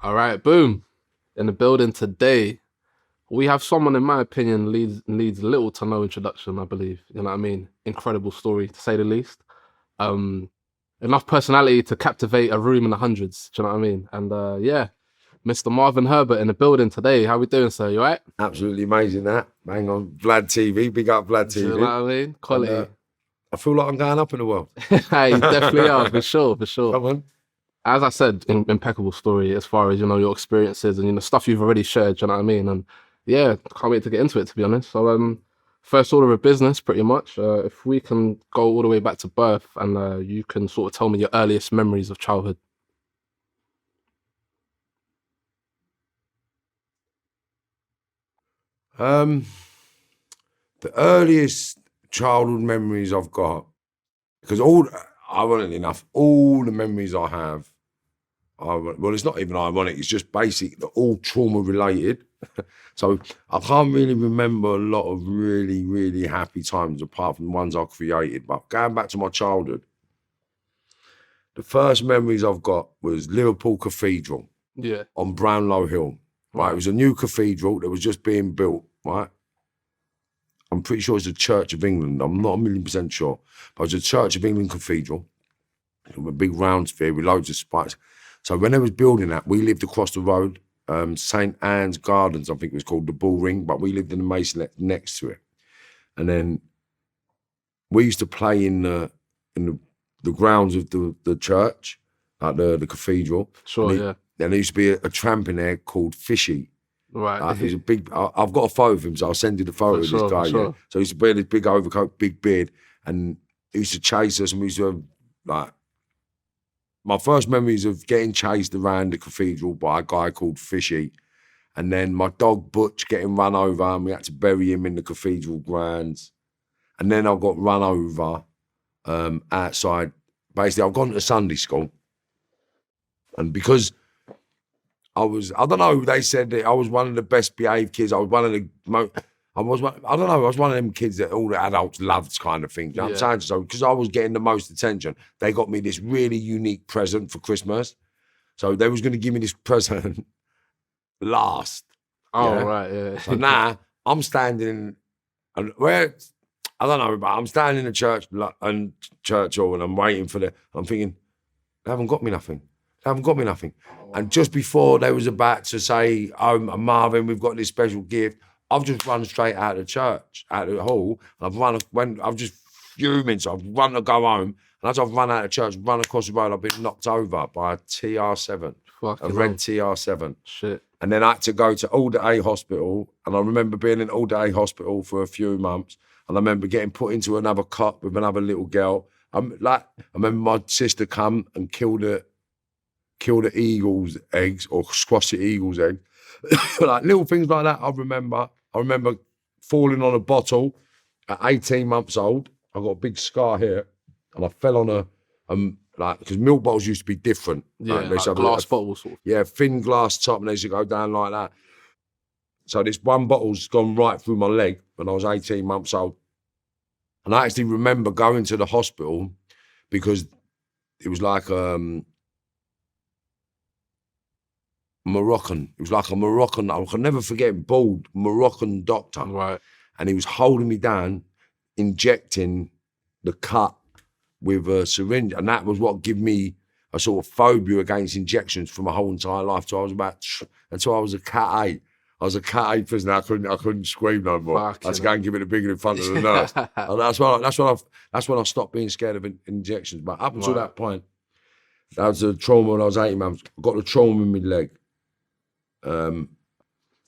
All right, boom. In the building today, we have someone, in my opinion, needs little to no introduction, I believe. You know what I mean? Incredible story, to say the least. Um, Enough personality to captivate a room in the hundreds. Do you know what I mean? And yeah, Mr. Marvin Herbert in the building today. How we doing, sir? You all right? Absolutely amazing that. Bang on. VladTV, big up VladTV. Do you know what I mean? Quality. And, I feel like I'm going up in the world. You definitely are, for sure, for sure. Come on. As I said, impeccable story as far as, you know, your experiences and, you know, stuff you've already shared, do you know what I mean? And yeah, can't wait to get into it, to be honest. So, first order of business, pretty much. If we can go all the way back to birth and you can sort of tell me your earliest memories of childhood. The earliest childhood memories I've got, because ironically enough, all the memories I have, well, it's not even ironic, it's just basic, they're all trauma related. So I can't really remember a lot of really, really happy times apart from the ones I created. But going back to my childhood, the first memories I've got was Liverpool Cathedral on Brownlow Hill. Right, it was a new cathedral that was just being built, right? I'm pretty sure it's the Church of England. I'm not 1,000,000% sure. But it was a Church of England cathedral, with a big round sphere with loads of spikes. So when they was building that, we lived across the road, St. Anne's Gardens, I think it was called, the Bull Ring, but we lived in the masonette next to it. And then we used to play in the grounds of the church, like the cathedral. Sure, yeah. And there used to be a tramp in there called Fishy. Right. He was a big, I've got a photo of him, so I'll send you the photo of this guy. Sure. Yeah. So he used to wear this big overcoat, big beard, and he used to chase us, and we used to have, like, my first memories of getting chased around the cathedral by a guy called Fishy, and then my dog Butch getting run over, and we had to bury him in the cathedral grounds. And then I got run over outside. Basically, I've gone to Sunday school, and because I don't know, they said that I was one of the best behaved kids. I was one of the I was one of them kids that all the adults loved, kind of thing. You know what I'm saying? So because I was getting the most attention, they got me this really unique present for Christmas. So they was going to give me this present last. Oh, right, yeah. So now I'm standing, and I don't know, but I'm standing in the church and church hall, and I'm waiting for I'm thinking, they haven't got me nothing. They haven't got me nothing. And just before they was about to say, oh, Marvin, we've got this special gift, I've just run straight out of the church, out of the hall, and I'm just fuming, so I've run to go home, and as I've run out of church, run across the road, I've been knocked over by a TR7, a red TR7. Shit. And then I had to go to Alder A Hospital, and I remember being in Alder A Hospital for a few months, and I remember getting put into another cot with another little girl. I remember my sister come and kill the eagle's eggs, or squash the eagle's egg. Like little things like that I remember. I remember falling on a bottle at 18 months old. I got a big scar here, and I fell on because milk bottles used to be different. Yeah, like glass bottles sort of. Yeah, thin glass top, and they used to go down like that. So this one bottle's gone right through my leg when I was 18 months old. And I actually remember going to the hospital because it was like Moroccan. It was like a Moroccan, I can never forget, bald Moroccan doctor. Right. And he was holding me down, injecting the cut with a syringe. And that was what gave me a sort of phobia against injections for my whole entire life. So I was until I was a Cat A. I was a Cat A prisoner. I couldn't scream no more. I had to go and give it a big in front of the nurse. And that's when I stopped being scared of injections. But up until that point, that was a trauma when I was 18 months. I got the trauma in my leg. Can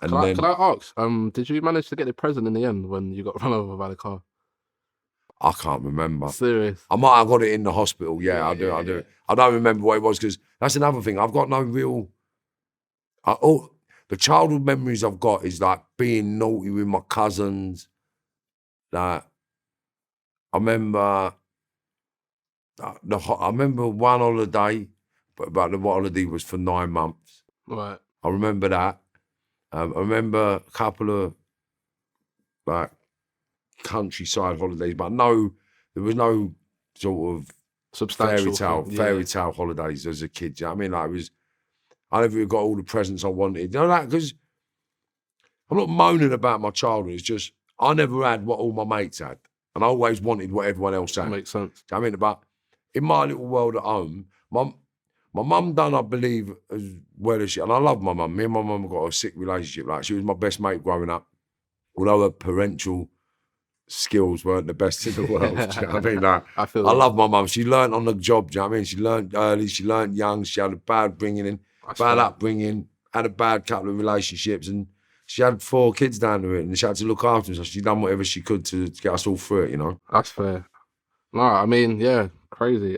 I ask, did you manage to get the present in the end when you got run over by the car? I can't remember. Serious? I might have got it in the hospital. Yeah, I do. I don't remember what it was, because that's another thing. I've got no real... the childhood memories I've got is like being naughty with my cousins. Like, I remember one holiday, but the holiday was for 9 months. Right. I remember that. I remember a couple of like countryside holidays, but there was no sort of substantial fairy tale holidays as a kid. You know what I mean? Like, it was I never got all the presents I wanted. You know that? Because I'm not moaning about my childhood. It's just I never had what all my mates had. And I always wanted what everyone else had. Makes sense. Do you know what I mean? But in my little world at home, my mum done, I believe, as well as she, and I love my mum. Me and my mum got a sick relationship. Like, she was my best mate growing up. Although her parental skills weren't the best in the world. Do you know what I mean? Like, I love my mum. She learned on the job, do you know what I mean? She learned early, she learned young, she had a bad upbringing, had a bad couple of relationships, and she had 4 kids down to it, and she had to look after them, so she done whatever she could to get us all through it, you know? That's fair. No, I mean, yeah, crazy.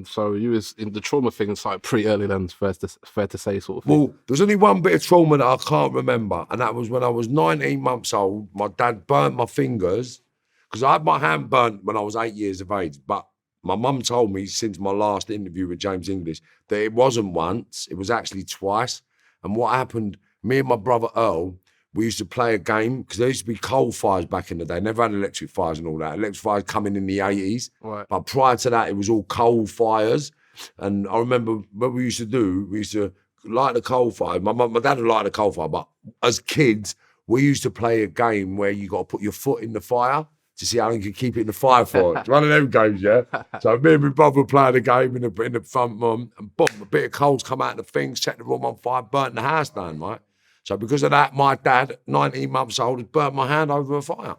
So you was in the trauma thing started pretty early then, fair to say, sort of thing. Well, there's only one bit of trauma that I can't remember, and that was when I was 19 months old. My dad burnt my fingers, because I had my hand burnt when I was 8 years of age, but my mum told me since my last interview with James English that it wasn't once, it was actually twice. And what happened, me and my brother Earl, we used to play a game, because there used to be coal fires back in the day. Never had electric fires and all that. Electric fires coming in the 80s. Right. But prior to that, it was all coal fires. And I remember what we used to do, we used to light the coal fire. My dad would light the coal fire, but as kids, we used to play a game where you got to put your foot in the fire to see how long you can keep it in the fire for. It's one of them games, yeah? So me and my brother played a game in the front room, and boom, a bit of coals come out of the thing, set the room on fire, burnt the house down, right? So because of that, my dad, 19 months old, had burnt my hand over a fire.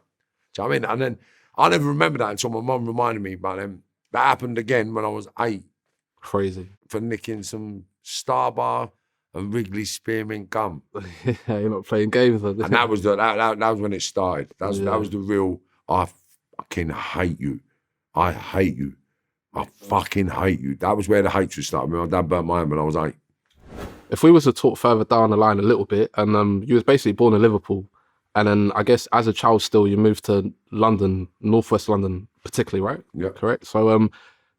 Do you know what I mean? And then I never remember that until my mum reminded me about them. That happened again when I was 8. Crazy. For nicking some Starbar and Wrigley spearmint gum. You're not playing games. And that was when it started. That was the real, I fucking hate you. I hate you. I fucking hate you. That was where the hatred started. My dad burnt my hand when I was 8. If we was to talk further down the line a little bit, and you was basically born in Liverpool, and then I guess as a child still you moved to London, northwest London particularly, right? Yeah. Correct? So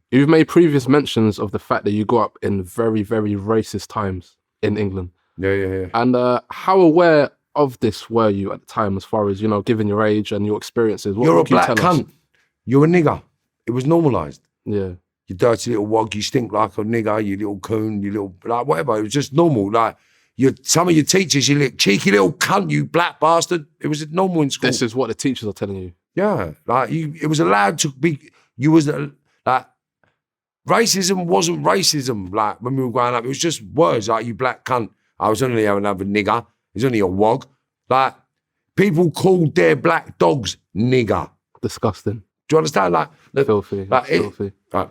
you've made previous mentions of the fact that you grew up in very, very racist times in England. Yeah. And how aware of this were you at the time, as far as, you know, given your age and your experiences? You're a black cunt. You're a nigger. It was normalised. Yeah. You dirty little wog, you stink like a nigger, you little coon, you little, like, whatever. It was just normal. Like, some of your teachers, you little cheeky little cunt, you black bastard. It was normal in school. This is what the teachers are telling you. Yeah. Like, it was allowed to be, like, racism wasn't racism, like, when we were growing up. It was just words, like, you black cunt. I was only another nigger. It was only a wog. Like, people called their black dogs nigger. Disgusting. Do you understand? Like, filthy. Like, filthy. Like,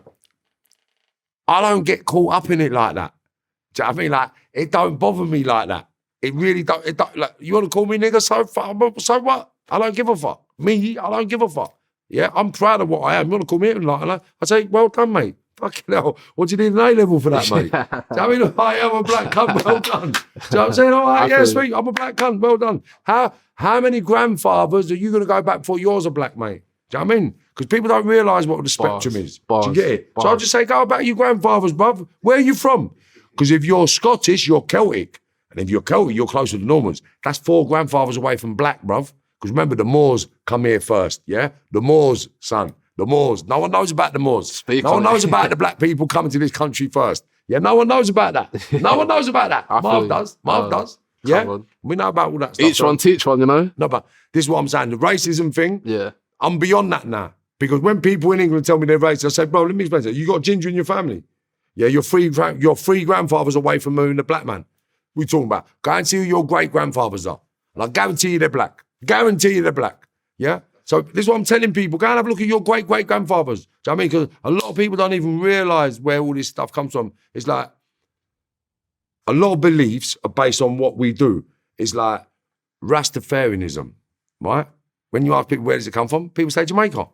I don't get caught up in it like that. Do you know what I mean? Like, it don't bother me like that. It really don't. It don't, like, you want to call me nigger? So what? I don't give a fuck. Me, I don't give a fuck. Yeah, I'm proud of what I am. You want to call me like that? I say, well done, mate. Fucking hell. What do you need an A-level for that, mate? Do you know what I mean? I am a black cunt, well done. Do you know what I'm saying? All right, yeah, sweet, I'm a black cunt, well done. How many grandfathers are you going to go back before yours are black, mate? Do you know what I mean? Because people don't realise what the spectrum is. Do you get it? So I'll just say, go back your grandfathers, bruv. Where are you from? Because if you're Scottish, you're Celtic. And if you're Celtic, you're closer to Normans. That's 4 grandfathers away from black, bruv. Because remember, the Moors come here first, yeah? The Moors, son. The Moors. No one knows about the Moors. No one knows about the black people coming to this country first. Yeah, no one knows about that. No one knows about that. Marv does. Marv does. Yeah? We know about all that stuff. Each one teach one, you know? No, but this is what I'm saying. The racism thing, yeah, I'm beyond that now. Because when people in England tell me they're racist, I say, bro, let me explain it. You got ginger in your family. Yeah, you're 3 grandfathers away from marrying a black man. What are you talking about? Go and see who your great-grandfathers are. And I guarantee you they're black. Guarantee you they're black. Yeah? So this is what I'm telling people. Go and have a look at your great-great-grandfathers. Do you know what I mean? Because a lot of people don't even realise where all this stuff comes from. It's like, a lot of beliefs are based on what we do. It's like Rastafarianism, right? When you ask people, where does it come from? People say Jamaica.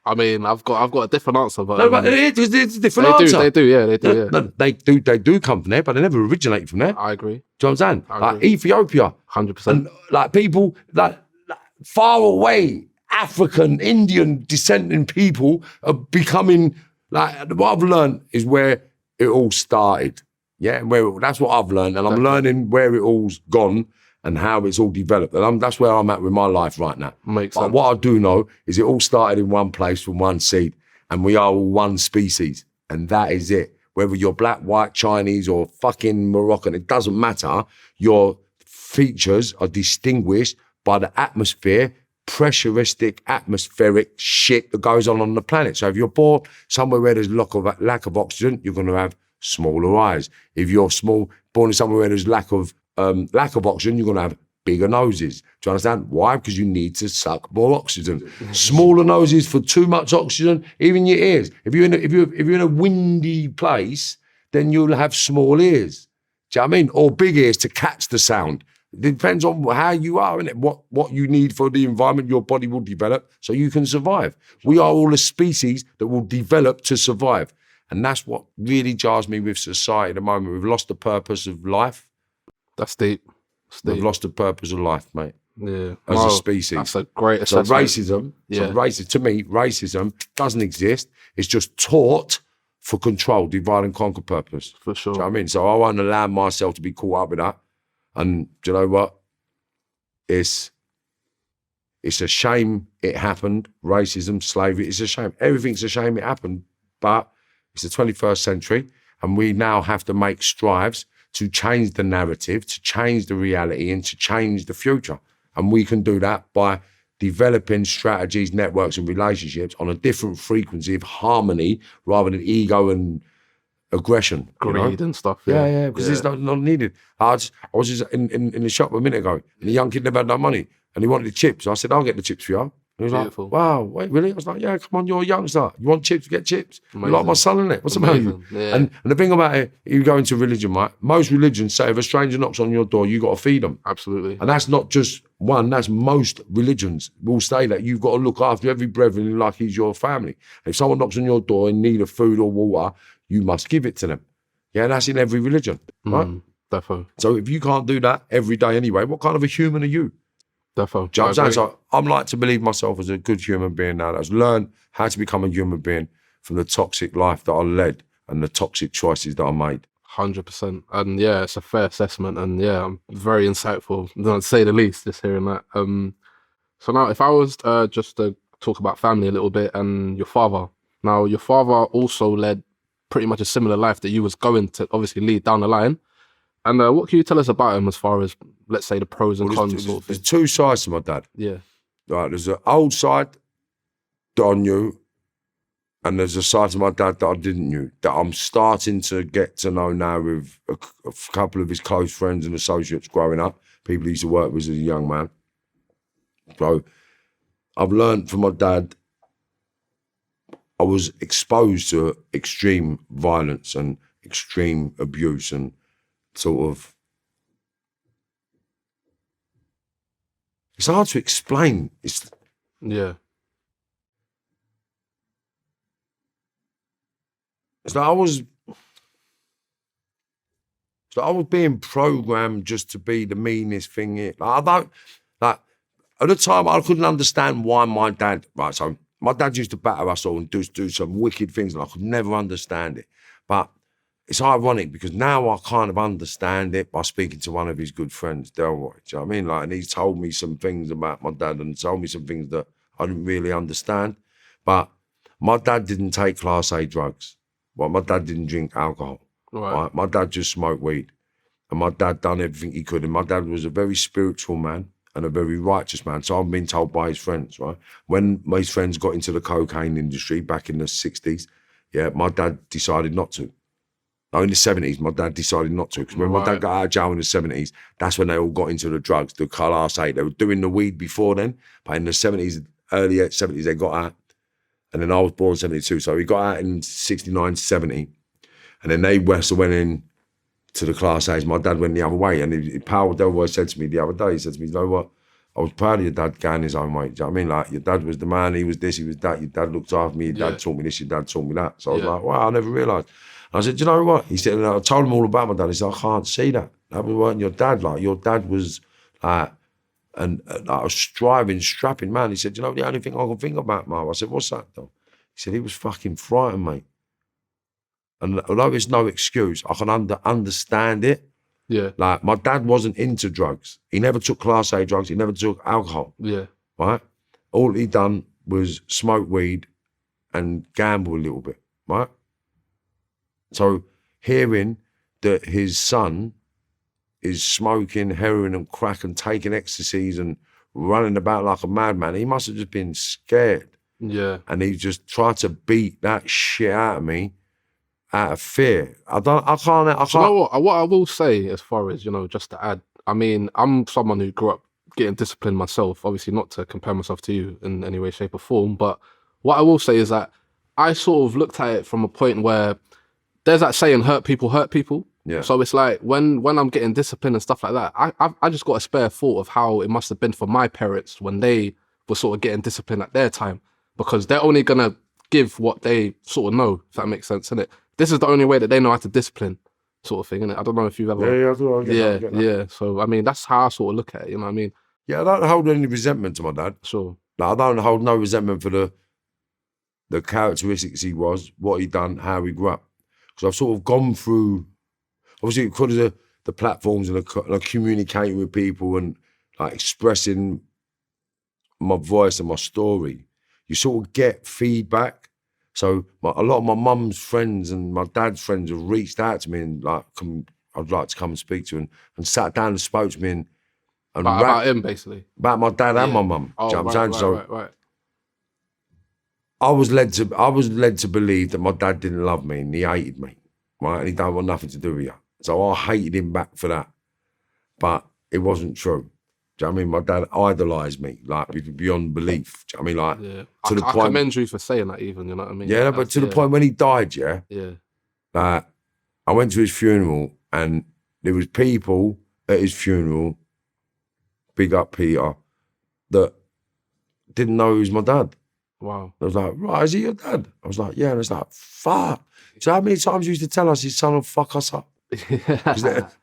I mean, I've got a different answer, but no, but it's a different answer. They do, yeah. No, they do come from there, but they never originated from there. I agree. Do you know what I'm saying? Like Ethiopia, 100%. And like people like far away African, Indian descending people are becoming like. What I've learned is where it all started. Yeah, that's what I've learned, and I'm learning where it all's gone and how it's all developed. And that's where I'm at with my life right now. Makes sense. What I do know is it all started in one place from one seed, and we are all one species, and that is it. whether you're black, white, Chinese, or fucking Moroccan, it doesn't matter. Your features are distinguished by the atmosphere, pressuristic, atmospheric shit that goes on the planet. So if you're born somewhere where there's lack of oxygen, you're going to have smaller eyes. If you're born in somewhere where there's lack of oxygen, you're going to have bigger noses. Do you understand? Why? Because you need to suck more oxygen. Smaller noses for too much oxygen, even your ears. If you're in a windy place, then you'll have small ears. Do you know what I mean? Or big ears to catch the sound. It depends on how you are, innit? What you need for the environment your body will develop so you can survive. We are all a species that will develop to survive. And that's what really jars me with society at the moment. We've lost the purpose of life. That's deep. We've lost the purpose of life, mate. Yeah. As a species. That's a great assessment. To me, racism doesn't exist. It's just taught for control, divide and conquer purpose. For sure. Do you know what I mean? So I won't allow myself to be caught up with that. And do you know what? It's a shame it happened. Racism, slavery, it's a shame. Everything's a shame it happened. But it's the 21st century, and we now have to make strives to change the narrative, to change the reality, and to change the future. And we can do that by developing strategies, networks, and relationships on a different frequency of harmony rather than ego and aggression. Greed and stuff. Yeah, because it's not needed. I was just in the shop a minute ago, and the young kid never had no money, and he wanted the chips. I said, I'll get the chips for you. And he was Beautiful. like, wow, wait, really? I was like, yeah, come on, you're a youngster. You want chips, get chips. You're like my son, innit? What's about you? Yeah. And the thing about it, you go into religion, right? Most religions say if a stranger knocks on your door, you got to feed them. Absolutely. And that's not just one, that's most religions will say that you've got to look after every brethren like he's your family. If someone knocks on your door in need of food or water, you must give it to them. Yeah, that's in every religion, right? Defo. So if you can't do that every day anyway, what kind of a human are you? Defo. Do you know what I'm saying? So I'm like to believe myself as a good human being now that's learned how to become a human being from the toxic life that I led and the toxic choices that I made. 100%. And yeah, it's a fair assessment. And yeah, I'm very insightful, to say the least, just hearing that. So now, if I was just to talk about family a little bit and your father. Now, your father also led pretty much a similar life that you was going to obviously lead down the line. And what can you tell us about him as far as, let's say, the pros and cons sort of There's thing? two sides to my dad. Yeah. Right, there's an old side that I knew, and there's a side to my dad that I didn't know, that I'm starting to get to know now with a couple of his close friends and associates growing up, people he used to work with as a young man. So I've learned from my dad, I was exposed to extreme violence and extreme abuse and sort of, it's hard to explain. Yeah. It's like I was being programmed just to be the meanest thing. At the time, I couldn't understand why my dad, right, so my dad used to batter us all and do some wicked things, and I could never understand it. But it's ironic because now I kind of understand it by speaking to one of his good friends, Dale. Do you know what I mean? And he's told me some things about my dad and told me some things that I didn't really understand. But my dad didn't take Class A drugs. Well, my dad didn't drink alcohol. Right? My dad just smoked weed. And my dad done everything he could. And my dad was a very spiritual man and a very righteous man. So I've been told by his friends, right? When his friends got into the cocaine industry back in the 60s, yeah, my dad decided not to. No, in the 70s, my dad decided not to. Because when my dad got out of jail in the 70s, that's when they all got into the drugs, the Class A. They were doing the weed before then, but in the 70s, early 70s, they got out. And then I was born in 72, so he got out in 69, 70. And then they went in to the Class A's. My dad went the other way. And Powell Delroy said to me the other day, he said to me, you know what? I was proud of your dad going his own way. Do you know what I mean? Like, your dad was the man, he was this, he was that. Your dad looked after me, your dad taught me this, your dad taught me that. So I was like, wow, I never realised. I said, do you know what? He said, and I told him all about my dad. He said, I can't see that. That wasn't your dad. Like, your dad was like, a striving, strapping man. He said, you know, the only thing I can think about, Marv. I said, what's that, though? He said, he was fucking frightened, mate. And although it's no excuse, I can understand it. Yeah. Like, my dad wasn't into drugs. He never took Class A drugs. He never took alcohol. Yeah. Right? All he done was smoke weed and gamble a little bit, right? So hearing that his son is smoking heroin and crack and taking ecstasies and running about like a madman, he must have just been scared. Yeah. And he just tried to beat that shit out of me out of fear. I can't. You know what I will say, as far as, you know, just to add, I mean, I'm someone who grew up getting disciplined myself, obviously not to compare myself to you in any way, shape or form, but what I will say is that I sort of looked at it from a point where there's that saying, hurt people hurt people. Yeah. So it's like when I'm getting disciplined and stuff like that, I just got a spare thought of how it must have been for my parents when they were sort of getting disciplined at their time, because they're only gonna give what they sort of know, if that makes sense, innit? This is the only way that they know how to discipline, sort of thing, innit? I don't know if you've ever... Yeah, I do. I get that. Yeah. So, I mean, that's how I sort of look at it, you know what I mean? Yeah, I don't hold any resentment to my dad. Sure. Like, I don't hold no resentment for the characteristics he was, what he done, how he grew up. Because I've sort of gone through, obviously because of the platforms and communicating with people and like expressing my voice and my story, you sort of get feedback. So a lot of my mum's friends and my dad's friends have reached out to me and like, I'd like to come and speak to him, and sat down and spoke to me and about him, basically? About my dad and my mum. Oh, Do you know what I'm saying? Right. I was led to believe that my dad didn't love me and he hated me, right? And he don't want nothing to do with you. So I hated him back for that. But it wasn't true. Do you know what I mean? My dad idolised me, like beyond belief. Do you know what I mean? Like, to the point, I commend you for saying that, even, you know what I mean? Yeah, but to the point when he died, Yeah. Like, I went to his funeral and there was people at his funeral, big up Peter, that didn't know he was my dad. Wow. I was like, right, is he your dad? I was like, yeah. And it's like, fuck. So how many times he used to tell us his son will fuck us up?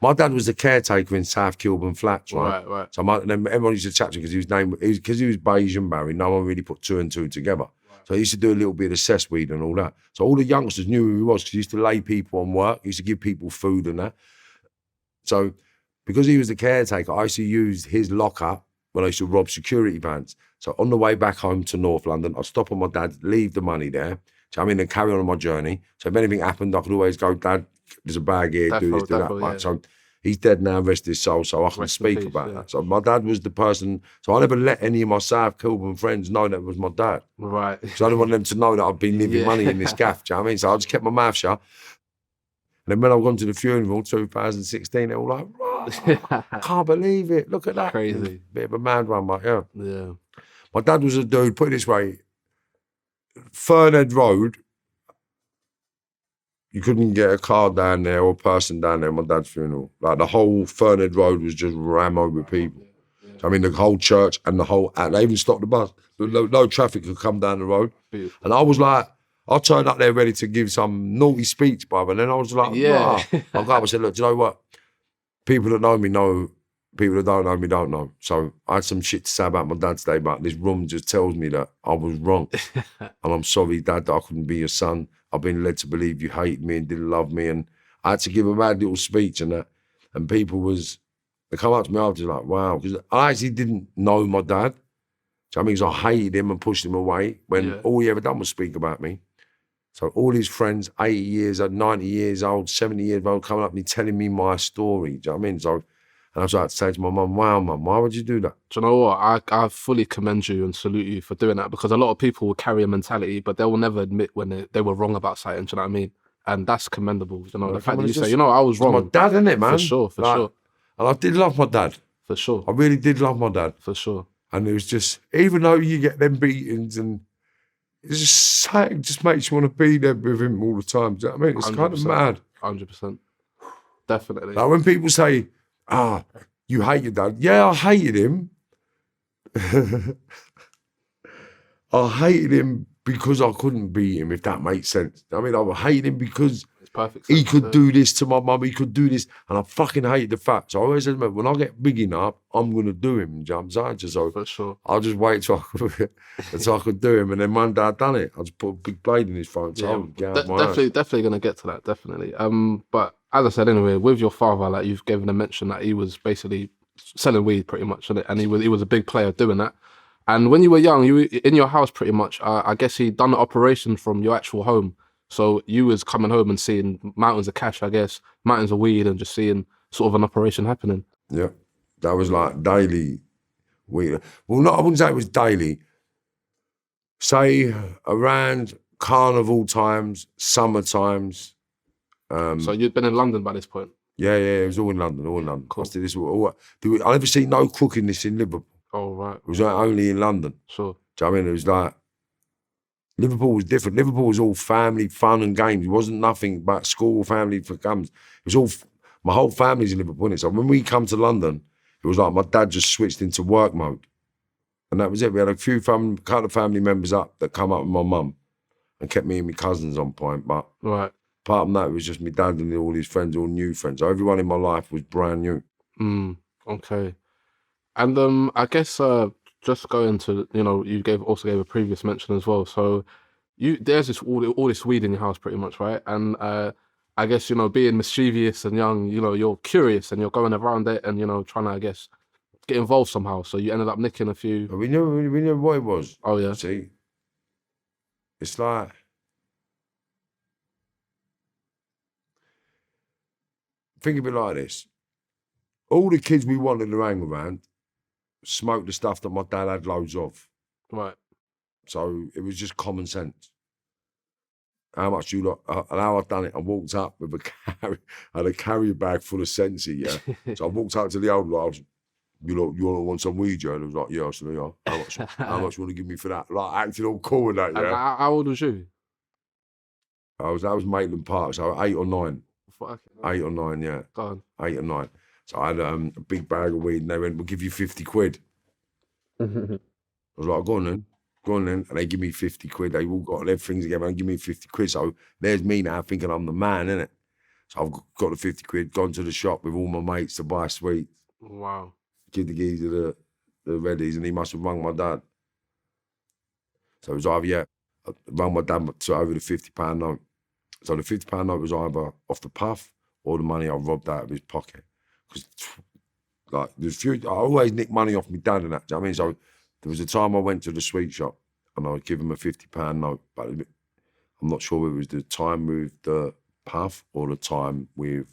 My dad was the caretaker in South Kilburn Flats, right? Right. So then everyone used to chat to him because he was Bayesian Barry. No one really put two and two together. Right. So he used to do a little bit of cess weed and all that. So all the youngsters knew who he was because he used to lay people on work. He used to give people food and that. So because he was the caretaker, I used to use his lockup when I used to rob security vans. So on the way back home to North London, I'd stop on my dad, leave the money there. So I mean, and carry on my journey. So if anything happened, I could always go, Dad, there's a bag here, do this, do that. Right? So he's dead now, rest his soul, so I can speak about that. So my dad was the person, so I never let any of my South Kilburn friends know that it was my dad. Right. So I didn't want them to know that I'd been leaving money in this gaff, do you know what I mean? So I just kept my mouth shut. And then when I went to the funeral, 2016, they were like, oh, I can't believe it, look at that. Crazy. Bit of a mad one, but yeah. Yeah. My dad was a dude, put it this way, Fernhead Road, you couldn't get a car down there or a person down there at my dad's funeral. Like the whole Fernhead Road was just rammed with people. So, I mean, the whole church and they even stopped the bus. No traffic could come down the road. Beautiful. And I was like, I turned up there ready to give some naughty speech, brother. And then I was like, yeah. I got up and said, look, do you know what? People that know me know, people that don't know me don't know. So I had some shit to say about my dad today, but this room just tells me that I was wrong. And I'm sorry, Dad, that I couldn't be your son. I've been led to believe you hated me and didn't love me. And I had to give a mad little speech and that. And people they come up to me after like, wow. Because I actually didn't know my dad. So I mean, I hated him and pushed him away when all he ever done was speak about me. So all his friends, 80 years old, 90 years old, 70 years old, coming up to me, telling me my story. Do you know what I mean? So, and I was like to say to my mum, wow, Mum, why would you do that? Do you know what? I fully commend you and salute you for doing that, because a lot of people will carry a mentality, but they will never admit when they were wrong about something. Do you know what I mean? And that's commendable. You know, the fact that you say, you know, I was wrong. My dad, innit, man? For sure. And I did love my dad. For sure. I really did love my dad. For sure. And it was just, even though you get them beatings and it's just, it just makes you want to be there with him all the time. Do you know what I mean? It's 100%. kind of mad. 100%. Definitely. Like when people say, you hate your dad. Yeah, I hated him. I hated him because I couldn't beat him, if that makes sense. I mean, I hated him because he could do this to my mum, he could do this, and I fucking hated the fact. So I always said, when I get big enough, I'm going to do him, you know what I'm saying? So for sure. I'll just wait till I could do him, and then one day I'd done it. I just put a big blade in his throat, so I would get out my definitely going to get to that, definitely. But as I said, anyway, with your father, like you've given a mention that he was basically selling weed pretty much, and he was a big player doing that. And when you were young, you in your house pretty much, I guess he'd done the operation from your actual home. So you was coming home and seeing mountains of cash, I guess, mountains of weed, and just seeing sort of an operation happening. Yeah, that was like daily weed. Well, I wouldn't say it was daily. Say around carnival times, summer times. So you'd been in London by this point. Yeah, it was all in London, Cool. I did this I never see no crookedness in Liverpool. Oh, right. It was like only in London. Sure. Do you know what I mean? It was like, Liverpool was different. Liverpool was all family, fun and games. It wasn't nothing but school, family for comes. It was all, my whole family's in Liverpool, innit? So when we come to London, it was like my dad just switched into work mode. And that was it. We had a couple of family members up that come up with my mum and kept me and my cousins on point. But Right. apart from that, it was just my dad and all his friends, all new friends. So everyone in my life was brand new. Okay. And I guess just going to, you also gave a previous mention as well. So there's this all this weed in your house pretty much, right? And I guess, being mischievous and young, you're curious and you're going around it and, trying to, I guess, get involved somehow. So you ended up nicking a few. But we knew what it was. Oh, yeah. See, it's like, think of it like this. All the kids we wanted to hang around smoked the stuff that my dad had loads of. Right. So it was just common sense. How much you lot, and how I'd done it, I walked up with I had a carrier bag full of Sensi, yeah. So I walked up to the old lot, you want some weed, yeah? And I was like, yeah. I said, yeah. How much you want to give me for that? Like, acting all cool with that, yeah. And how old was you? That was Maitland Park, so 8 or 9. Fucking 8 or 9, yeah. Go on. 8 or 9. So I had a big bag of weed and they went, we'll give you 50 quid. I was like, go on then. And they give me 50 quid. They all got their things together and give me 50 quid. So there's me now thinking I'm the man, innit? So I've got the 50 quid, gone to the shop with all my mates to buy sweets. Wow. Give the geezer the reddies and he must have rung my dad. So it was either, I rung my dad to over the £50 note. So the £50 note was either off the puff or the money I robbed out of his pocket. Because I always nick money off my dad and that. Do you know what I mean? So there was a time I went to the sweet shop and I would give him a £50 note, but I'm not sure whether it was the time with the puff or the time with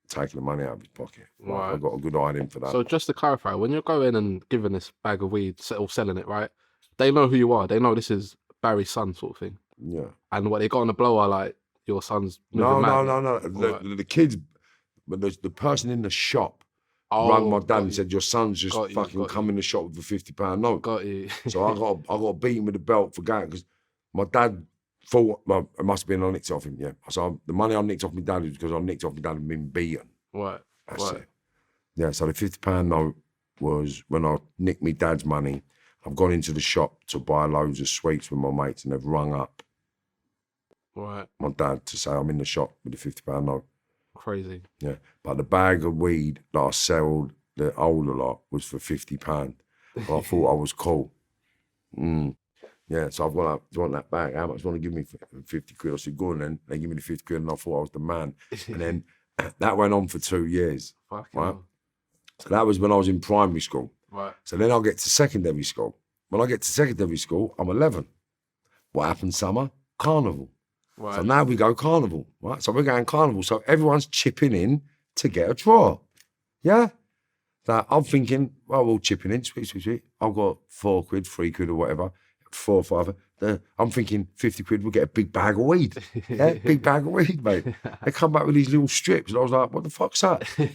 taking the money out of his pocket. Right. I got a good eye in for that. So just to clarify, when you're going and giving this bag of weed or selling it, right? They know who you are. They know this is Barry's son, sort of thing. Yeah. And what they got on the blower, like your son's moving No. The kids, but the person in the shop rang my dad and said, your son's just fucking come in the shop with a £50 note. Got you. So I got beaten with the belt for going because my dad thought, well, it must have been I nicked off him, yeah. So the money I nicked off my dad was because I nicked off my dad and been beaten. Right. That's it. Yeah, so the £50 note was when I nicked my dad's money. I've gone into the shop to buy loads of sweets with my mates and they've rung up my dad to say I'm in the shop with the £50 note. Crazy. Yeah, but the bag of weed that I sold the older lot was for £50. I thought I was cool. Yeah, so I've got do you want that bag? How much do you want to give me for 50 quid? I said, go on then. They give me the 50 quid and I thought I was the man. And then that went on for 2 years. Right? So that was when I was in primary school. Right. So then I'll get to secondary school. When I get to secondary school, I'm 11. What happened summer? Carnival. Right. So now we go carnival, right? So we're going carnival. So everyone's chipping in to get a draw. Yeah? So I'm thinking, well, we'll chip in, sweet. I've got 4 quid, 3 quid or whatever, 4 or 5. I'm thinking 50 quid, we'll get a big bag of weed. Yeah, big bag of weed, mate. They come back with these little strips. And I was like, what the fuck's that? I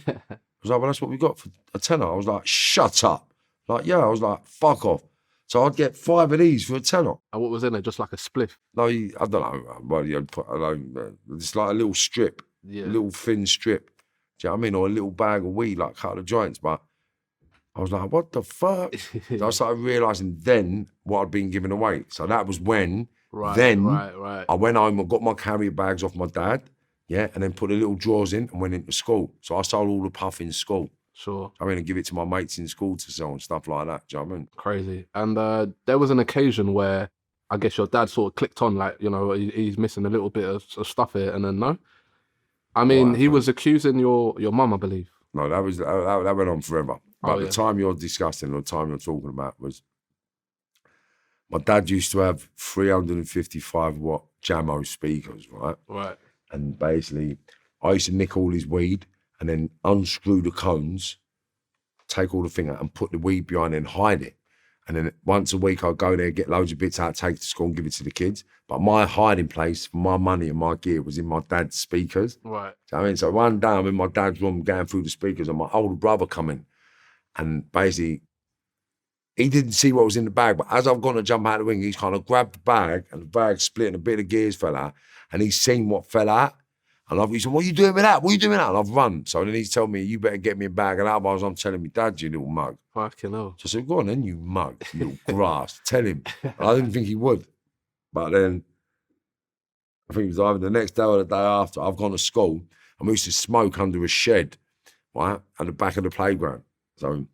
was like, well, that's what we got for a tenner. I was like, shut up. Like, yeah, I was like, fuck off. So I'd get 5 of these for a tenner. And what was in it? Just like a spliff? No, I don't know. Well, you'd put, it's like a little strip, a little thin strip. Do you know what I mean? Or a little bag of weed, like a couple of joints. But I was like, what the fuck? So I started realising then what I'd been giving away. So that was when, I went home and got my carrier bags off my dad, yeah, and then put the little drawers in and went into school. So I sold all the puff in school. Sure. I mean, and give it to my mates in school to sell and stuff like that. Do you know what I mean? Crazy. And there was an occasion where I guess your dad sort of clicked on, like, he's missing a little bit of stuff here, and then no. I mean, he was accusing your mum, I believe. No, that went on forever. But the time you're discussing, or the time you're talking about was my dad used to have 355 watt Jamo speakers, right? Right. And basically, I used to nick all his weed and then unscrew the cones, take all the thing out and put the weed behind it and hide it. And then once a week, I'd go there, get loads of bits out, take it to school and give it to the kids. But my hiding place for my money and my gear was in my dad's speakers. Right. Do you know what I mean? So one day I'm in my dad's room going through the speakers and my older brother coming. And basically, he didn't see what was in the bag, but as I've gone to jump out of the wing, he's kind of grabbed the bag and the bag split and a bit of gears fell out. And he's seen what fell out. And he said, what are you doing with that? What are you doing with that? And I've run. So then he's told me, you better get me a bag. And otherwise I'm telling me, Dad, you little mug. Fucking hell. So I said, go on then, you mug, you little grass. Tell him. And I didn't think he would. But then, I think it was either the next day or the day after, I've gone to school and we used to smoke under a shed, right, at the back of the playground. So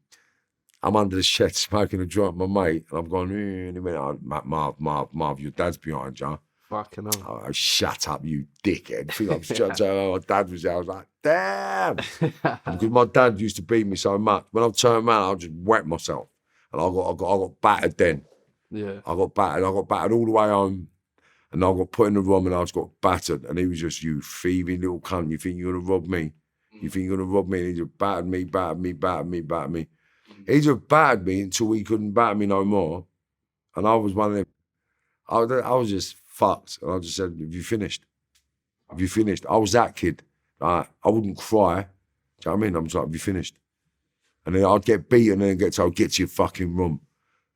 I'm under the shed smoking a joint with my mate, and I'm going, in a minute, Marv, your dad's behind you. Fucking hell. Oh, shut up, you dickhead. I think I'm shut up. My dad was there. I was like, damn. Because my dad used to beat me so much. When I turned around, I just wet myself. And I got battered then. Yeah. I got battered all the way home. And I got put in the room and I just got battered. And he was just, you thieving little cunt. You think you're going to rob me? You think you're going to rob me? And he just battered me. He just battered me until he couldn't batter me no more. And I was one of them. I was just fucked. And I just said, have you finished? Have you finished? I was that kid. I wouldn't cry. Do you know what I mean? I'm just like, have you finished? And then I'd get beaten and then get told, get to your fucking room.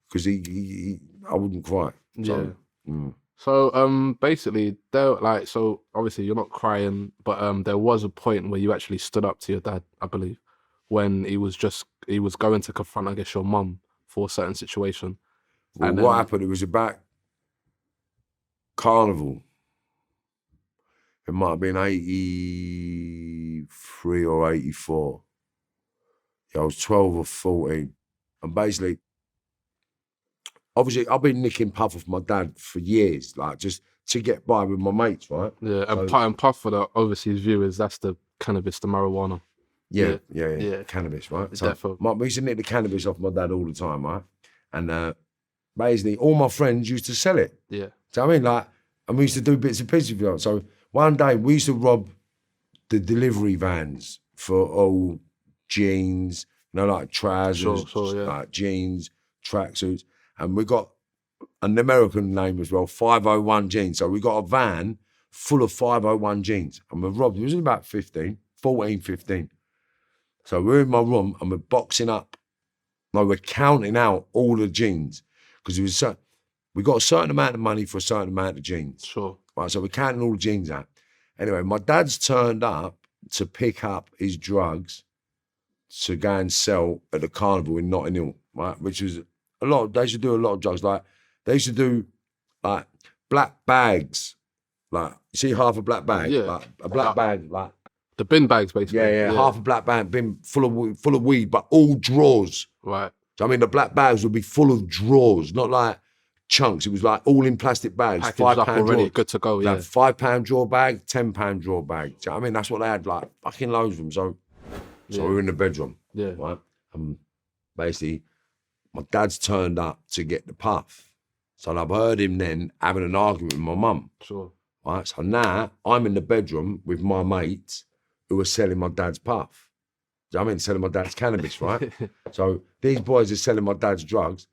Because I wouldn't cry. So, yeah. So basically, so obviously you're not crying, but there was a point where you actually stood up to your dad, I believe, when he was going to confront, I guess, your mum for a certain situation. Well, what happened? It was about Carnival. It might have been 83 or 84. Yeah, I was 12 or 14. And basically, obviously, I've been nicking puff off my dad for years, like just to get by with my mates, right? Yeah, and puff for the overseas viewers, that's the cannabis, the marijuana. Yeah. Cannabis, right? So we used to nick the cannabis off my dad all the time, right? And basically, all my friends used to sell it. Yeah. So I mean, like, and we used to do bits and pieces of it. So one day we used to rob the delivery vans for all jeans, like trousers, like jeans, tracksuits. And we got an American name as well, 501 jeans. So we got a van full of 501 jeans. And we robbed, it was about 15. So we're in my room and we're boxing up. No, we're counting out all the jeans. Because we got a certain amount of money for a certain amount of jeans. Sure. Right, so we're counting all the jeans out. Anyway, my dad's turned up to pick up his drugs to go and sell at the carnival in Notting Hill, right? Which was they used to do a lot of drugs. Like, they used to do, like, black bags. Like, you see half a black bag? Yeah. Like, a black bag, like. The bin bags, basically. Yeah, half a black bag, bin full of weed, but all drawers. Right. So, I mean, the black bags would be full of drawers, not like chunks. It was like all in plastic bags. Packaged up £5 already, drawers. good to go, yeah. Like £5 drawer bag, £10 drawer bag. Do you know what I mean? That's what they had, like, fucking loads of them. So we were in the bedroom. Yeah. Right? Basically, my dad's turned up to get the puff. So I've heard him then having an argument with my mum. Sure. Right? So now I'm in the bedroom with my mates who are selling my dad's puff. Do you know what I mean? Selling my dad's cannabis, right? So these boys are selling my dad's drugs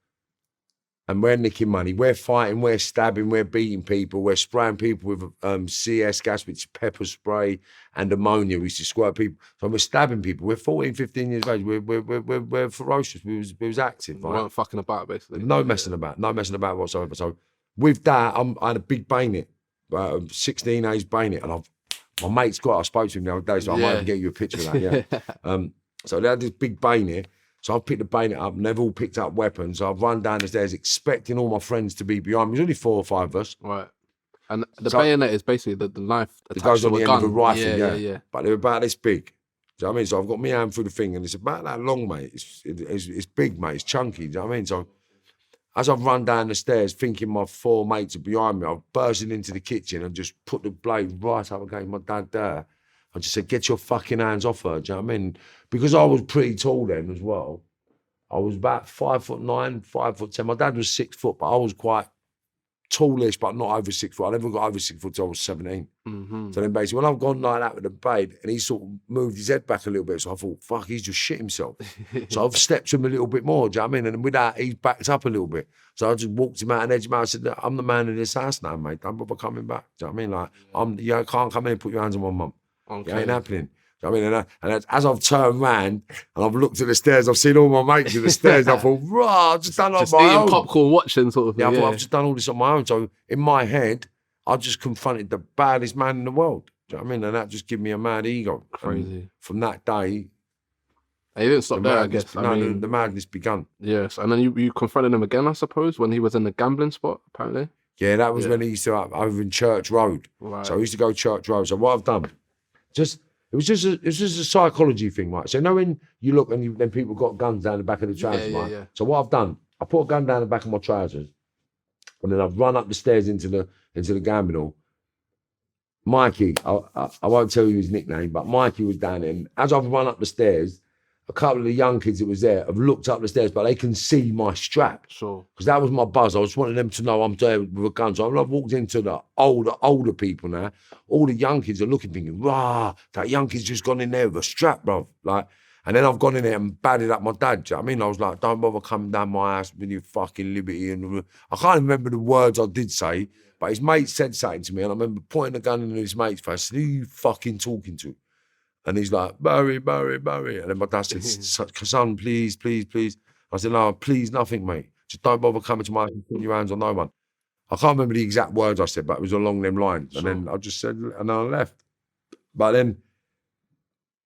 and we're nicking money. We're fighting, we're stabbing, we're beating people, we're spraying people with CS gas, which is pepper spray and ammonia. We used to squirt people. So we're stabbing people. We're 14, 15 years of age. We're ferocious. We was active. We right? weren't fucking about, basically. No messing about whatsoever. So with that, I had a big bayonet, 16 age bayonet, and my mate's got it. I spoke to him the other day, so I might have to get you a picture of that, yeah. So they had this big bayonet, so I've picked the bayonet up, and they've all picked up weapons. So I've run down the stairs expecting all my friends to be behind me. There's only 4 or 5 of us. Right. And the bayonet is basically the knife that goes on the end of a rifle, yeah. But they're about this big. Do you know what I mean? So I've got my hand through the thing, and it's about that long, mate. It's big, mate. It's chunky. Do you know what I mean? So as I've run down the stairs, thinking my 4 mates are behind me, I've bursted into the kitchen and just put the blade right up against my dad there. I just said, get your fucking hands off her. Do you know what I mean? Because I was pretty tall then as well. I was about 5'9", 5'10". My dad was 6 foot, but I was quite tallish, but not over 6 foot. I never got over 6 foot till I was 17. Mm-hmm. So then basically, when I've gone like that with the babe, and he sort of moved his head back a little bit, so I thought, fuck, he's just shit himself. So I've stepped him a little bit more, do you know what I mean? And with that, he's backed up a little bit. So I just walked him out and edged him out. I said, "Look, I'm the man in this house now, mate. Don't bother coming back." Do you know what I mean? Like, you can't come in and put your hands on my mum. Okay. It ain't happening. Do you know what I mean? And as I've turned round and I've looked at the stairs, I've seen all my mates at the stairs. I thought, rah, I've just done it on my eating own. popcorn, watching sort of thing. Yeah, I thought, I've just done all this on my own. So in my head, I just confronted the baddest man in the world. Do you know what I mean? And that just gave me a mad ego. Crazy. And from that day, and you didn't stop there, I guess. The madness begun. Yes, and then you confronted him again, I suppose, when he was in the gambling spot, apparently. Yeah, that was when he used to over in Church Road. Right. So I used to go Church Road. So what I've done, it was just a psychology thing, right? So you know when you look and then people got guns down the back of the trousers, right? Yeah. So what I've done, I put a gun down the back of my trousers, and then I've run up the stairs into the gambling hall. Mikey, I won't tell you his nickname, but Mikey was down there. And as I've run up the stairs, a couple of the young kids that was there have looked up the stairs, but they can see my strap. Sure. Because that was my buzz. I just wanted them to know I'm there with a gun. So I've walked into the older people now. All the young kids are looking, thinking, rah, that young kid's just gone in there with a strap, bro. Like, and then I've gone in there and batted up my dad. Do you know what I mean? I was like, don't bother coming down my house with your fucking liberty. And I can't remember the words I did say, but his mate said something to me, and I remember pointing the gun in his mate's face. I said, who are you fucking talking to? And he's like, Barry. And then my dad said, son, please. I said, no, please, nothing, mate. Just don't bother coming to my house and putting your hands on no one. I can't remember the exact words I said, but it was along them lines. Sure. And then I just said, and I left. But then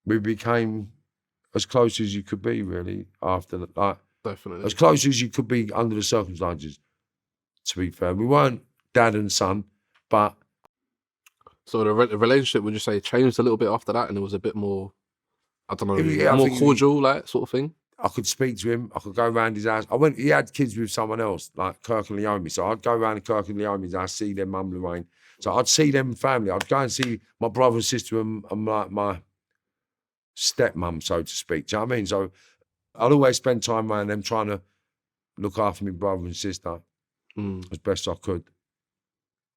we became as close as you could be, really, after that. Like, definitely. As close as you could be under the circumstances, to be fair. We weren't dad and son, but... So the relationship, would you say, changed a little bit after that, and it was a bit more, I don't know, Yeah, more cordial, like, sort of thing? I could speak to him. I could go around his house. He had kids with someone else, like Kirk and Leomi. So I'd go around to Kirk and Leomi's house, see their mum, Lorraine. So I'd see them family. I'd go and see my brother and sister and like my stepmum, so to speak. Do you know what I mean? So I'd always spend time around them trying to look after my brother and sister as best I could.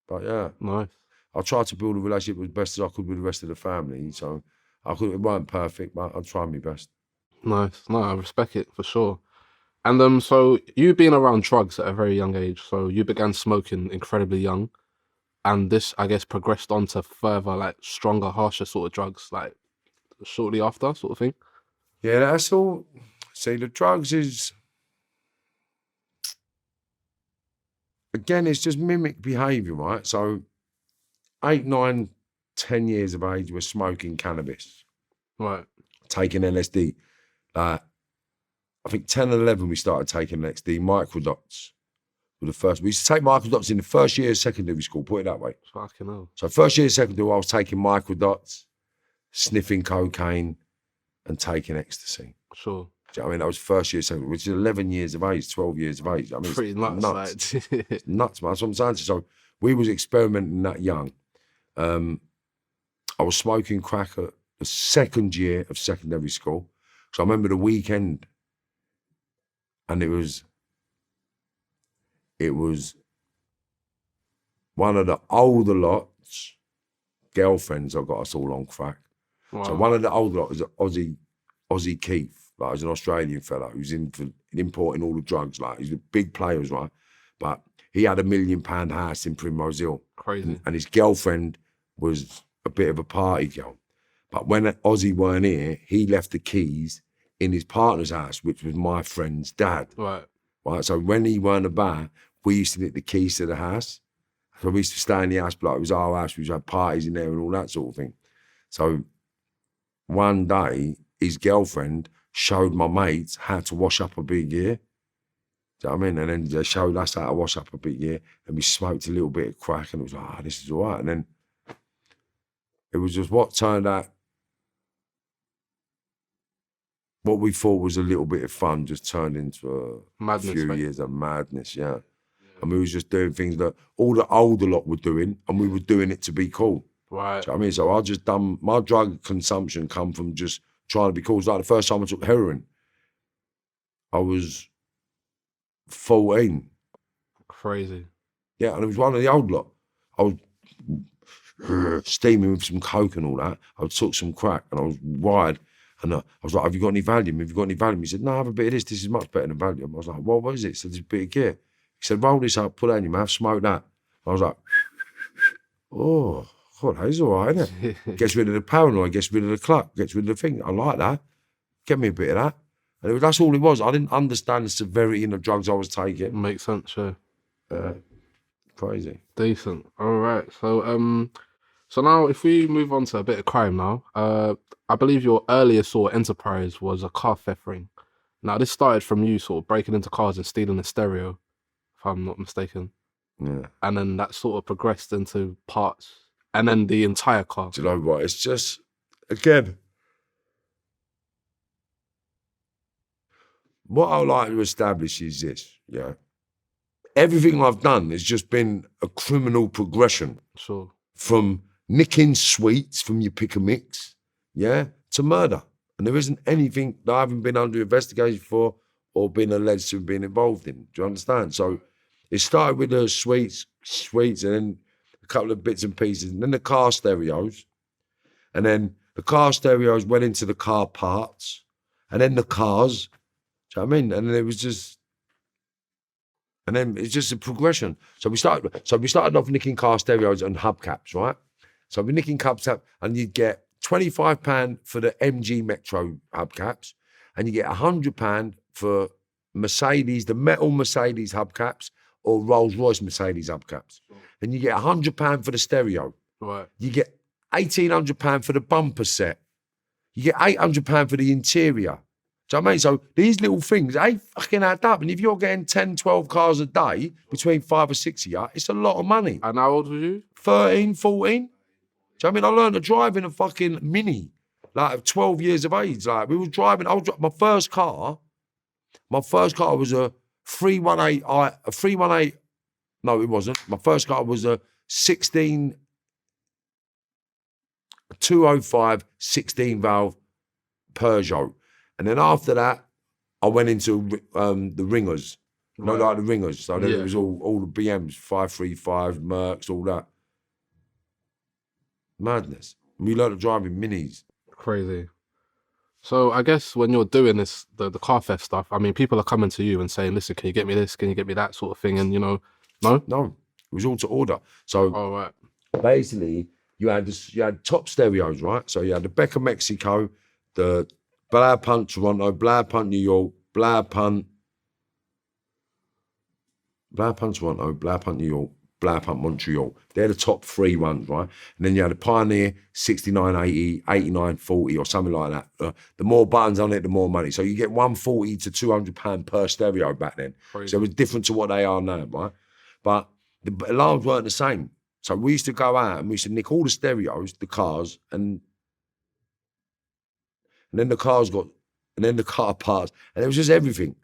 But yeah. Nice. I tried to build a relationship as best as I could with the rest of the family. So it weren't perfect, but I tried my best. Nice. No, I respect it for sure. And so you being around drugs at a very young age, so you began smoking incredibly young, and this, I guess, progressed on to further, like, stronger, harsher sort of drugs, like, shortly after, sort of thing? Yeah, that's all. See, the drugs is... Again, it's just mimic behaviour, right? So 8, 9, 10 years of age, we're smoking cannabis. Right. Taking LSD. I think 10 and 11, we started taking LSD. Microdots were the first. We used to take microdots in the first year of secondary school, put it that way. Fucking hell. So first year of secondary, I was taking microdots, sniffing cocaine, and taking ecstasy. Sure. Do you know what I mean? That was first year of secondary, which is 11 years of age, 12 years of age. I mean, pretty nuts. It's nuts, man. That's what I'm saying. So we was experimenting that young. I was smoking crack at the second year of secondary school. So I remember the weekend, and it was one of the older lot's girlfriends that got us all on crack. Wow. So one of the older lot was Aussie Keith, like, he's an Australian fella who's importing all the drugs. Like, he's a big players, right? But he had $1 million house in Primrose Hill. Crazy. And his girlfriend was a bit of a party girl. But when Aussie weren't here, he left the keys in his partner's house, which was my friend's dad. Right. So when he weren't about, we used to get the keys to the house. So we used to stay in the house, but like, it was our house. We used to have parties in there and all that sort of thing. So one day, his girlfriend showed my mates how to wash up a big year. Do you know what I mean? And then they showed us how to wash up a big year, and we smoked a little bit of crack, and it was like, this is all right. And then it was just what turned out, what we thought was a little bit of fun just turned into a few years of madness, yeah. And we was just doing things that all the older lot were doing, and we were doing it to be cool. Right. Do you know what I mean? So I just done, my drug consumption come from just trying to be cool. It's like the first time I took heroin, I was 14. Crazy. Yeah, and it was one of the old lot. I was steaming with some coke and all that. I took some crack and I was wired. And I was like, have you got any Valium? Have you got any Valium? He said, no, have a bit of this. This is much better than Valium. I was like, well, what is it? He said, there's a bit of gear. He said, roll this up, put that in your mouth, smoke that. I was like, oh, God, that's all right, isn't it? Gets rid of the paranoid, gets rid of the cluck, gets rid of the thing. I like that. Get me a bit of that. And that's all it was. I didn't understand the severity in the drugs I was taking. Makes sense, yeah. Crazy. Decent. All right. So now if we move on to a bit of crime now, I believe your earliest sort of enterprise was a car theft ring. Now this started from you sort of breaking into cars and stealing a stereo, if I'm not mistaken. Yeah. And then that sort of progressed into parts and then the entire car. Do you know what? It's just, again, what I like to establish is this, yeah. Everything I've done has just been a criminal progression. Sure. From nicking sweets from your pick and mix, yeah, to murder. And there isn't anything that I haven't been under investigation for or been alleged to have been involved in. Do you understand? So it started with the sweets, and then a couple of bits and pieces, and then the car stereos. And then the car stereos went into the car parts, and then the cars. Do you know what I mean? And then it was just, and then it's just a progression. So we started off nicking car stereos and hubcaps, right? So we're nicking hubcaps, and you'd get £25 for the MG Metro hubcaps, and you get £100 for Mercedes, the metal Mercedes hubcaps, or Rolls Royce Mercedes hubcaps. And you get £100 for the stereo. Right. You get £1,800 for the bumper set. You get £800 for the interior. Do you know what I mean? So these little things, they fucking add up. And if you're getting 10, 12 cars a day, between 5 or 6 of you, it's a lot of money. And how old were you? 13, 14. Do you know what I mean? I learned to drive in a fucking Mini, like at 12 years of age. Like we was driving, my first car was a 318, no, it wasn't. My first car was a 205 16 valve Peugeot. And then after that, I went into the ringers. Right. Not like the ringers. So then it was all the BMs, 535, Mercs, all that. Madness. We learned to drive in Minis. Crazy. So I guess when you're doing this, the car theft stuff, I mean, people are coming to you and saying, listen, can you get me this? Can you get me that sort of thing? And, no? No. It was all to order. So right. Basically, you had top stereos, right? So you had the Becker Mexico, the Blair Punt Toronto, Blair Punt New York, Blair Punt Toronto, Blair Punt New York, Blair Punt Montreal. They're the top three ones, right? And then you had a Pioneer 6980, 8940 or something like that. The more buttons on it, the more money. So you get £140 to £200 per stereo back then. Crazy. So it was different to what they are now, right? But the alarms weren't the same. So we used to go out and we used to nick all the stereos, the cars, and then the car parts, and it was just everything.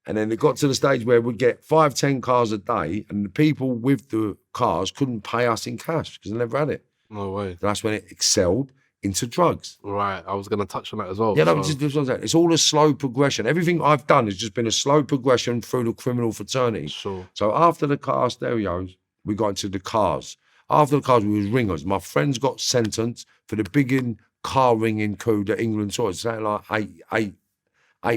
And then it got to the stage where we'd get 5, 10 cars a day, and the people with the cars couldn't pay us in cash because they never had it. No way. That's when it excelled into drugs. Right, I was going to touch on that as well. Yeah, no, it's all a slow progression. Everything I've done has just been a slow progression through the criminal fraternity. Sure. So after the car stereos, we got into the cars. After the cars, we was ringers. My friends got sentenced for the biggest car ringing coup that England saw. It's something like £8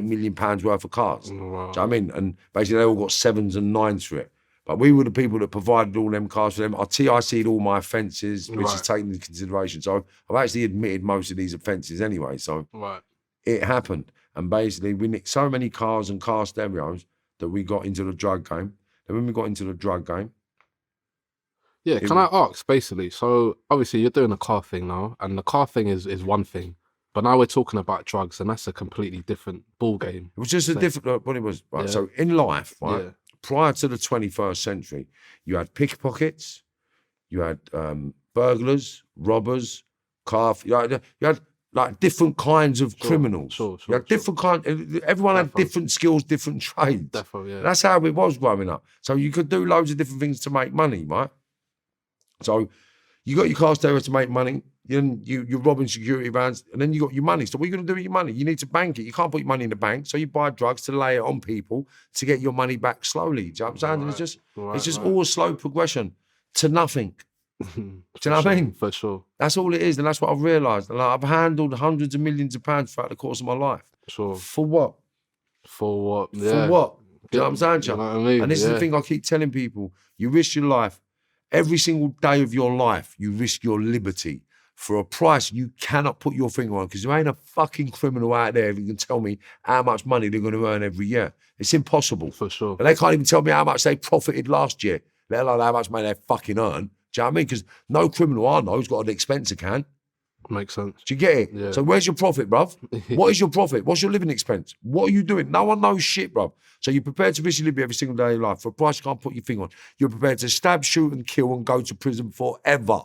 million worth of cars. Wow. Do you know what I mean? And basically they all got 7s and 9s for it. But we were the people that provided all them cars for them. I TIC'd all my offences, which is taken into consideration. So I've actually admitted most of these offences anyway. So it happened. And basically we nicked so many cars and car stereos that we got into the drug game. And when we got into the drug game, yeah, can I ask, basically, so obviously you're doing a car thing now, and the car thing is one thing, but now we're talking about drugs, and that's a completely different ball game. It was just a different, what it was, right? Yeah. So in life, right, prior to the 21st century, you had pickpockets, you had burglars, robbers, you had like different kinds of criminals. Sure, you had different kinds, everyone had different skills, different trades. Definitely, yeah. That's how it was growing up. So you could do loads of different things to make money, right? So you got your car stereo to make money. You're robbing security vans, and then you got your money. So what are you going to do with your money? You need to bank it. You can't put your money in the bank, so you buy drugs to lay it on people to get your money back slowly. Do you know what I'm saying? And it's just all a slow progression to nothing. Do you know what I mean? For sure. That's all it is, and that's what I've realised. And I've handled hundreds of millions of pounds throughout the course of my life. Sure. For what? For what? Yeah. For what? Do you know what I'm saying, You know what I mean? And this is the thing I keep telling people. You risk your life. Every single day of your life, you risk your liberty for a price you cannot put your finger on, because there ain't a fucking criminal out there who can tell me how much money they're going to earn every year. It's impossible. For sure. And they can't even tell me how much they profited last year, let alone how much money they fucking earn. Do you know what I mean? Because no criminal I know has got an expense account. Makes sense. Do you get it? Yeah. So where's your profit, bruv? What is your profit? What's your living expense? What are you doing? No one knows shit, bruv. So you're prepared to risk your liberty every single day of your life for a price you can't put your finger on. You're prepared to stab, shoot and kill and go to prison forever.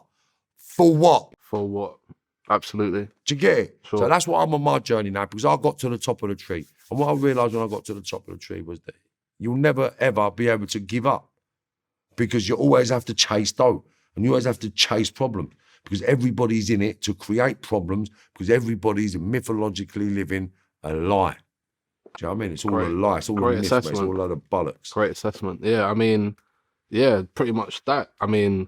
For what? For what? Absolutely. Do you get it? Sure. So that's what I'm on my journey now, because I got to the top of the tree. And what I realised when I got to the top of the tree was that you'll never, ever be able to give up, because you always have to chase dough and you always have to chase problems, because everybody's in it to create problems, because everybody's mythologically living a lie. Do you know what I mean? It's all a lie. It's all a myth, mate. It's all a load of bollocks. Great assessment. Yeah, I mean, yeah, pretty much that. I mean,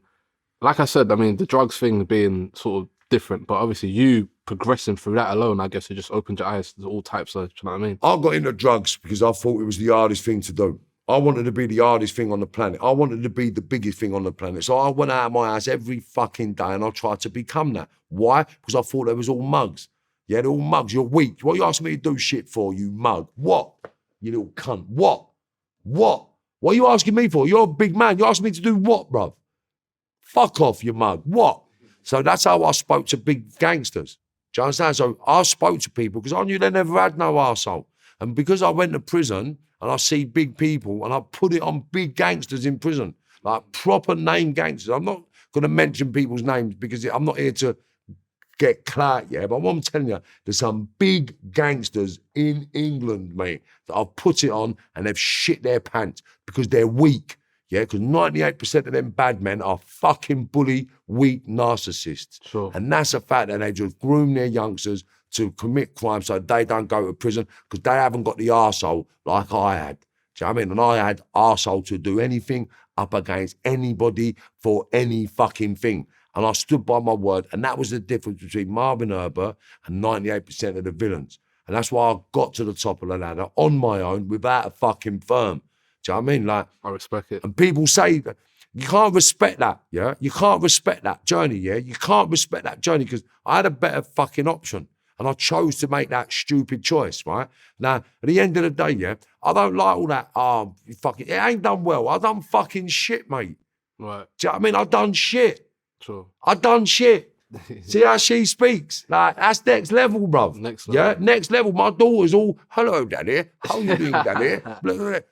like I said, I mean, the drugs thing being sort of different, but obviously you progressing through that alone, I guess it just opened your eyes to all types of, do you know what I mean? I got into drugs because I thought it was the hardest thing to do. I wanted to be the hardest thing on the planet. I wanted to be the biggest thing on the planet. So I went out of my house every fucking day and I tried to become that. Why? Because I thought they was all mugs. Yeah, they're all mugs. You're weak. What are you asking me to do shit for, you mug? What? You little cunt. What? What? What are you asking me for? You're a big man. You asking me to do what, bruv? Fuck off, you mug. What? So that's how I spoke to big gangsters. Do you understand? So I spoke to people because I knew they never had no arsehole. And because I went to prison and I see big people and I put it on big gangsters in prison, like proper name gangsters. I'm not going to mention people's names because I'm not here to get clout, yeah, but what I'm telling you, there's some big gangsters in England, mate, that I've put it on and they've shit their pants because they're weak, yeah, because 98% of them bad men are fucking bully, weak narcissists. Sure. And that's a fact, that they just groom their youngsters to commit crime so they don't go to prison because they haven't got the arsehole like I had. Do you know what I mean? And I had arsehole to do anything up against anybody for any fucking thing. And I stood by my word, and that was the difference between Marvin Herbert and 98% of the villains. And that's why I got to the top of the ladder on my own without a fucking firm. Do you know what I mean? Like, I respect it. And people say that you can't respect that, yeah? You can't respect that journey, yeah? You can't respect that journey because I had a better fucking option. And I chose to make that stupid choice, right? Now, at the end of the day, yeah, I don't like all that, it ain't done well. I done fucking shit, mate. Right. Do you know what I mean? I done shit. Sure. I done shit. See how she speaks? Like, that's next level, bruv. Next level. Yeah, next level. My daughter's all, hello, daddy. How you doing, daddy?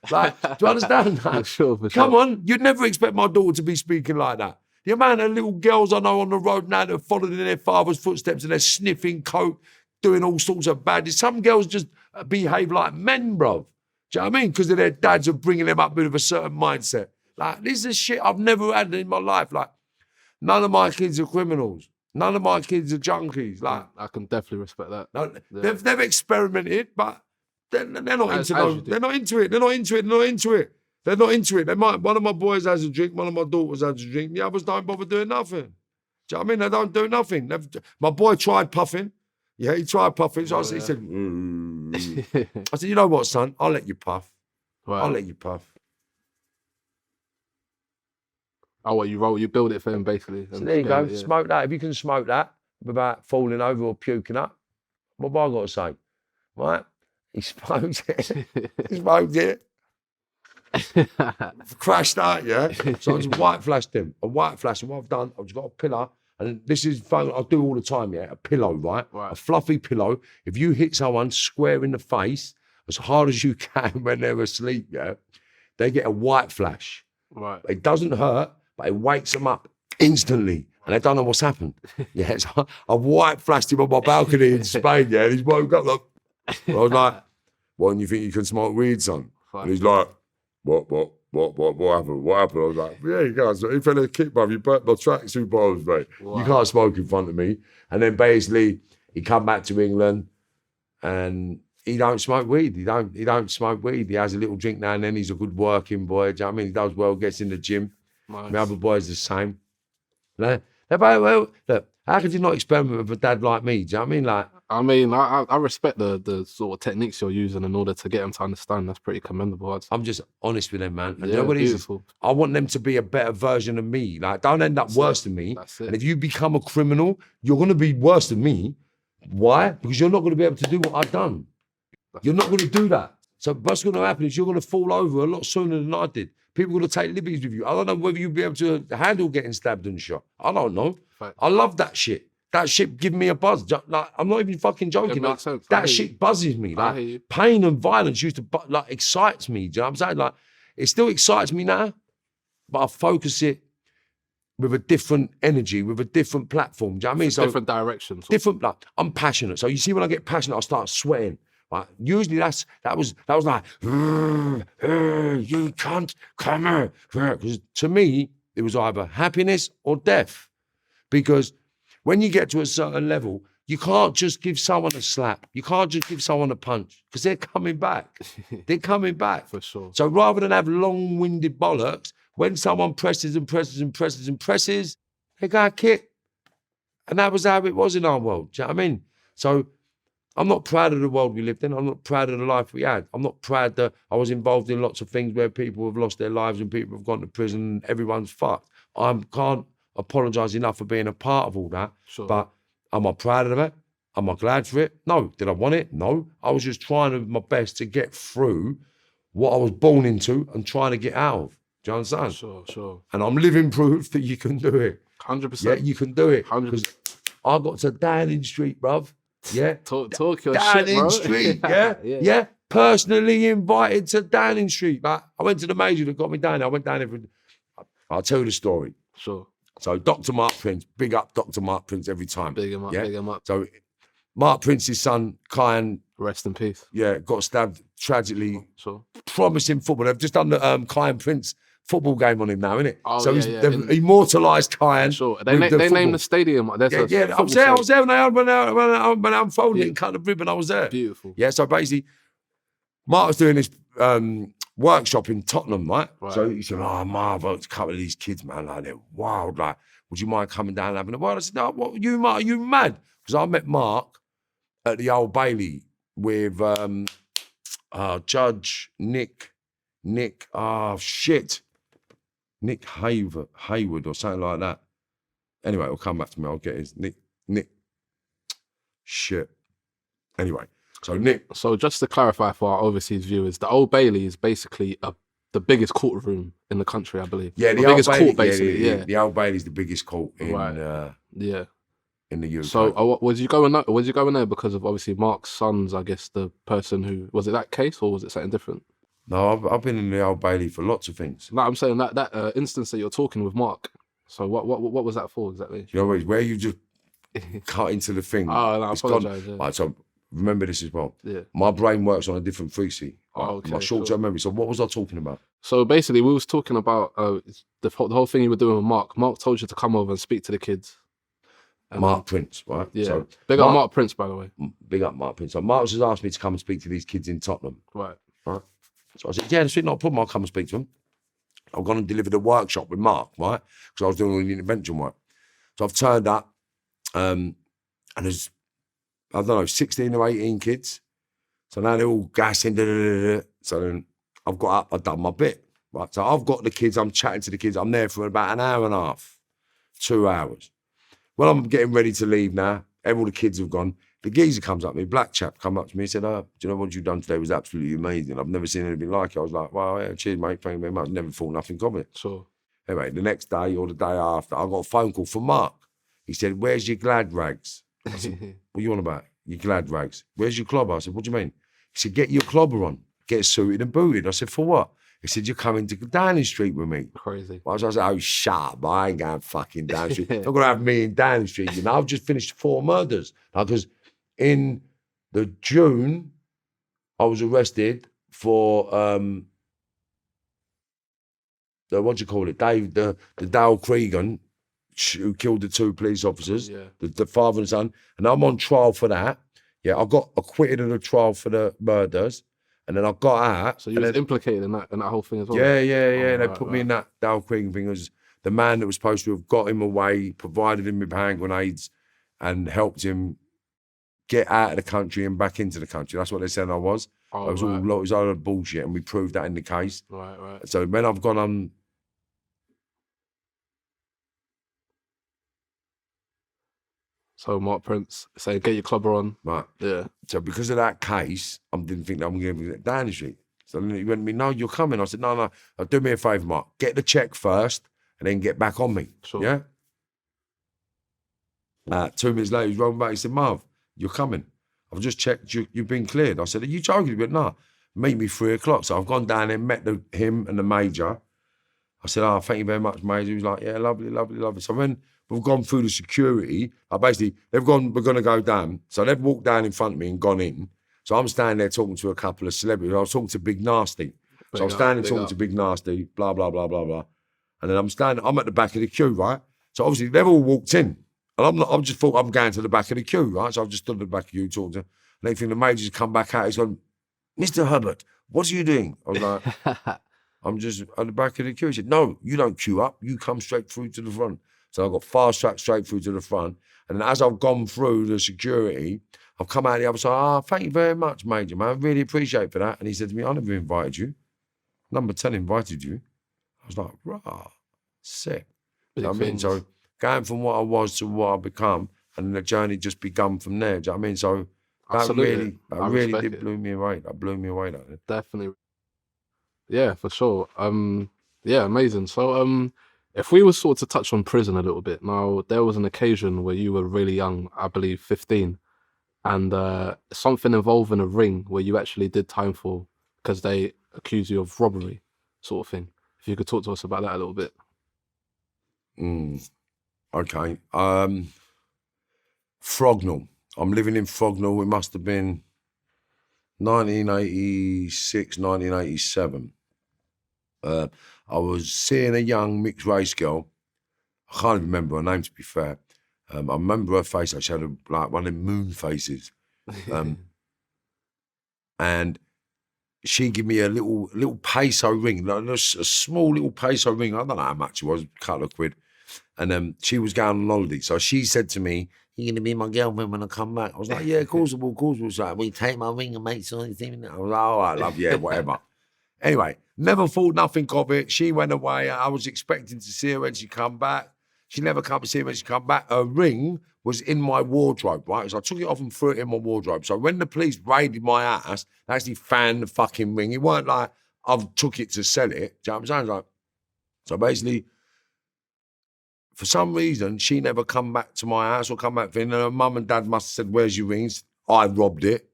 Like, do you understand that? For sure. Come on. You'd never expect my daughter to be speaking like that. The amount of little girls I know on the road now that are following in their father's footsteps and they're sniffing coke, doing all sorts of badness. Some girls just behave like men, bruv. Do you know what I mean? Because their dads are bringing them up with a certain mindset. Like, this is shit I've never had in my life. Like, none of my kids are criminals. None of my kids are junkies. Like, I can definitely respect that. no, Yeah. they've experimented, but they're not As into you it. do. They're not into it. They're not into it. They're not into it. They're not into it. One of my boys has a drink. One of my daughters has a drink. The others don't bother doing nothing. Do you know what I mean? They don't do nothing. My boy tried puffing. Yeah, he tried puffing. So he said, I said, you know what, son? I'll let you puff. Right. I'll let you puff. Oh, what, you build it for him, basically. So and there you scale go. it, yeah. Smoke that. If you can smoke that without falling over or puking up, what have I got to say? Right? He smoked it. He smoked it. Crashed out, yeah? So I just white flashed him. A white flash. And what I've done, I've just got a pillar. And this is fun. I do all the time, yeah? A pillow, right? A fluffy pillow. If you hit someone square in the face as hard as you can when they're asleep, yeah? They get a white flash. Right. It doesn't hurt, but it wakes them up instantly. And they don't know what's happened. Yeah, so I white flashed him on my balcony in Spain, yeah? And he's woke up like, I was like, why don't you think you can smoke weed, son? Fine. And he's like, what? What happened? What happened? I was like, yeah, you guys, if I kick, bruv, you burnt my tracksuit bottoms, mate. Wow. You can't smoke in front of me. And then basically, he come back to England, and he don't smoke weed. He don't smoke weed. He has a little drink now and then. He's a good working boy. Do you know what I mean? He does well, gets in the gym. Nice. My other boys the same. Like, well, look, how could you not experiment with a dad like me? Do you know what I mean? Like, I respect the sort of techniques you're using in order to get them to understand. That's pretty commendable. I'm just honest with them, man. And Yeah, you know what it is? beautiful. I want them to be a better version of me. Like, don't end up worse than me. That's it. And if you become a criminal, you're going to be worse than me. Why? Because you're not going to be able to do what I've done. You're not going to do that. So what's going to happen is you're going to fall over a lot sooner than I did. People are going to take liberties with you. I don't know whether you'll be able to handle getting stabbed and shot. I don't know. Fact. I love that shit. That shit give me a buzz. Like, I'm not even fucking joking. It Like, makes sense. that shit buzzes me. Like, pain and violence used to like excites me. Do you know what I'm saying? Like, it still excites me now, but I focus it with a different energy, with a different platform. Do you know what I mean? So different directions. different. Like, I'm passionate. So you see, when I get passionate, I start sweating. Like, usually that was like, you can't come here. Because to me, it was either happiness or death. Because when you get to a certain level, you can't just give someone a slap. You can't just give someone a punch, because they're coming back. They're coming back. For sure. So rather than have long-winded bollocks, when someone presses and presses and presses and presses, they got kicked. And that was how it was in our world. Do you know what I mean? So I'm not proud of the world we lived in. I'm not proud of the life we had. I'm not proud that I was involved in lots of things where people have lost their lives and people have gone to prison and everyone's fucked. I can't apologise enough for being a part of all that. Sure. But am I proud of it? Am I glad for it? No. Did I want it? No. I was just trying my best to get through what I was born into and trying to get out of. Do you understand? Sure. And I'm living proof that you can do it. 100%. Yeah, you can do it. 100%. I got to Downing Street, bruv. Yeah. Talk your Downing shit, bro. Street, yeah. Personally invited to Downing Street. Like, I went to the major that got me down there. I went down there for, I'll tell you the story. Sure. So Dr. Mark Prince, big up Dr. Mark Prince every time. Big him up, yeah? big him up. So Mark Prince's son, Kyan, Rest in peace. yeah, got stabbed tragically. Sure. Promising football. They've just done the Kyan Prince football game on him now, innit? Oh, so yeah, they've immortalised Kyan. Sure. They named the stadium. There's I was there when I unfolded it and cut the ribbon. I was there. Beautiful. Yeah, so basically, Mark was doing this workshop in Tottenham, right? So he said, oh, Marv, a couple of these kids, man, like, they're wild. Like, would you mind coming down and having a word? I said, no, what, you, Mark, are you mad? Because I met Mark at the Old Bailey with Judge Nick, Nick Hayward or something like that. Anyway, it'll come back to me. I'll get his Nick. Shit. Anyway, so Nick. So just to clarify for our overseas viewers, the Old Bailey is basically the biggest courtroom in the country, I believe. Yeah, the biggest Old Bailey, court, basically. Yeah. The Old Bailey is the biggest court in in the UK. So was you going there because of obviously Mark's son's, I guess, the person who was it that case or was it something different? No, I've been in the Old Bailey for lots of things. No, I'm saying that instance that you're talking with Mark. So what was that for exactly? You know where you just cut into the thing. Oh, no, I apologise. Yeah. Right, so remember this as well. Yeah. My brain works on a different frequency. Right? Okay, my short-term memory. So what was I talking about? So basically, we was talking about the whole thing you were doing with Mark. Mark told you to come over and speak to the kids. Mark Prince, right? Yeah. So big up Mark Prince, by the way. Big up Mark Prince. So Mark just asked me to come and speak to these kids in Tottenham. Right. So I said, yeah, that's not a problem. I'll come and speak to them. I'm going to deliver the workshop with Mark, right? Because I was doing all the intervention work. So I've turned up, and there's, I don't know, 16 or 18 kids. So now they're all gassing. So then I've got up, I've done my bit, right? So I've got the kids, I'm chatting to the kids. I'm there for about an hour and a half, 2 hours. Well, I'm getting ready to leave now. All the kids have gone. The geezer comes up to me, black chap, come up to me and said, do you know what you've done today was absolutely amazing. I've never seen anything like it. I was like, well, yeah, cheers, mate. Thank you very much. Never thought nothing of it. Sure. Anyway, the next day or the day after, I got a phone call from Mark. He said, where's your glad rags? I said, what are you on about? Your glad rags. Where's your clobber? I said, what do you mean? He said, get your clobber on. Get suited and booted. I said, for what? He said, you're coming to Downing Street with me. Crazy. I was like, oh, shut up. I ain't going fucking Downing Street. Not going to have me in Downing Street. You know, I've just finished 4 murders. Because in the June, I was arrested for what do you call it, Dave, the Dale Creegan, who killed the 2 police officers, Yeah. the father and son, and I'm on trial for that. Yeah, I got acquitted of the trial for the murders, and then I got out. So you was implicated in that whole thing as well? Yeah. They right, put me in that Dale Creegan thing as the man that was supposed to have got him away, provided him with hand grenades, and helped him get out of the country and back into the country. That's what they said I was. Oh, It was all bullshit, and we proved that in the case. Right. So when I've gone on. So Mark Prince saying, get your clubber on. Right. Yeah. So because of that case, I didn't think that I'm going to get down the street. So then he went to me, no, you're coming. I said, no, do me a favour, Mark. Get the check first and then get back on me. Sure. Yeah? 2 minutes later, he's rolling back. He said, Marv, you're coming. I've just checked, you've been cleared. I said, are you joking? He went, no, meet me 3 o'clock. So I've gone down there, met him and the major. I said, oh, thank you very much, major. He was like, yeah, lovely. So when we've gone through the security, basically, they've gone, we're going to go down. So they've walked down in front of me and gone in. So I'm standing there talking to a couple of celebrities. I was talking to Big Nasty. So I'm standing talking to Big Nasty, blah, blah, blah, blah, blah. And then I'm at the back of the queue, right? So obviously they've all walked in. And I just thought I'm going to the back of the queue, right? So I've just stood at the back of the queue talking to them. And they think the major's come back out. He's gone, Mr. Herbert, what are you doing? I was like, I'm just at the back of the queue. He said, no, you don't queue up. You come straight through to the front. So I got fast tracked straight through to the front. And then as I've gone through the security, I've come out the other side. Thank you very much, Major, man. I really appreciate for that. And he said to me, I never invited you. Number 10 invited you. I was like, rah, sick. You know what I mean? So going from what I was to what I've become, and the journey just begun from there. Do you know what I mean? So that really did blow me away. That blew me away. That Definitely. Yeah, for sure. Yeah, amazing. So if we were sort of to touch on prison a little bit, now there was an occasion where you were really young, I believe 15, and something involving a ring where you actually did time for because they accused you of robbery, sort of thing. If you could talk to us about that a little bit. Okay. Frognall. I'm living in Frognall. It must have been 1986, 1987. I was seeing a young mixed race girl. I can't even remember her name, to be fair. I remember her face. She had like one of them moon faces. And she gave me a little peso ring, like a small little peso ring. I don't know how much it was, a couple of quid. And she was going on holiday. So she said to me, you're going to be my girlfriend when I come back. I was like, yeah, of course I will, of course I will. She's like, will you take my ring and make something? I was like, all right, love, yeah, whatever. Anyway, never thought nothing of it. She went away. I was expecting to see her when she come back. She never come to see me when she come back. Her ring was in my wardrobe, right? So I took it off and threw it in my wardrobe. So when the police raided my house, they actually found the fucking ring. It weren't like I've took it to sell it. Do you know what I'm saying? Like, so basically, for some reason, she never come back to my house or come back for it. And her mum and dad must have said, where's your rings? I robbed it.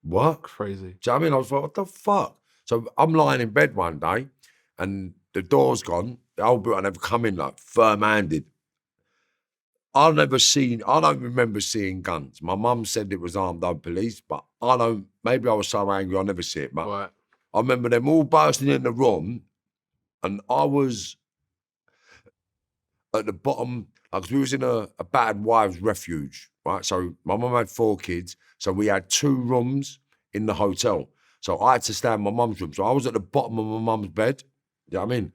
What? Crazy. Do you know what I mean? I was like, what the fuck? So I'm lying in bed one day and the door's gone. The old boot, I never come in like firm-handed. I don't remember seeing guns. My mum said it was armed police, but maybe I was so angry, I never see it. But Right. I remember them all bursting in the room and I was at the bottom, because we was in a battered wives refuge, right? So my mum had 4 kids, so we had 2 rooms in the hotel. So I had to stay in my mum's room. So I was at the bottom of my mum's bed, you know what I mean?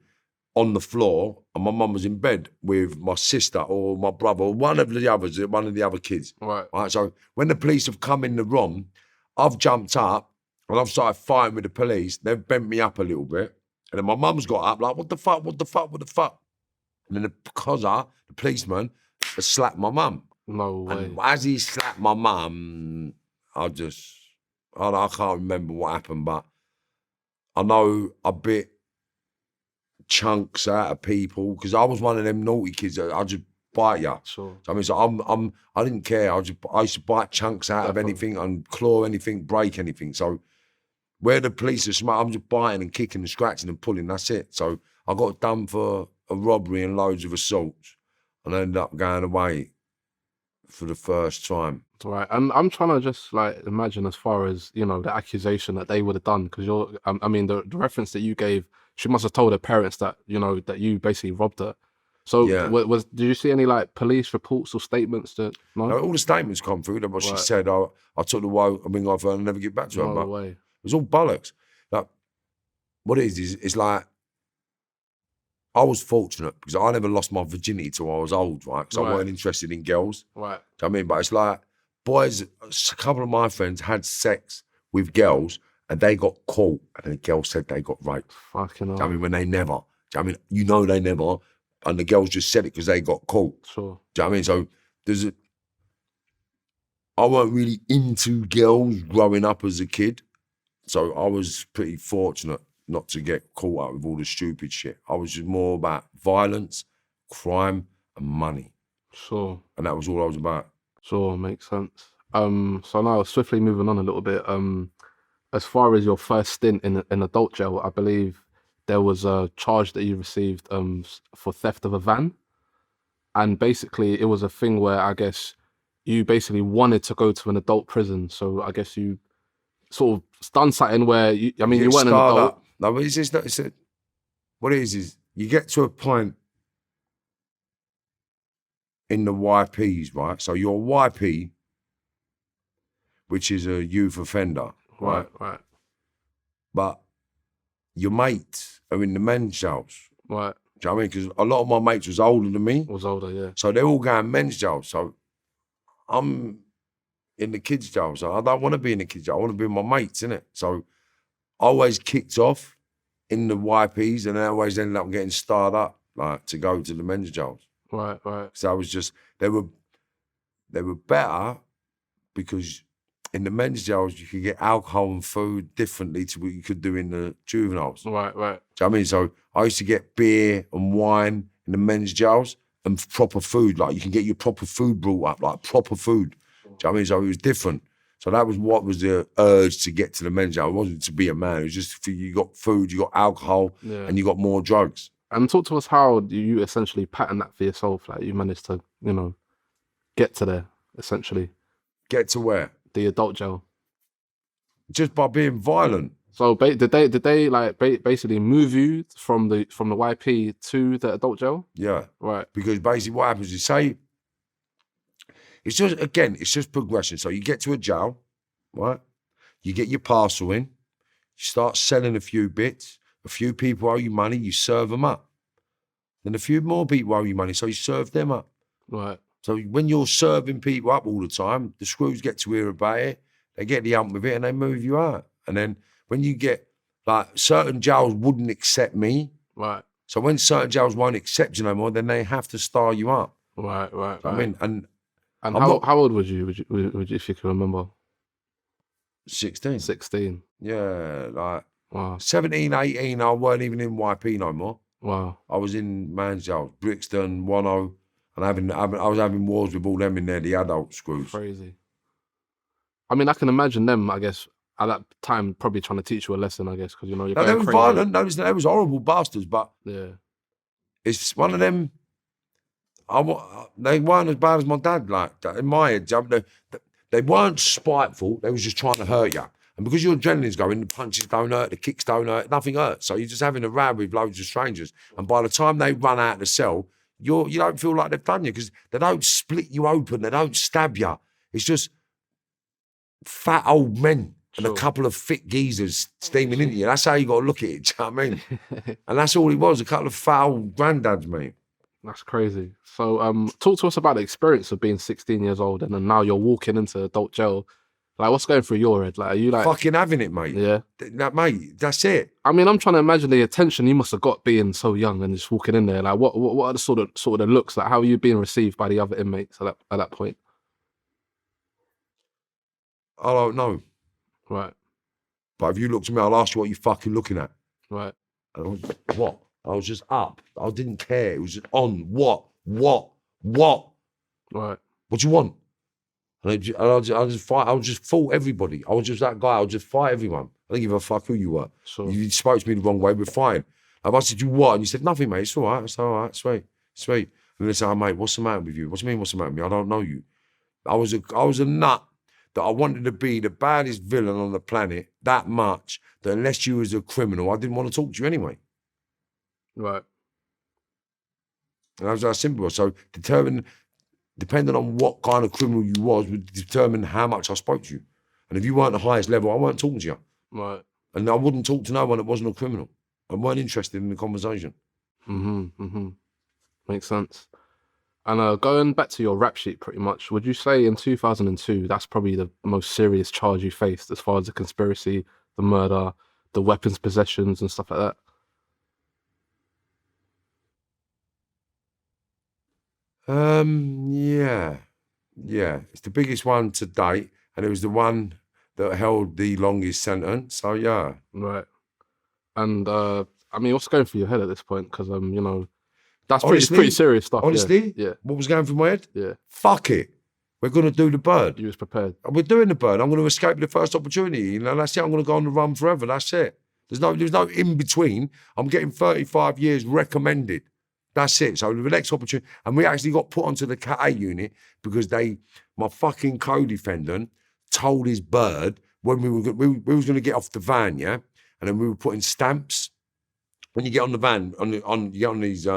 On the floor, and my mum was in bed with my sister or my brother or one of the other kids. Right. So when the police have come in the room, I've jumped up and I've started fighting with the police. They've bent me up a little bit. And then my mum's got up like, what the fuck? And then the policeman, has slapped my mum. No way. And as he slapped my mum, I can't remember what happened, but I know I bit chunks out of people because I was one of them naughty kids that I just bite you. Sure. So, I mean, so I didn't care. I used to bite chunks out of anything and claw anything, break anything. So where the police are smart, I'm just biting and kicking and scratching and pulling. That's it. So I got done for a robbery and loads of assaults, and I ended up going away for the first time. Right, and I'm trying to just like imagine as far as, you know, the accusation that they would have done, because I mean, the reference that you gave she must have told her parents that, you know, that you basically robbed her. So Yeah. did you see any like police reports or statements that, no? Now, all the statements come through, that what she Right. said, I took the ring off her and never get back to her. No But way. it was all bollocks. Like, what it is it's like, I was fortunate because I never lost my virginity till I was old, right? Because I Right. weren't interested in girls. Right. Do you know what I mean? But it's like, boys, a couple of my friends had sex with girls and they got caught, and the girl said they got raped. Fucking hell. Do you know what I mean? When they never. Do you know what I mean? You know they never, and the girls just said it because they got caught. Sure. Do you know what I mean? So I weren't really into girls growing up as a kid, so I was pretty fortunate not to get caught up with all the stupid shit. I was just more about violence, crime, and money, Sure. and that was all I was about. Sure, makes sense. So now swiftly moving on a little bit. As far as your first stint in adult jail, I believe there was a charge that you received for theft of a van, and basically it was a thing where I guess you basically wanted to go to an adult prison. So I guess you sort of done something where you weren't an adult. Up. No, but what it is you get to a point in the YPs, right? So you're a YP, which is a youth offender, right? Right. But your mates are in the men's jails. Right. Do you know what I mean? Because a lot of my mates was older than me. Was older, yeah. So they're all going men's jail. So I'm in the kids' jail. So I don't want to be in the kids' jail. I want to be with my mates, innit? So I always kicked off in the YPs, and I always ended up getting starred up, like, to go to the men's jails. Right. So I was just, they were better because in the men's jails you could get alcohol and food differently to what you could do in the juveniles. Right. Do you know what I mean? So I used to get beer and wine in the men's jails and proper food. Like, you can get your proper food brought up, like proper food. Do you know what I mean? So it was different. So that was what was the urge to get to the men's jail. It wasn't to be a man. It was just for you got food, you got alcohol, and you got more drugs. And talk to us how you essentially patterned that for yourself. Like, you managed to, you know, get to there, essentially. Get to where? The adult jail. Just by being violent. So did they like basically move you from the YP to the adult jail? Yeah. Right. Because basically what happens is, say, it's just progression. So you get to a jail, right? You get your parcel in, you start selling a few bits, a few people owe you money, you serve them up. Then a few more people owe you money, so you serve them up. Right. So when you're serving people up all the time, the screws get to hear about it, they get the hump with it, and they move you out. And then when you get, like, certain jails wouldn't accept me. Right. So when certain jails won't accept you no more, then they have to star you up. Right. I mean, and how old was you? Would you, if you can remember? 16. 16. Yeah, like, Wow. 17, 18, I weren't even in YP no more. Wow. I was in man's jail, Brixton, Wano, and I was having wars with all them in there, the adult screws. Crazy. I mean, I can imagine them, I guess, at that time probably trying to teach you a lesson, I guess, because, you know, you're No, they going were crazy. violent. They was horrible bastards, but Yeah. it's one of them. They weren't as bad as my dad. Like, in my head, they weren't spiteful. They was just trying to hurt you. And because your adrenaline's going, the punches don't hurt, the kicks don't hurt, nothing hurts. So you're just having a row with loads of strangers. And by the time they run out of the cell, you don't feel like they've done you, because they don't split you open, they don't stab you. It's just fat old men and a couple of fit geezers steaming into you. That's how you got to look at it, do you know what I mean? And that's all it was, a couple of fat old granddads, mate. That's crazy. So talk to us about the experience of being 16 years old and then now you're walking into adult jail. Like, what's going through your head? Like, are you like... Fucking having it, mate. Yeah. Mate, that's it. I mean, I'm trying to imagine the attention you must have got being so young and just walking in there. Like, what are the sort of the looks? Like, how are you being received by the other inmates at that point? I don't know. Right. But if you look to me, I'll ask you what you fucking looking at. Right. And I was, what? I was just up. I didn't care. It was just on. What? Right. What do you want? And I just fight. I would just fought everybody. I was just that guy. I would just fight everyone. I didn't give a fuck who you were. Sure. You spoke to me the wrong way, we're fine. And I said, you what? And you said, nothing, mate. It's all right. It's all right. Sweet. And they said, oh, mate, what's the matter with you? What do you mean, what's the matter with me? I don't know you. I was a nut that I wanted to be the baddest villain on the planet that much that unless you was a criminal, I didn't want to talk to you anyway. Right. And that was how simple it was. So depending on what kind of criminal you was, would determine how much I spoke to you. And if you weren't the highest level, I weren't talking to you. Right. And I wouldn't talk to no one that wasn't a criminal. I weren't interested in the conversation. Makes sense. And going back to your rap sheet, pretty much, would you say in 2002 that's probably the most serious charge you faced as far as the conspiracy, the murder, the weapons possessions, and stuff like that? Yeah. It's the biggest one to date, and it was the one that held the longest sentence. So yeah. Right. And I mean, what's going through your head at this point? Because you know, that's Honestly- pretty serious stuff. Honestly, Yeah. what was going through my head? Yeah. Fuck it. We're gonna do the bird. You was prepared. We're doing the bird. I'm gonna escape the first opportunity. You know, that's it. I'm gonna go on the run forever. That's it. There's no in between. I'm getting 35 years recommended. That's it. So the next opportunity, and we actually got put onto the Cat A unit because my fucking co-defendant told his bird when we was going to get off the van, yeah, and then we were putting stamps. When you get on the van, you get on these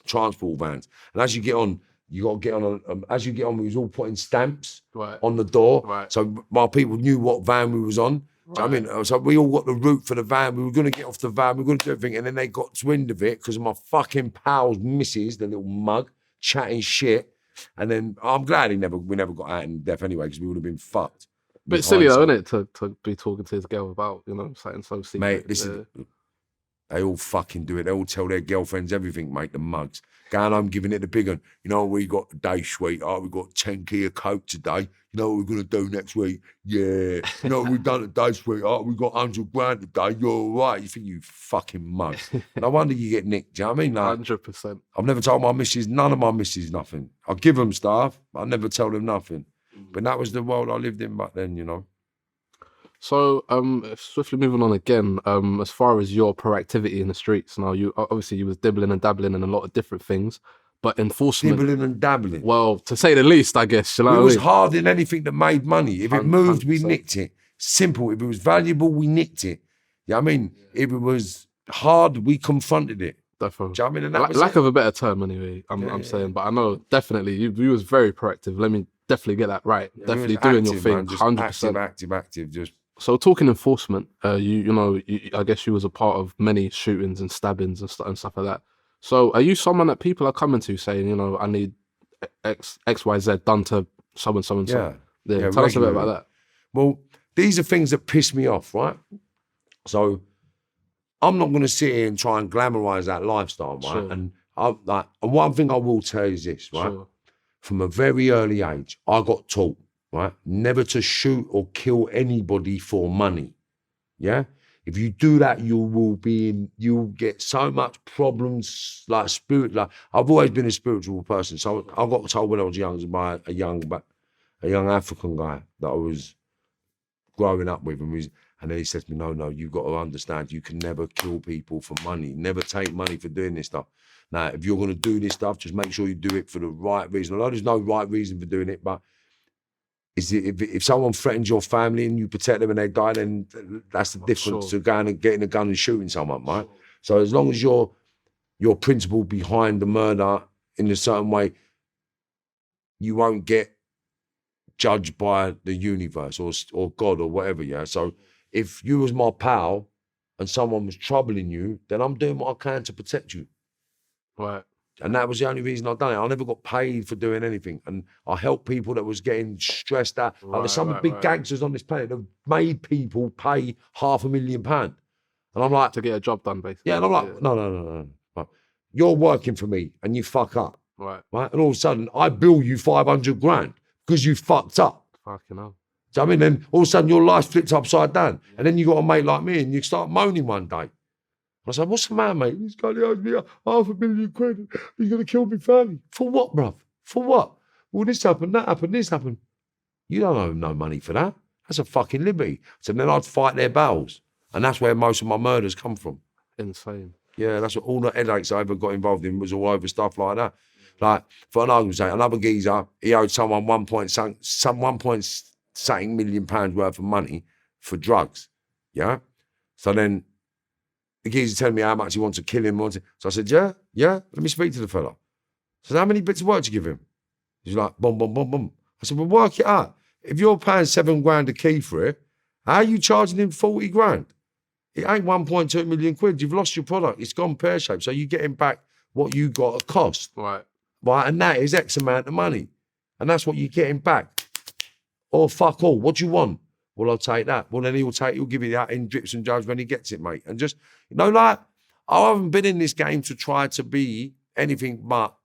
transport vans, and as you get on, you got to get on. As you get on, we was all putting stamps on the door, Right. so my people knew what van we was on. Right. So, I mean, so we all got the route for the van. We were going to get off the van. We were going to do everything. And then they got wind of it because of my fucking pal's missus, the little mug, chatting shit. And then I'm glad we never got out in death anyway because we would have been fucked. Bit silly though, isn't it, to be talking to his girl about, you know, something so secret. Mate, listen, they all fucking do it. They all tell their girlfriends everything, mate, the mugs. Going home, giving it the big one. You know, we got today, sweetheart. We got 10 key of coke today. You know what we're going to do next week? Yeah. You know what we've done today, sweetheart? We got 100 grand today. You're all right. You think you fucking mugs. No wonder you get nicked. Do you know what I mean? Like, 100%. I've never told my missus, none of my missus, nothing. I give them stuff, but I never tell them nothing. But that was the world I lived in back then, you know. So, swiftly moving on again, as far as your proactivity in the streets, now you obviously you was dibbling and dabbling in a lot of different things, but enforcement, Dibbling and dabbling. well, to say the least, I guess. You know It what I was mean? hard in anything that made money. If it moved, we 100%. nicked it. Simple. If it was valuable, we nicked it. You know what I mean? If it was hard, we confronted it. Definitely. Do you know what I mean? And that was Lack it. of a better term, anyway. I'm saying, but I know definitely you was very proactive. Let me definitely get that right. Yeah, definitely it was doing your active, thing, man. Just 100%. active. Just So talking enforcement, you know, I guess you was a part of many shootings and stabbings and stuff like that. So are you someone that people are coming to saying, you know, I need X, Y, Z done to so and so and so? Yeah. Tell us a bit about that. Well, these are things that piss me off, right? So I'm not going to sit here and try and glamorize that lifestyle, right? Sure. And one thing I will tell you is this, right? Sure. From a very early age, I got taught, right, never to shoot or kill anybody for money. Yeah? If you do that, you'll get so much problems, like I've always been a spiritual person. So I got told when I was young by a young African guy that I was growing up with, and then he said to me, no, you've got to understand, you can never kill people for money. Never take money for doing this stuff. Now, if you're going to do this stuff, just make sure you do it for the right reason. I know there's no right reason for doing it, but if someone threatens your family and you protect them and they die, then that's the difference to going and getting a gun and shooting someone, right? Sure. So as long as your principle behind the murder in a certain way, you won't get judged by the universe or God or whatever, yeah? So if you was my pal and someone was troubling you, then I'm doing what I can to protect you. Right. And that was the only reason I've done it. I never got paid for doing anything. And I helped people that was getting stressed out. Like there's some big gangsters on this planet that have made people pay £500,000. And I'm like... to get a job done, basically. Yeah, and I'm like, no. You're working for me and you fuck up. Right. And all of a sudden, I bill you 500 grand because you fucked up. Fucking hell. Do you know what I mean? Then all of a sudden, your life's flipped upside down. Yeah. And then you got a mate like me and you start moaning one day. I said, what's the matter, mate? This guy owes me £500,000. He's going to kill me family. For what, bruv? For what? Well, this happened, that happened, this happened. You don't owe no money for that. That's a fucking liberty. So then I'd fight their battles. And that's where most of my murders come from. Insane. Yeah, that's what all the headaches I ever got involved in was all over stuff like that. Like, for an argument's sake, another geezer, he owed someone £1.something million worth of money for drugs. Yeah? So then the geezer telling me how much he wants to kill him. So I said, yeah, let me speak to the fella. I said, how many bits of work do you give him? He's like, boom, boom, boom, boom. I said, well, work it out. If you're paying £7,000 a key for it, how are you charging him 40 grand? It ain't 1.2 million quid. You've lost your product. It's gone pear-shaped. So you're getting back what you got at cost. Right. And that is X amount of money. And that's what you're getting back. Or fuck all. What do you want? Well, I'll take that. Well, then he'll give you that in drips and drabs when he gets it, mate. And just, like, I haven't been in this game to try to be anything but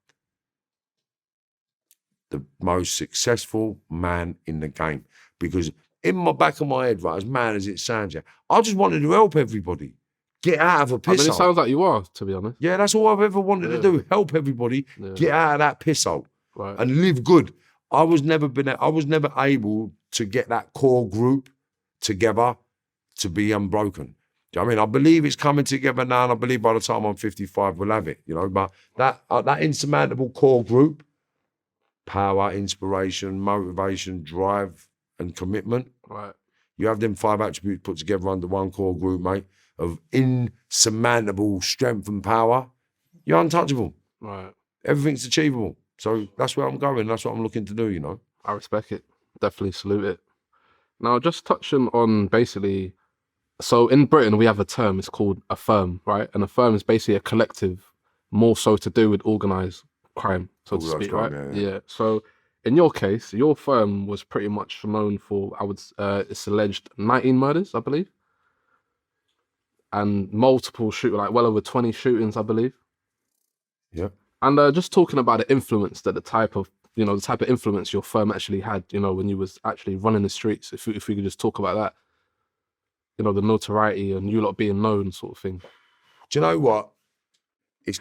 the most successful man in the game. Because in my back of my head, right, as mad as it sounds, I just wanted to help everybody. Get out of a piss hole. It sounds like you are, to be honest. Yeah, that's all I've ever wanted to do. Help everybody get out of that piss hole and live good. I was never able to get that core group together to be unbroken. Do you know what I mean? I believe it's coming together now, and I believe by the time I'm 55, we'll have it. But that insurmountable core group, power, inspiration, motivation, drive, and commitment. Right. You have them 5 attributes put together under one core group, mate, of insurmountable strength and power. You're untouchable. Right. Everything's achievable. So that's where I'm going. That's what I'm looking to do, I respect it. Definitely salute it. Now, just touching on basically, so in Britain, we have a term, it's called a firm, right? And a firm is basically a collective, more so to do with organised crime, so to speak, right? Yeah. So in your case, your firm was pretty much known for, it's alleged 19 murders, I believe. And multiple well over 20 shootings, I believe. Yeah. And just talking about the influence that the type of influence your firm actually had, when you was actually running the streets, if we could just talk about that, the notoriety and you lot being known sort of thing. Do you know what? It's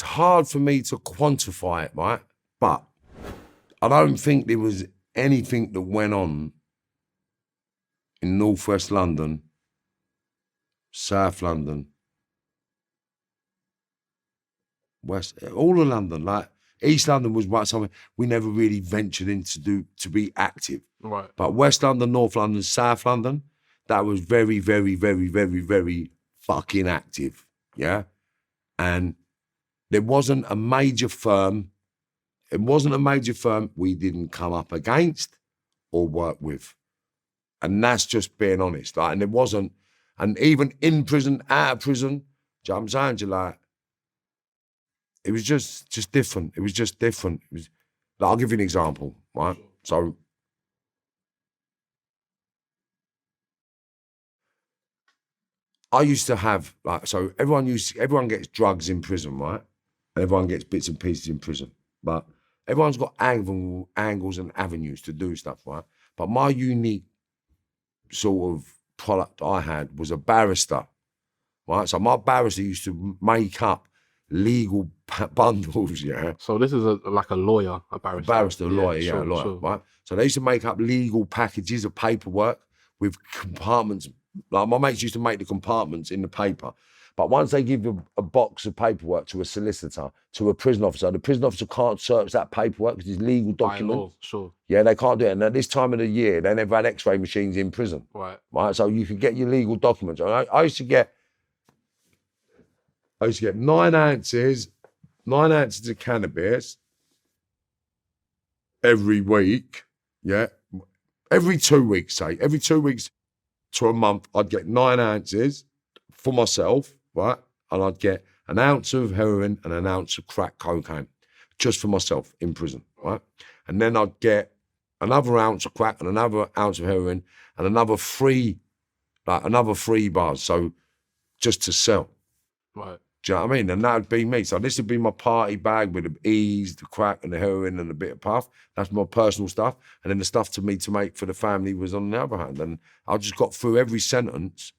hard for me to quantify it, right? But I don't think there was anything that went on in Northwest London, South London, West, all of London, like East London was something we never really ventured in to be active. Right. But West London, North London, South London, that was very, very, very, very, very fucking active. Yeah. And there wasn't a major firm. It wasn't a major firm we didn't come up against or work with. And that's just being honest. Like, and it wasn't, and even in prison, out of prison, do you know what I'm saying to you, like, it was just different. It was just different. It was, like, I'll give you an example, right? So, I used to have, like, so everyone gets drugs in prison, right? And everyone gets bits and pieces in prison. But everyone's got angles and avenues to do stuff, right? But my unique sort of product I had was a barrister, right? So my barrister used to make up legal bundles, yeah. So this is like a lawyer, a barrister. A lawyer, a lawyer, right? So they used to make up legal packages of paperwork with compartments. Like, my mates used to make the compartments in the paper. But once they give you a box of paperwork to a solicitor, to a prison officer, the prison officer can't search that paperwork because it's legal documents. By law, sure. Yeah, they can't do it. And at this time of the year, they never had X-ray machines in prison. Right. Right. So you could get your legal documents. I used to get 9 ounces of cannabis every week. Yeah. Every 2 weeks, say. Every 2 weeks to a month, I'd get 9 ounces for myself, right? And I'd get an ounce of heroin and an ounce of crack cocaine just for myself in prison, right? And then I'd get another ounce of crack and another ounce of heroin and another 3 bars. So just to sell. Right. Do you know what I mean? And that would be me. So this would be my party bag with the E's, the crack and the heroin and a bit of puff. That's my personal stuff. And then the stuff to make for the family was on the other hand. And I just got through every sentence,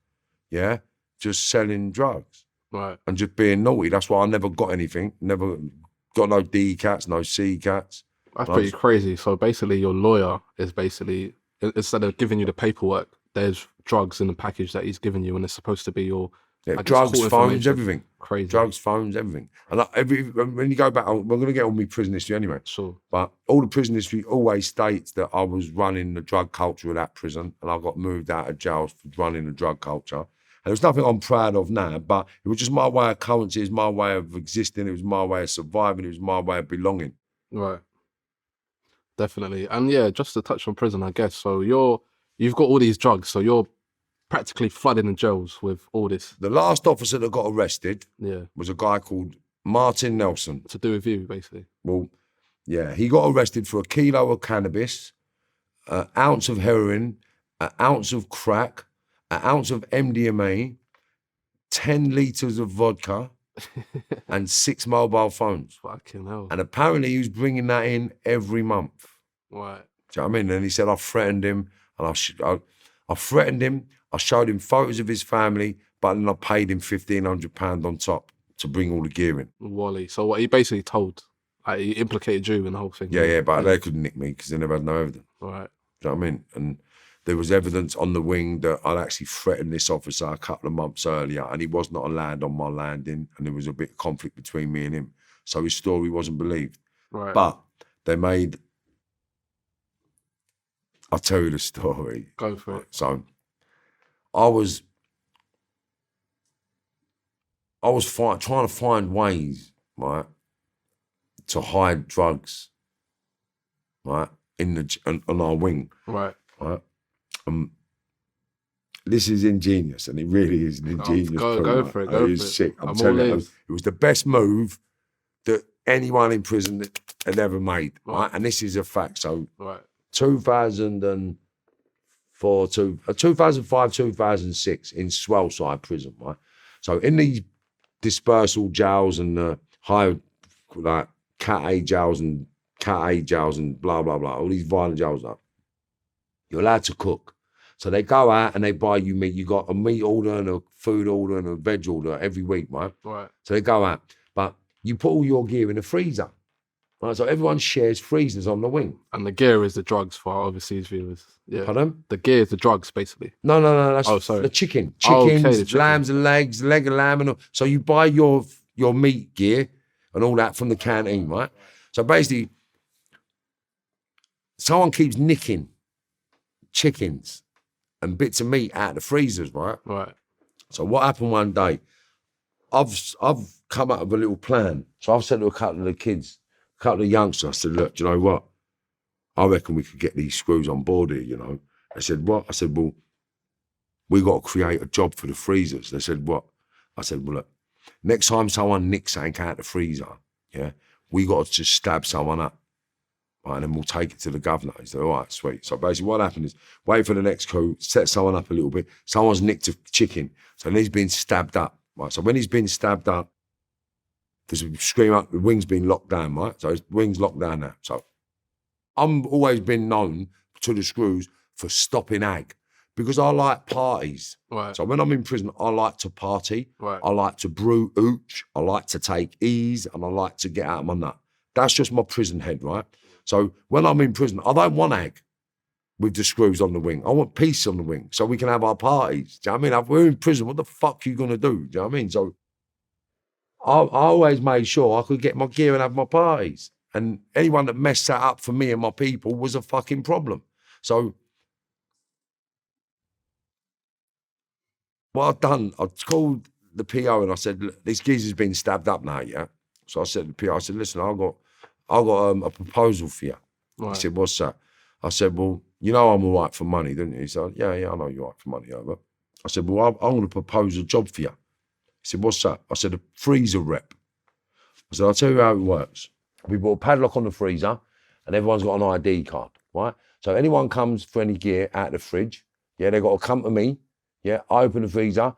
yeah, just selling drugs. Right. And just being naughty. That's why I never got anything. Never got no D cats, no C cats. That's pretty crazy. So basically your lawyer is basically, instead of giving you the paperwork, there's drugs in the package that he's giving you and it's supposed to be your... Yeah, drugs, phones, everything. Crazy. Drugs, phones, everything. And when you go back, we're going to get on my prison history anyway. Sure. But all the prison history always states that I was running the drug culture of that prison and I got moved out of jail for running the drug culture. And it was nothing I'm proud of now, but it was just my way of currency, it was my way of existing, it was my way of surviving, it was my way of belonging. Right. Definitely. And yeah, just to touch on prison, I guess. So you've got all these drugs, so you're practically flooding the jails with all this. The last officer that got arrested Yeah. was a guy called Martin Nelson. To do with you, basically. Well, yeah, he got arrested for 1 kilo of cannabis, an ounce of heroin, an ounce of crack, an ounce of MDMA, 10 litres of vodka, and 6 mobile phones. Fucking hell. And apparently he was bringing that in every month. Right. Do you know what I mean? And he said, I threatened him, and I threatened him, I showed him photos of his family, but then I paid him £1,500 on top to bring all the gear in. Wally. So what he basically told, like, he implicated you in the whole thing. Yeah, but they couldn't nick me because they never had no evidence. Right. Do you know what I mean? And there was evidence on the wing that I'd actually threatened this officer a couple of months earlier, and he was not allowed on my landing, and there was a bit of conflict between me and him. So his story wasn't believed. Right. But they made... I'll tell you the story. Go for it. So I was trying to find ways, right, to hide drugs, right, on our wing. Right. Right. This is ingenious, and it really is an ingenious Go for it. Go it for is it. sick. I'm I'm telling all you, ears. it was the best move that anyone in prison had ever made, right? Right. And this is a fact. So Right. 2005, 2006 in Swellside prison, right? So in these dispersal jails and the high, like Cat A jails and blah, blah, blah, all these violent jails, like, you're allowed to cook. So they go out and they buy you meat. You got a meat order and a food order and a veg order every week, right? Right. So they go out, but you put all your gear in a freezer, right? So everyone shares freezers on the wing. And the gear is the drugs for our overseas viewers. Yeah. Pardon? The gear is the drugs, basically. No, that's sorry. the chicken. Oh, okay, Chickens, the chicken. lambs and legs, leg of lamb and all. So you buy your meat gear and all that from the canteen, right? So basically, someone keeps nicking chickens and bits of meat out of the freezers, right? Right. So what happened one day, I've come up with a little plan. So I've said to a couple of the kids, a couple of youngsters, I said, look, do you know what? I reckon we could get these screws on board here, you know. They said, what? I said, well, we got to create a job for the freezers. They said, what? I said, well, look, next time someone nicks something out the freezer, yeah, we got to just stab someone up. Right, and then we'll take it to the governor. He said, all right, sweet. So basically what happened is, wait for the next coup, set someone up a little bit. Someone's nicked a chicken. So then he's been stabbed up. Right, so when he's been stabbed up, there's a scream up, the wing's been locked down, right? So his wing's locked down now. So I'm always been known to the screws for stopping ag because I like parties. Right. So when I'm in prison, I like to party. Right. I like to brew ooch. I like to take ease, and I like to get out of my nut. That's just my prison head, right? So when I'm in prison, I don't want ag with the screws on the wing. I want peace on the wing so we can have our parties. Do you know what I mean? If we're in prison, what the fuck are you going to do? Do you know what I mean? So I always made sure I could get my gear and have my parties. And anyone that messed that up for me and my people was a fucking problem. So what I've done, I called the PO and I said, look, this geezer's been stabbed up now, yeah? So I said to the PO, I said, listen, I've got a proposal for you. Right. He said, what's that? I said, well, you know I'm all right for money, don't you? He said, yeah, I know you're all right for money, over. I said, well, I'm going to propose a job for you. He said, what's that? I said, a freezer rep. I said, I'll tell you how it works. We put a padlock on the freezer and everyone's got an ID card, right? So anyone comes for any gear out of the fridge, yeah, they've got to come to me, yeah, I open the freezer,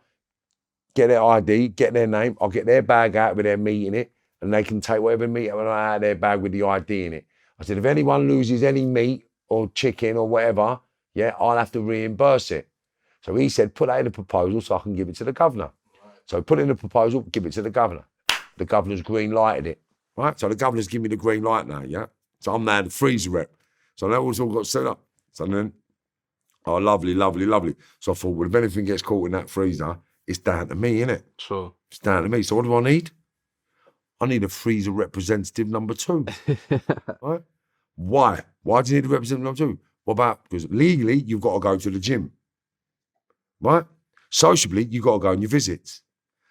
get their ID, get their name, I'll get their bag out with their meat in it, and they can take whatever meat out of their bag with the ID in it. I said, if anyone loses any meat or chicken or whatever, yeah, I'll have to reimburse it. So he said, put that in the proposal so I can give it to the governor. So put it in the proposal, give it to the governor. The governor's green lighted it, right? So the governor's giving me the green light now, yeah? So I'm now the freezer rep. So that was all got set up. So then, oh, lovely, lovely, lovely. So I thought, well, if anything gets caught in that freezer, it's down to me, innit? Sure. It's down to me. So what do I need? I need a freezer representative number 2, right? Why? Why do you need a representative number 2? What about, because legally, you've got to go to the gym, right? Sociably, you got to go on your visits.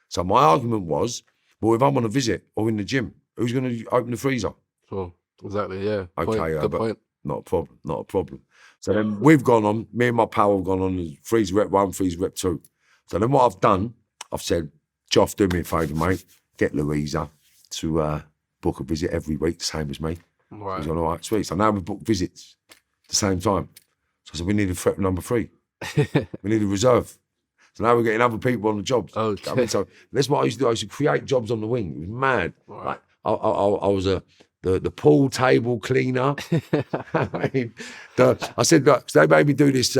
So my argument was, well, if I'm on a visit or in the gym, who's going to open the freezer? Sure. Exactly. Yeah. Okay, Good but point. not a problem. Not a problem. So then we've gone on. Me and my pal have gone on as freezer rep 1, freezer rep 2. So then what I've done, I've said, Joff, do me a favour, mate. Get Louisa to book a visit every week, the same as me. Right. He's gone, all right, sweet. So now we book visits at the same time. So I said, we need a threat number 3. We need a reserve. So now we're getting other people on the jobs. Oh, I mean, so that's what I used to do. I used to create jobs on the wing. It was mad. Right. Like I was the pool table cleaner. I mean, I said, look, they made me do this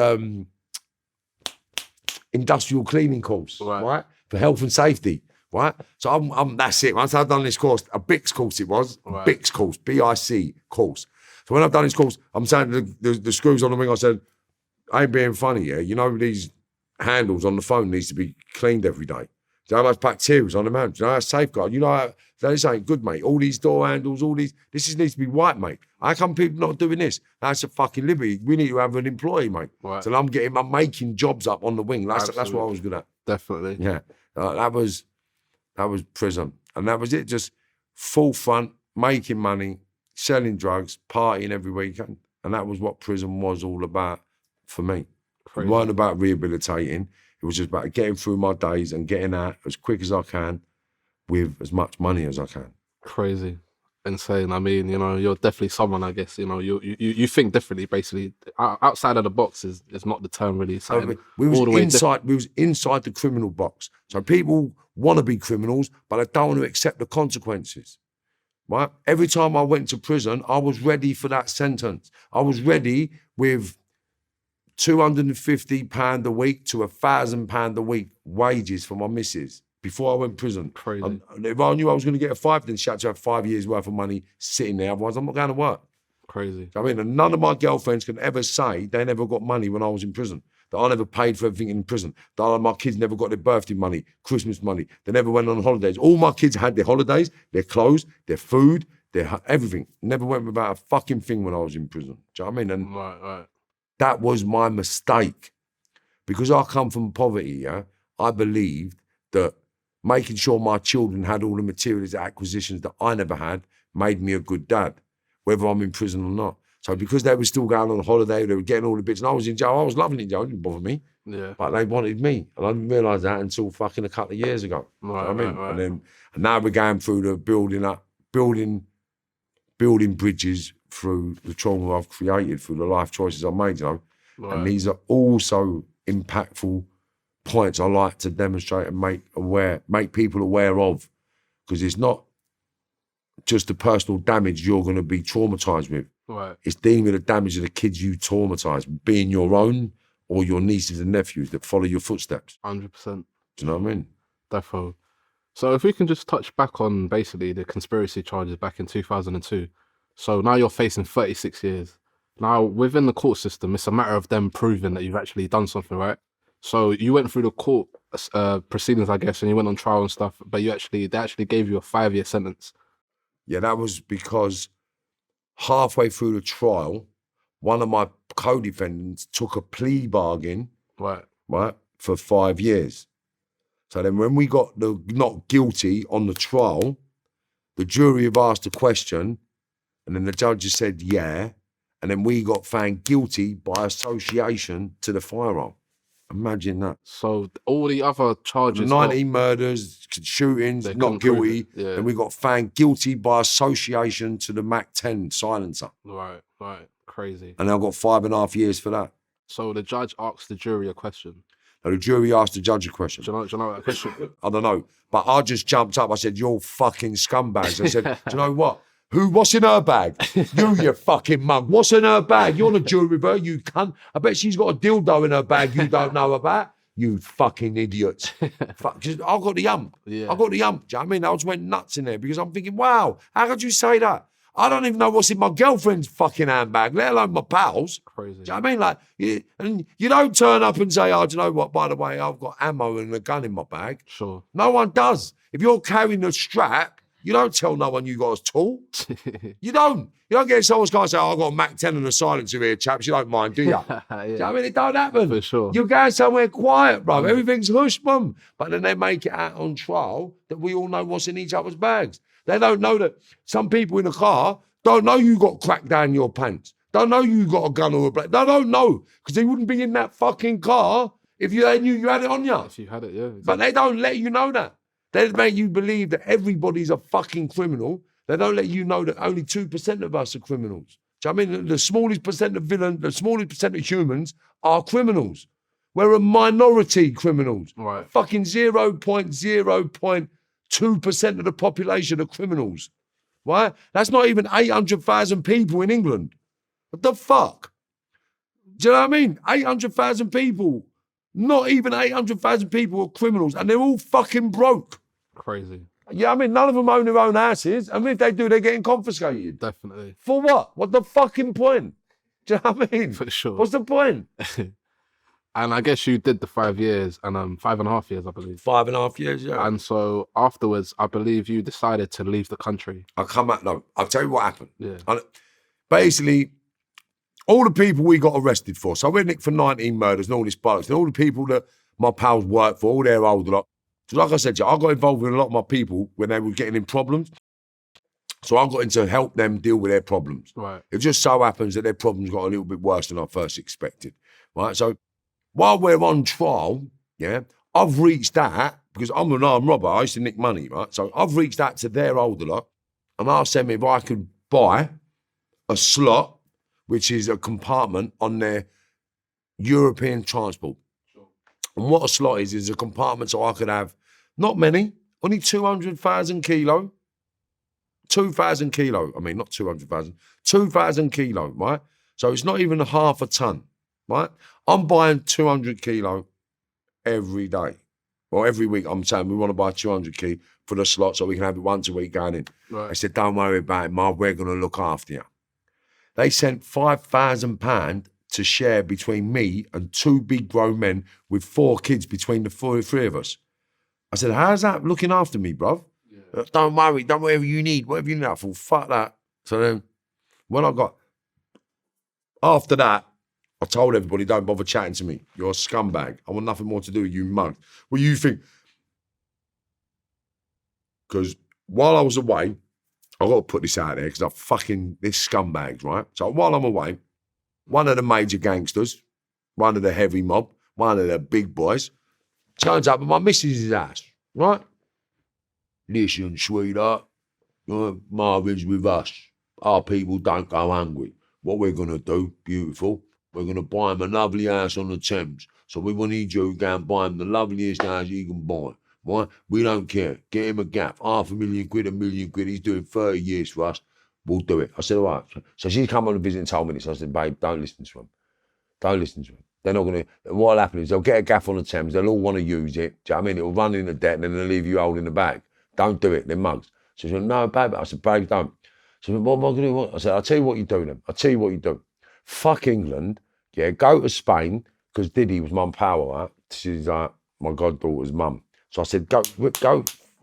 industrial cleaning course, right? For health and safety, right? So I'm that's it. Once I've done this course, a BICS course it was, BICS course, BIC course. So when I've done this course, I'm saying to the screws on the wing, I said, I ain't being funny, yeah? You know these handles on the phone needs to be cleaned every day. Do you know how much bacteria's on the man? Do you know how safeguard? You know how, this ain't good, mate. All these door handles, this needs to be white, mate. How come people not doing this? That's a fucking liberty. We need to have an employee, mate. Right. So I'm making jobs up on the wing. That's what I was good at. Definitely. Yeah. That was prison. And that was it. Just full front, making money, selling drugs, partying every weekend. And that was what prison was all about for me. Crazy. It wasn't about rehabilitating. It was just about getting through my days and getting out as quick as I can with as much money as I can. Crazy. Insane. I mean, you know, you're definitely someone, I guess, you know, you think differently, basically. Outside of the box is not the term really. We was inside the criminal box. So people want to be criminals, but they don't want to accept the consequences. Right? Every time I went to prison, I was ready for that sentence. I was ready with £250 a week to £1,000 a week wages for my missus before I went to prison. Crazy. And if I knew I was going to get a 5, then she had to have 5 years worth of money sitting there. Otherwise, I'm not going to work. Crazy. I mean, and none of my girlfriends can ever say they never got money when I was in prison. That I never paid for everything in prison. That my kids never got their birthday money, Christmas money. They never went on holidays. All my kids had their holidays, their clothes, their food, their everything. Never went without a fucking thing when I was in prison. Do you know what I mean? And right. that was my mistake. Because I come from poverty, yeah, I believed that making sure my children had all the materials acquisitions that I never had made me a good dad, whether I'm in prison or not. So because they were still going on holiday, they were getting all the bits, and I was in jail, I was loving it in jail, it didn't bother me. Yeah. But they wanted me, and I didn't realise that until fucking a couple of years ago. Right, you know what I mean? right. And now we're going through the building bridges through the trauma I've created, through the life choices I've made, you know. Right. And these are also impactful points I like to demonstrate and make people aware of, because it's not just the personal damage you're going to be traumatised with. Right. It's dealing with the damage of the kids you traumatise, being your own or your nieces and nephews that follow your footsteps. 100%. Do you know what I mean? Defo. So if we can just touch back on basically the conspiracy charges back in 2002. So now you're facing 36 years. Now within the court system, it's a matter of them proving that you've actually done something, right? So you went through the court proceedings, I guess, and you went on trial and stuff, but they actually gave you a 5-year sentence. Yeah, that was because halfway through the trial, one of my co-defendants took a plea bargain, right, for 5 years. So then when we got the not guilty on the trial, the jury have asked a question, and then the judge has said, yeah, and then we got found guilty by association to the firearm. Imagine that. So all the other charges... 19 murders, shootings, not guilty. Yeah. And we got found guilty by association to the MAC-10 silencer. Right. Crazy. And I got 5.5 years for that. So the judge asked the jury a question. Now the jury asked the judge a question. Do you know that question? I don't know. But I just jumped up. I said, you're fucking scumbags. I said, do you know what? What's in her bag? You fucking mug. What's in her bag? You're on a jury with her, you cunt. I bet she's got a dildo in her bag you don't know about. You fucking idiots. Fuck, I got the ump. Yeah. I got the ump. Do you know what I mean? I just went nuts in there because I'm thinking, wow, how could you say that? I don't even know what's in my girlfriend's fucking handbag, let alone my pals. Crazy. Do you know what I mean? Like, and you don't turn up and say, oh, do you know what, by the way, I've got ammo and a gun in my bag. Sure. No one does. If you're carrying a strap You don't tell no one you got a tool. You don't. You don't get in someone's car and say, oh, I've got a Mac 10 and a silencer here, chaps. You don't mind, do you? Yeah. Do you know what I mean? It don't happen. For sure. You're going somewhere quiet, bro. Everything's hush, bum. But then they make it out on trial that we all know what's in each other's bags. They don't know that some people in the car don't know you got crack down your pants. Don't know you got a gun or a blade. They don't know because they wouldn't be in that fucking car if they knew you had it on you. If you had it, yeah. Exactly. But they don't let you know that. They make you believe that everybody's a fucking criminal. They don't let you know that only 2% of us are criminals. Do you know what I mean? The smallest percent of villains, the smallest percent of humans are criminals. We're a minority criminals. Right. Fucking 0.2% of the population are criminals. Right? That's not even 800,000 people in England. What the fuck? Do you know what I mean? 800,000 people. Not even 800,000 people are criminals, and they're all fucking broke. Crazy. Yeah, I mean, none of them own their own houses. I mean, if they do, they're getting confiscated. Definitely. For what? What's the fucking point? Do you know what I mean? For sure. What's the point? And I guess you did the 5 years and 5.5 years, I believe. 5.5 years, yeah. And so afterwards, I believe you decided to leave the country. I'll tell you what happened. Yeah. Basically, all the people we got arrested for, so we're nicked for 19 murders and all this bollocks, and all the people that my pals worked for, all their older lot. So like I said to you, I got involved with a lot of my people when they were getting in problems. So I got in to help them deal with their problems. Right. It just so happens that their problems got a little bit worse than I first expected. Right. So while we're on trial, yeah, I've reached out, because I'm an armed robber, I used to nick money, right? So I've reached out to their older lot and asked them if I could buy a slot, which is a compartment on their European transport. Sure. And what a slot is a compartment so I could have, not many, only 200,000 kilo. 2,000 kilo, I mean, not 200,000, 2,000 kilo, right? So it's not even half a ton, right? I'm buying 200 kilo every day. Or every week, I'm saying we want to buy 200 kilo for the slot so we can have it once a week going in. Right. I said, don't worry about it, Marv, we're going to look after you. They sent £5,000 to share between me and two big grown men with 4 kids between the three of us. I said, how's that looking after me, bruv? Yeah. Don't worry, whatever you need. I thought, fuck that. So then, when I got, after that, I told everybody, don't bother chatting to me. You're a scumbag. I want nothing more to do with you, mug. What do you think? Because while I was away, I got to put this out there because I fucking, this scumbags, right? So while I'm away, one of the major gangsters, one of the heavy mob, one of the big boys, turns up at my missus' house, right? Listen, sweetheart, Marvin's with us. Our people don't go hungry. What we're going to do, beautiful, we're going to buy him a lovely house on the Thames. So we want you to go and buy him the loveliest house you can buy. Right? We don't care. Get him a gaff, £500,000, £1 million. He's doing 30 years for us. We'll do it. I said, all right. So she's come on a visit and told me this. I said, babe, don't listen to him. Don't listen to him. They're not going to. What'll happen is they'll get a gaff on the Thames. They'll all want to use it. Do you know what I mean? It'll run in the debt and then they'll leave you holding the bag. Don't do it. They're mugs. So she said, no, babe. I said, babe, don't. She said, what am I going to do? I said, I'll tell you what you do then. I'll tell you what you do. Fuck England. Yeah, go to Spain, because Diddy was mum power, right? She's like my goddaughter's mum. So I said, go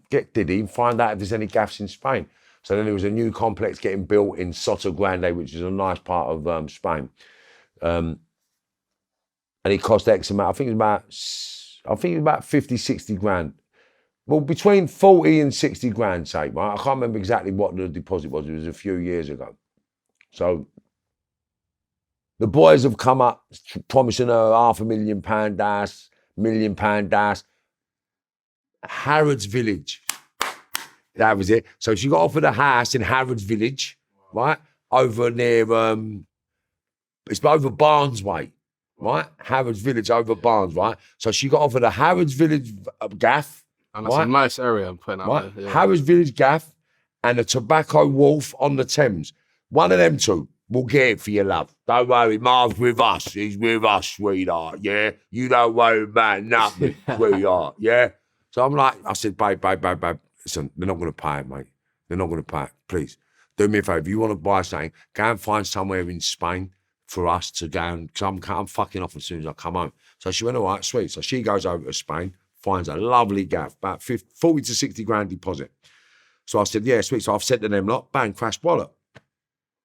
get Diddy and find out if there's any gaffs in Spain. So then there was a new complex getting built in Soto Grande, which is a nice part of Spain. And it cost X amount. I think it was about 50, 60 grand. Well, between 40 and 60 grand, say, right? I can't remember exactly what the deposit was. It was a few years ago. So the boys have come up promising her £500,000 dash, £1 million dash. Harrods Village. That was it. So she got offered a house in Harrods Village, right? Over near, it's over Barnes Way, right? Harrods Village over Barnes, right? So she got offered a Harrods Village gaff. And that's a nice area I'm putting out right? there. Yeah. Harrods Village gaff and a tobacco wharf on the Thames. One of them two. We'll get it for your love. Don't worry, Marv's with us. He's with us, sweetheart, yeah? You don't worry about nothing, sweetheart, yeah? So I'm like, I said, babe, listen, they're not going to pay it, mate. They're not going to pay it. Please, do me a favour. If you want to buy something, go and find somewhere in Spain for us to go and, because I'm fucking off as soon as I come home. So she went, all right, sweet. So she goes over to Spain, finds a lovely gaff, about 40 to 60 grand deposit. So I said, yeah, sweet. So I've said to them, lot, bang, crash wallet. I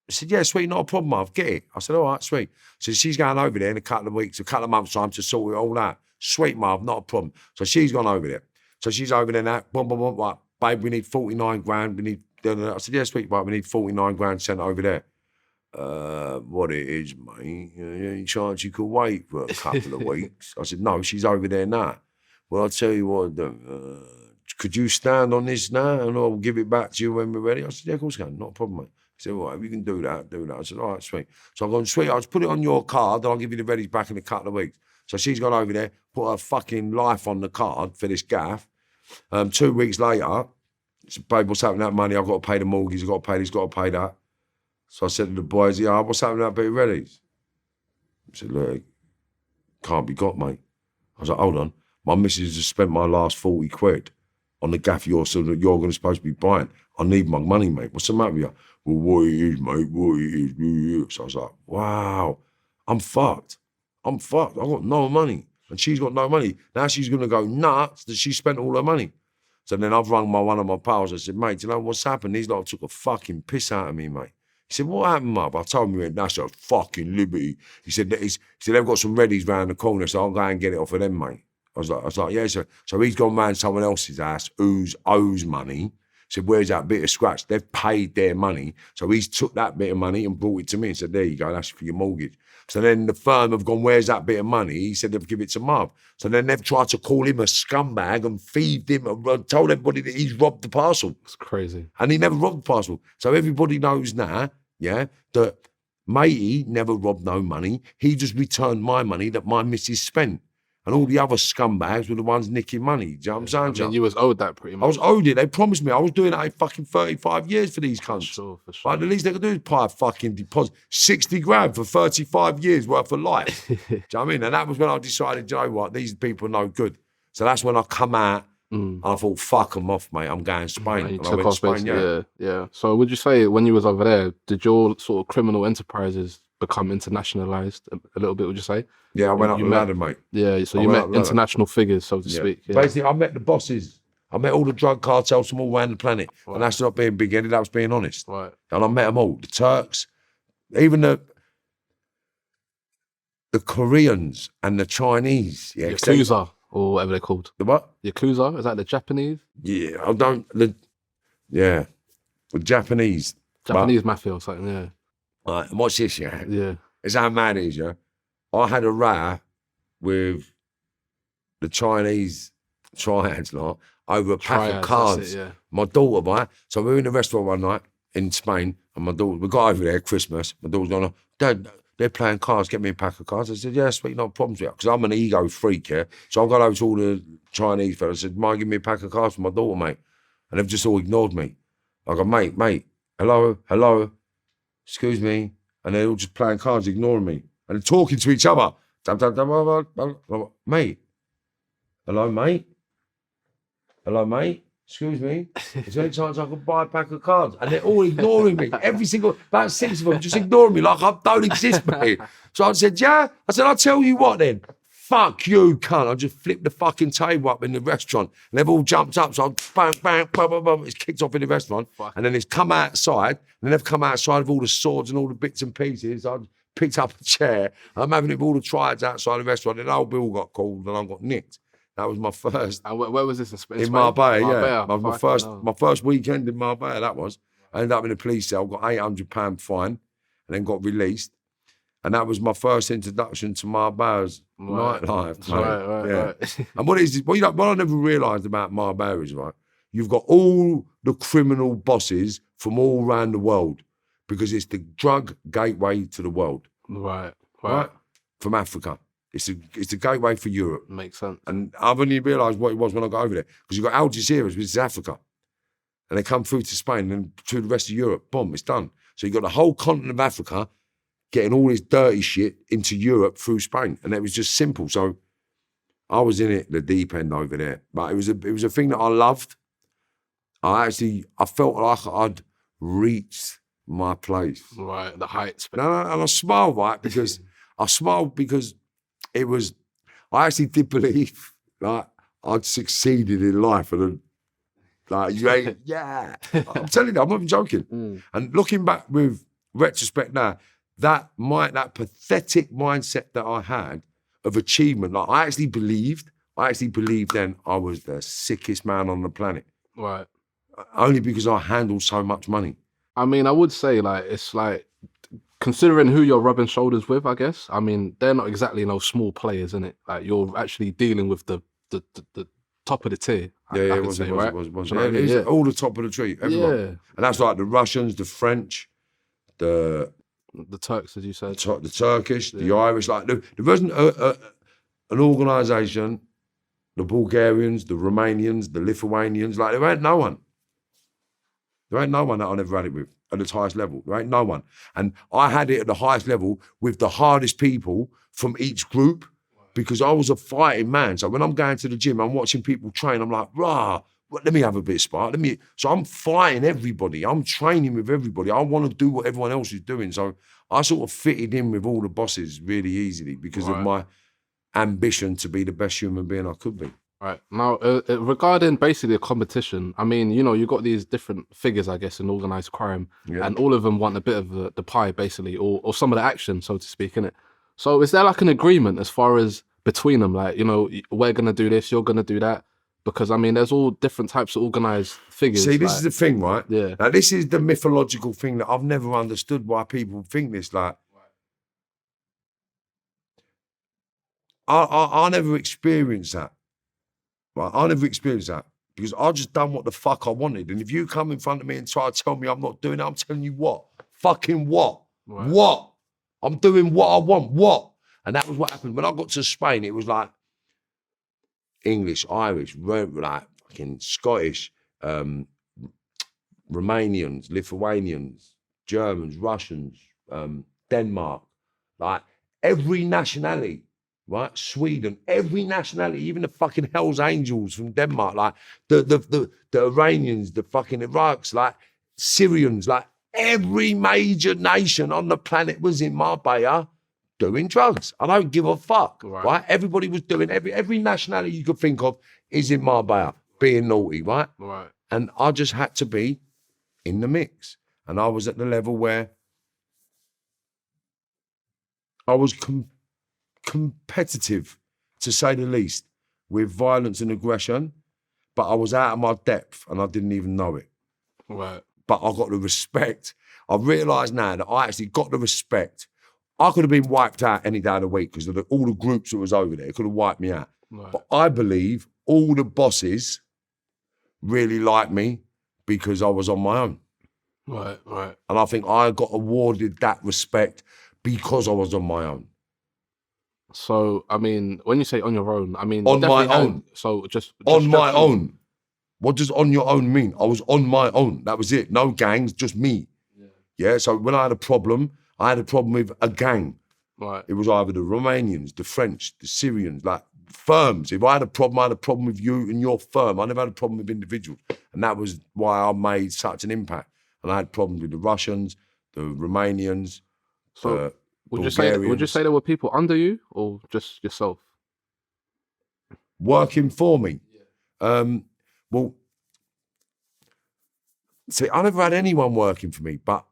said, yeah, sweet, not a problem, Marv, get it. I said, all right, sweet. So she's going over there in a couple of weeks, a couple of months' time to sort it all out. Sweet, Marv, not a problem. So she's gone over there. So she's over there now, boom, boom, boom, like, babe, we need 49 grand, we need, I said, yeah, sweet, but we need 49 grand sent over there. What it is, mate, any chance you could wait for a couple of weeks? I said, no, she's over there now. Well, I'll tell you what, could you stand on this now and I'll give it back to you when we're ready? I said, yeah, of course I can, not a problem, mate. He said, well, if you can do that, do that. I said, all right, sweet. So I'm going, sweet, I'll just put it on your card and I'll give you the readies back in a couple of weeks. So she's gone over there, put her fucking life on the card for this gaff. 2 weeks later, said, babe, what's happening to that money? I've got to pay the mortgage, I've got to pay this, got to pay that. So I said to the boys, yeah, what's happening to that bit of readies? I said, look, can't be got, mate. I was like, hold on. My missus has spent my last 40 quid on the gaff you're going to supposed to be buying. I need my money, mate. What's the matter with you? Well, what it is, mate, what it is. So I was like, wow, I'm fucked. I've got no money. And she's got no money. Now she's going to go nuts that she spent all her money. So then I've rung one of my pals. I said, mate, do you know what's happened? These lot took a fucking piss out of me, mate. He said, what happened, Mum? I told him, he went, that's a fucking liberty. He said, they've got some readies round the corner, so I'll go and get it off of them, mate. I was like, yeah. So he's gone round someone else's house who owes money. Said, where's that bit of scratch? They've paid their money. So he's took that bit of money and brought it to me and said, there you go, that's for your mortgage. So then the firm have gone, where's that bit of money? He said they'll give it to Marv. So then they've tried to call him a scumbag and feed him and told everybody that he's robbed the parcel. It's crazy. And he never robbed the parcel. So everybody knows now, yeah, that matey never robbed no money. He just returned my money that my missus spent. And all the other scumbags were the ones nicking money. Do you know what I'm saying? I mean, you was owed that pretty much. I was owed it. They promised me. I was doing that in fucking 35 years for these cunts. For sure. Like, the least they could do is pay a fucking deposit. 60 grand for 35 years worth of life. Do you know what I mean? And that was when I decided, you know what, these people are no good. So that's when I come out and I thought, fuck them off, mate. I'm going to Spain. And I went to Spain, yeah. So would you say when you was over there, did your sort of criminal enterprises become internationalized a little bit, would you say? Yeah, I went up the ladder, mate. Yeah, so you met international figures, so to speak. Yeah. Basically, I met the bosses. I met all the drug cartels from all around the planet. Right. And that's not being big-headed, that was being honest. Right. And I met them all. The Turks, even the Koreans and the Chinese. Yeah, Yakuza, or whatever they're called. The what? Yakuza, is that the Japanese? Yeah, the Japanese. Japanese mafia or something, yeah. Right, and watch this, yeah? Yeah. It's how mad it is, yeah? I had a row with the Chinese triads lot over a pack of cards. Yeah. My daughter, right? So we were in a restaurant one night in Spain, and my daughter, we got over there Christmas. My daughter's going, Dad, they're playing cards, get me a pack of cards. I said, yeah, sweet, no problems with it. Because I'm an ego freak, yeah? So I got over to all the Chinese fellas. I said, mind, give me a pack of cards for my daughter, mate. And they've just all ignored me. I go, mate, hello, excuse me. And they're all just playing cards, ignoring me. And they're talking to each other. Mate. Hello, mate. Excuse me. Is there any chance I could buy a pack of cards? And they're all ignoring me. Every single, about 6 of them just ignoring me like I don't exist, mate. So I said, yeah. I said, I'll tell you what then. Fuck you, cunt. I just flipped the fucking table up in the restaurant. And they've all jumped up. So I bang, bang, bang, bang, bang. It's kicked off in the restaurant. And then it's come outside. And then they've come outside with all the swords and all the bits and pieces. I picked up a chair. I'm having it with all the triads outside the restaurant. And the whole bill got called and I got nicked. That was my first. And where was this in Spain? In Marbella, yeah. My first weekend in Marbella, that was. I ended up in a police cell, got £800 fine, and then got released. And that was my first introduction to Marbella's nightlife. Right. And what I never realised about Marbella is, right, you've got all the criminal bosses from all around the world because it's the drug gateway to the world. Right. From Africa. It's the gateway for Europe. Makes sense. And I've only realised what it was when I got over there. Because you've got Algeciras, which is Africa. And they come through to Spain and to the rest of Europe. Boom, it's done. So you've got the whole continent of Africa getting all this dirty shit into Europe through Spain. And it was just simple. So I was in it, the deep end over there. But it was a thing that I loved. I felt like I'd reached my place. Right, the heights. And I smiled, right, because it was, I actually did believe that I'd succeeded in life and Like, you ain't, yeah. I'm telling you, I'm not even joking. And looking back with retrospect now, that pathetic mindset that I had of achievement, like I actually believed then I was the sickest man on the planet. Right. Only because I handled so much money. I mean, I would say like it's like considering who you're rubbing shoulders with, I guess. I mean, they're not exactly small players, innit? Like you're actually dealing with the top of the tier. Yeah, I it could was. say, You right? know what I Yeah, mean? yeah. It's all the top of the tree, everyone. Yeah. And that's like the Russians, the French, the Turks, as you said. the Turkish, the Irish. Like there wasn't an organisation, the Bulgarians, the Romanians, the Lithuanians. Like there ain't no one. There ain't no one that I never had it with at its highest level. There ain't no one. And I had it at the highest level with the hardest people from each group because I was a fighting man. So when I'm going to the gym, I'm watching people train, I'm like, rah, let me have a bit of spark. So I'm fighting everybody. I'm training with everybody. I want to do what everyone else is doing. So I sort of fitted in with all the bosses really easily because of my ambition to be the best human being I could be. Right. Now, regarding basically a competition, I mean, you got these different figures, I guess, in organised crime, and all of them want a bit of the pie, basically, or some of the action, so to speak, innit? So is there like an agreement as far as between them, like, we're going to do this, you're going to do that? Because, I mean, there's all different types of organised figures. See, this is the thing, right? Yeah. Now, this is the mythological thing that I've never understood why people think this, like, I never experienced that. Right, I never experienced that because I just done what the fuck I wanted. And if you come in front of me and try to tell me I'm not doing it, I'm telling you what? Fucking what? Right. What? I'm doing what I want. What? And that was what happened. When I got to Spain, it was like English, Irish, like fucking Scottish, Romanians, Lithuanians, Germans, Russians, Denmark, like every nationality. Right, Sweden, every nationality, even the fucking Hell's Angels from Denmark, like the Iranians, the fucking Iraqs, like Syrians, like every major nation on the planet was in Marbella doing drugs. I don't give a fuck, right? Everybody was doing every nationality you could think of is in Marbella being naughty, right? Right. And I just had to be in the mix, and I was at the level where I was competitive, to say the least, with violence and aggression, but I was out of my depth and I didn't even know it. Right. But I got the respect. I realise now that I actually got the respect. I could have been wiped out any day of the week because of all the groups that was over there could have wiped me out. Right. But I believe all the bosses really liked me because I was on my own. Right, right. And I think I got awarded that respect because I was on my own. So, I mean, when you say on your own, I mean... On my own. So, just on my own. What does on your own mean? I was on my own. That was it. No gangs, just me. Yeah, so when I had a problem with a gang. Right. It was either the Romanians, the French, the Syrians, like firms. If I had a problem with you and your firm. I never had a problem with individuals. And that was why I made such an impact. And I had problems with the Russians, the Romanians, so, would you say there were people under you or just yourself? Working for me? Yeah. Well, see, I never had anyone working for me, but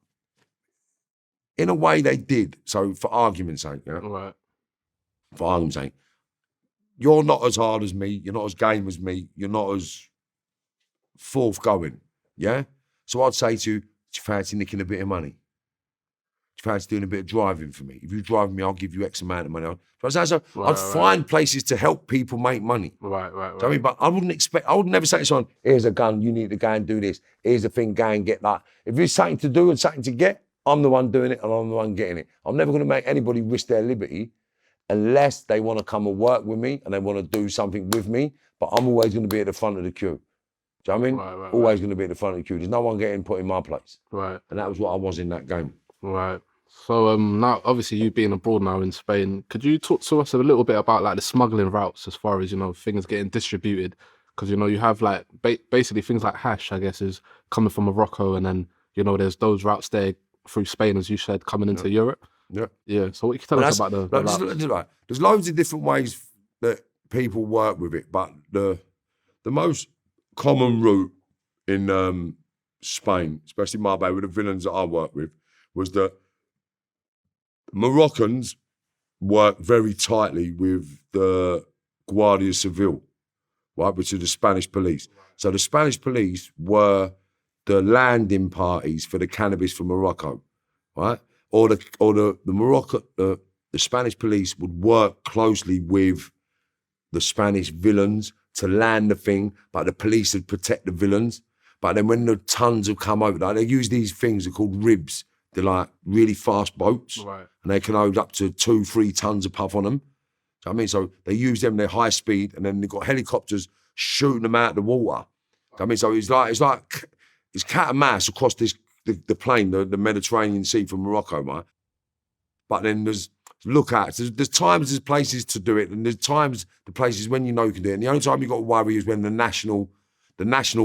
in a way they did. So for argument's sake, yeah? Right. For argument's sake, you're not as hard as me, you're not as game as me, you're not as forthgoing, yeah? So I'd say to you, do you fancy nicking a bit of money? Do you fancy doing a bit of driving for me? If you drive me, I'll give you X amount of money. So I'd find places to help people make money. Right. I mean, but I would never say to someone, here's a gun, you need to go and do this. Here's a thing, go and get that. If there's something to do and something to get, I'm the one doing it and I'm the one getting it. I'm never going to make anybody risk their liberty unless they want to come and work with me and they want to do something with me, but I'm always going to be at the front of the queue. Do you know what I mean? Always going to be at the front of the queue. There's no one getting put in my place. Right. And that was what I was in that game. Right. So now, obviously, you being abroad now in Spain, could you talk to us a little bit about like the smuggling routes as far as, things getting distributed? Because, you have like basically things like hash, I guess, is coming from Morocco. And then, there's those routes there through Spain, as you said, coming into Europe. Yeah. Yeah. So what can you tell us about the routes? There's loads of different ways that people work with it, but the most common route in Spain, especially Marbella, with the villains that I work with, was that Moroccans work very tightly with the Guardia Civil, right, which are the Spanish police. So the Spanish police were the landing parties for the cannabis from Morocco, right? Or the Spanish police would work closely with the Spanish villains to land the thing, but the police would protect the villains. But then when the tons would come over, like, they use these things, they're called ribs. They're like really fast boats, Right. and they can hold up to 2-3 tons of puff on them. So I mean, so they use them, they're high speed, and then they've got helicopters shooting them out of the water. I mean, so it's cat and mouse across the plain, the Mediterranean Sea from Morocco, right? But then there's times, there's places to do it, and there's times, the places when you know you can do it. And the only time you've got to worry is when the national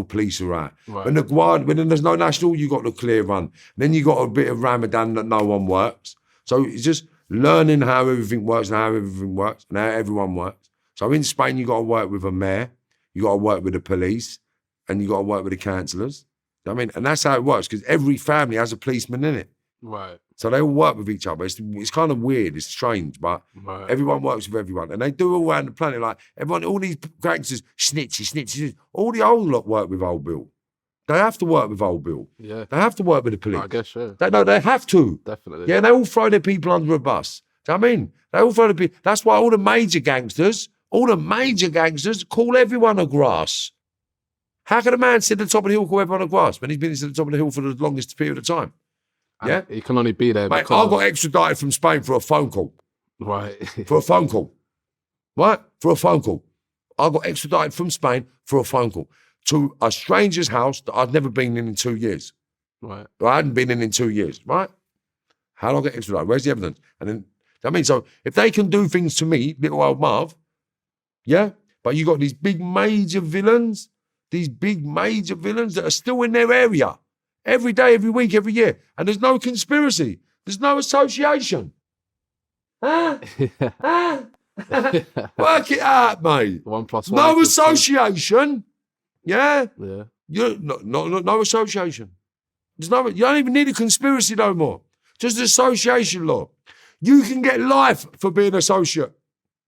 police are out. Right. When there's no national, you got the clear run. Then you got a bit of Ramadan that no one works. So it's just learning how everything works and how everyone works. So in Spain, you got to work with a mayor, you got to work with the police, and you got to work with the councillors. I mean, and that's how it works, because every family has a policeman in it. Right. So they all work with each other. It's kind of weird, it's strange, but everyone works with everyone. And they do all around the planet, like everyone, all these gangsters, snitches, all the old lot work with old Bill. They have to work with old Bill. Yeah. They have to work with the police. I guess, yeah. They have to. Definitely. Yeah, they all throw their people under a bus. Do you know what I mean? They all throw the people. That's why all the major gangsters call everyone a grass. How can a man sit at the top of the hill call everyone a grass when he's been at the top of the hill for the longest period of time? Yeah? He can only be there Mate, because... I got extradited from Spain for a phone call. Right. For a phone call. Right? For a phone call. I got extradited from Spain for a phone call to a stranger's house that I'd never been in 2 years. Right. I hadn't been in 2 years, right? How do I get extradited? Where's the evidence? And then, I mean, so if they can do things to me, little old Marv, yeah? But you got these big major villains that are still in their area every day, every week, every year. And there's no conspiracy. There's no association. Huh? Huh? Work it out, mate. 1 + 1 No = 2. association. Yeah? Yeah. No association. You don't even need a conspiracy no more. Just association law. You can get life for being an associate.